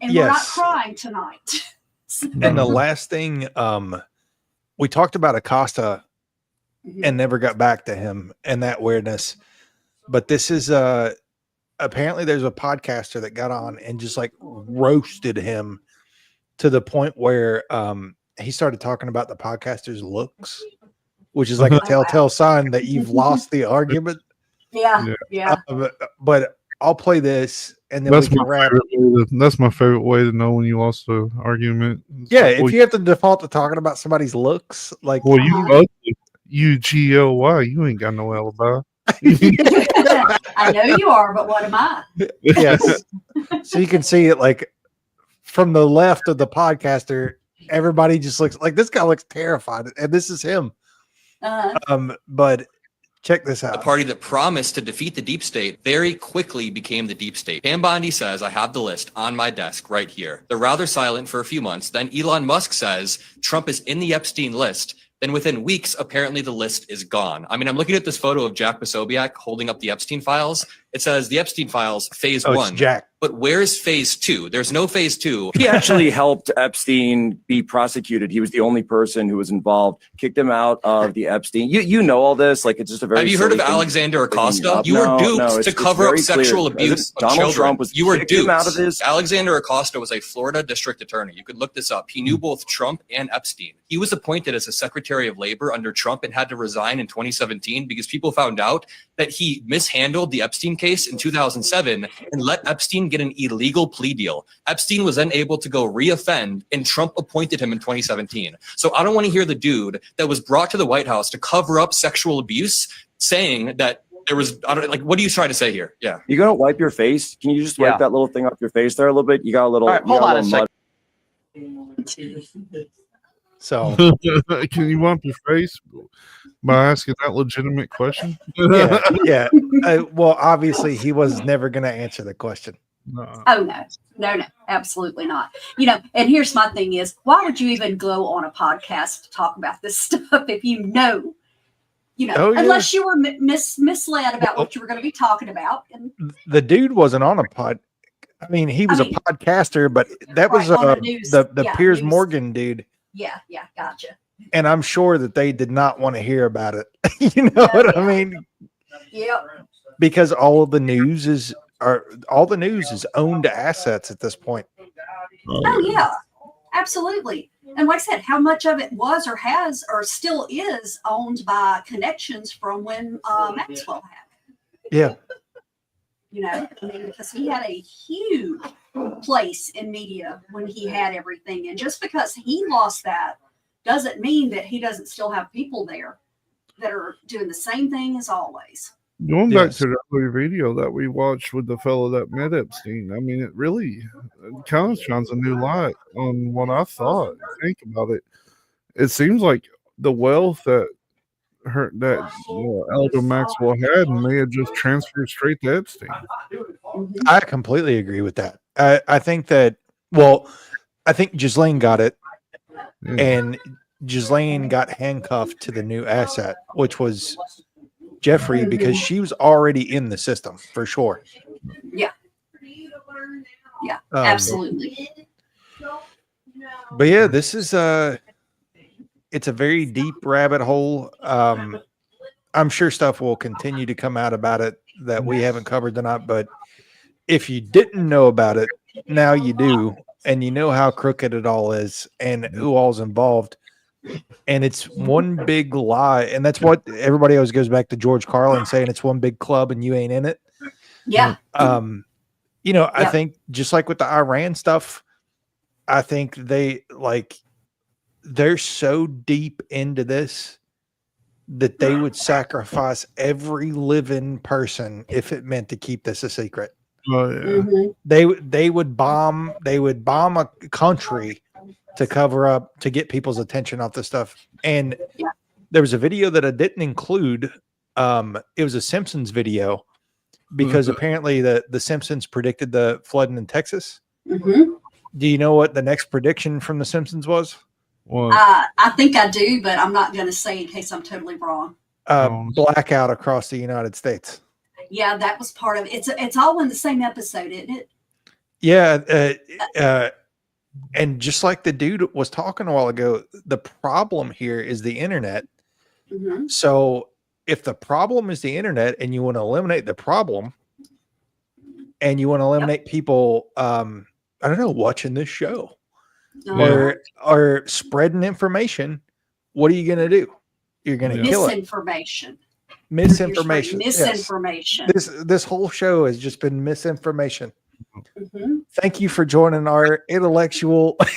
And we're not Yes. crying tonight. And the last thing, we talked about Acosta and never got back to him and that weirdness. But this is apparently there's a podcaster that got on and just like roasted him to the point where he started talking about the podcaster's looks, which is like a telltale sign that you've lost the argument. Yeah. But I'll play this and then That's we can wrap. That's my favorite way to know when you lost the argument. It's Yeah, like, if well, you have to default to talking about somebody's looks, like well, you ugly. UGLY, you ain't got no alibi. I know you are, but what am I? yes. So you can see it like from the left of the podcaster, everybody just looks like this guy looks terrified, and this is him. But check this out. The party that promised to defeat the deep state very quickly became the deep state. Pam Bondi says, I have the list on my desk right here. They're rather silent for a few months. Then Elon Musk says Trump is in the Epstein list. Then within weeks, apparently the list is gone. I mean, I'm looking at this photo of Jack Posobiec holding up the Epstein files. It says the Epstein files, phase one. Jack. But where's phase two? There's no phase two. He actually helped Epstein be prosecuted. He was the only person who was involved, kicked him out of the Epstein. You know all this. Like, it's just a very. Have you heard of silly thing Alexander bringing Acosta? up. You were No, duped it's to cover up very sexual clear. abuse of Donald children. Trump was You were kicked him duped. out of his. Alexander Acosta was a Florida district attorney. You could look this up. He knew both Trump and Epstein. He was appointed as a Secretary of Labor under Trump and had to resign in 2017 because people found out that he mishandled the Epstein case in 2007 and let Epstein get an illegal plea deal. Epstein was then able to go reoffend, and Trump appointed him in 2017. So I don't want to hear the dude that was brought to the White House to cover up sexual abuse saying that there was, I don't like, what are you trying to say here? Yeah. You gonna wipe your face? Can you just wipe that little thing off your face there a little bit? You got a little. All right, hold on a second. So can you wipe your face by asking that legitimate question? yeah. Well, obviously he was never going to answer the question. Oh no, absolutely not. You know, and here's my thing is, why would you even go on a podcast to talk about this stuff if you know, unless you were misled about what you were going to be talking about. And The dude wasn't on a pod. I mean, he was a podcaster, but that was on the news. the Yeah, Piers news. Morgan dude. yeah, gotcha. And I'm sure that they did not want to hear about it. You know what I mean? Yep. Because all the news is owned assets at this point. Oh yeah, absolutely. And like I said, how much of it was or has or still is owned by connections from when Maxwell had. Yeah. You know, I mean, because he had a huge place in media when he had everything. And just because he lost that doesn't mean that he doesn't still have people there that are doing the same thing as always. Going back to the other video that we watched with the fellow that met Epstein, I mean, it really kind of shines a new light on what I thought. Think about it. It seems like the wealth that Elder Maxwell had may have just transferred straight to Epstein. I completely agree with that. I think that, I think Ghislaine got it, and Ghislaine got handcuffed to the new asset, which was Jeffrey, because she was already in the system for sure. Yeah. Yeah, absolutely. But yeah, this is it's a very deep rabbit hole. I'm sure stuff will continue to come out about it that we haven't covered tonight, but if you didn't know about it, now you do, and you know how crooked it all is and who all's involved. And it's one big lie. And that's what everybody always goes back to George Carlin saying it's one big club and you ain't in it. Yeah. I think just like with the Iran stuff, I think they're so deep into this that they would sacrifice every living person if it meant to keep this a secret. Oh yeah. They would bomb a country to cover up, to get people's attention off this stuff. And there was a video that I didn't include. It was a Simpsons video because apparently the Simpsons predicted the flooding in Texas. Mm-hmm. Do you know what the next prediction from the Simpsons was? What? I think I do, but I'm not going to say in case I'm totally wrong. Blackout across the United States. Yeah, that was part of it. It's all in the same episode, isn't it? Yeah. And just like the dude was talking a while ago, the problem here is the internet. Mm-hmm. So if the problem is the internet and you want to eliminate the problem and you want to eliminate people, I don't know, watching this show or spreading information, what are you going to do? You're going to kill it. Misinformation. Misinformation. Yes. This whole show has just been misinformation. Mm-hmm. Thank you for joining our intellectual. But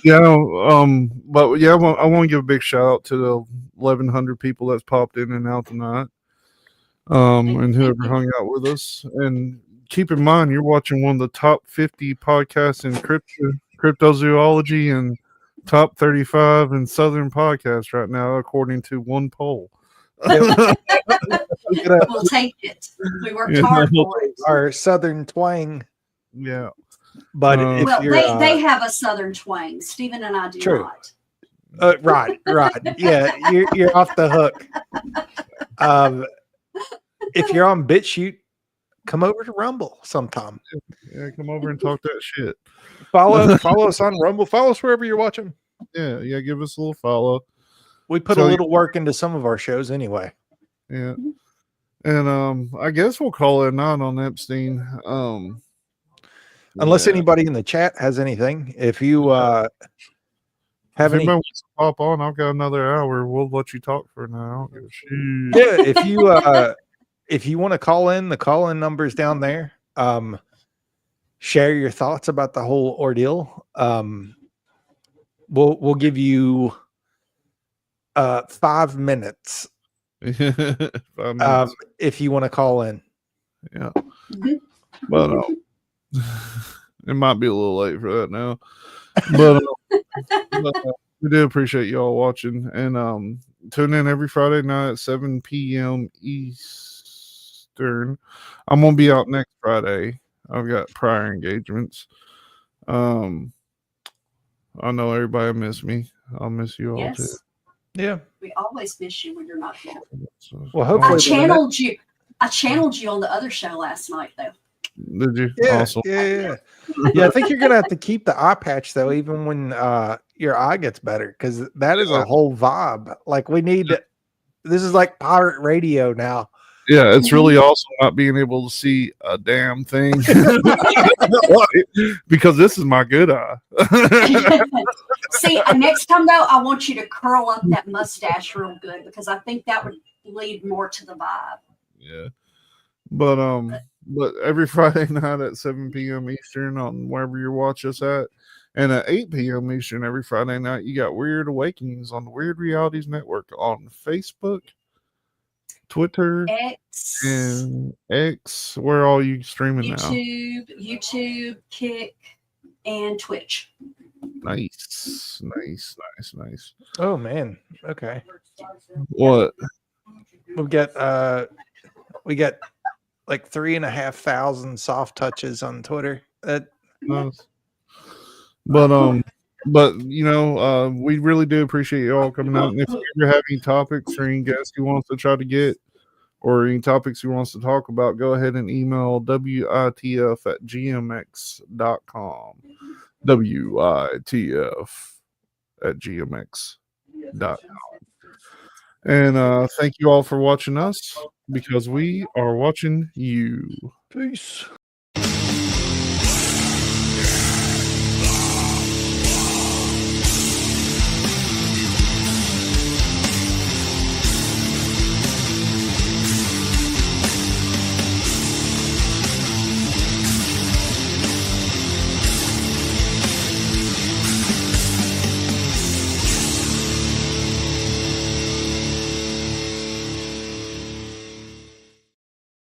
yeah, I want to give a big shout out to the 1,100 people that's popped in and out tonight, and whoever hung out with us. And keep in mind, you're watching one of the top 50 podcasts in cryptozoology and top 35 in Southern podcasts right now, according to one poll. We'll take it. We worked hard for it. Our Southern twang. Yeah. But they have a Southern twang. Stephen and I do not. Right. Yeah, you're off the hook. If you're on BitChute, come over to Rumble sometime. Yeah, come over and talk that shit. Follow us on Rumble. Follow us wherever you're watching. Yeah, give us a little follow. We put a little work into some of our shows anyway. Yeah. And I guess we'll call it a night on Epstein. Unless anybody in the chat has anything. If you have any wants to pop on, I've got another hour. We'll let you talk for an hour. Yeah, if you want to call in, the call-in number is down there. Share your thoughts about the whole ordeal. We'll give you 5 minutes. 5 minutes. If you want to call in. Yeah. But it might be a little late for that now. But we do appreciate y'all watching, and tune in every Friday night at 7 p.m. Eastern. I'm gonna be out next Friday. I've got prior engagements. I know everybody miss me. I'll miss you all too. Yeah. We always miss you when you're not here. Well, hopefully I channeled you on the other show last night, though. Did you? Yeah, Awesome. Yeah. I think you're gonna have to keep the eye patch though, even when your eye gets better, because that is a whole vibe. Like this is like pirate radio now. Yeah, it's really awesome not being able to see a damn thing because this is my good eye. See, next time though, I want you to curl up that mustache real good, because I think that would lead more to the vibe. Yeah, but every Friday night at 7 p.m. Eastern on wherever you watch us at, and at 8 p.m. Eastern every Friday night, you got Weird Awakenings on the Weird Realities Network on Facebook, Twitter, and X. Where are you streaming now? YouTube, Kick, and Twitch. Nice. Oh man. Okay. What? We got like 3,500 soft touches on Twitter. Nice. But we really do appreciate you all coming out. And if you ever have any topics or any guests you want us to try to get, or any topics you want us to talk about, go ahead and email WITF@gmx.com. WITF@gmx.com. And thank you all for watching us, because we are watching you. Peace.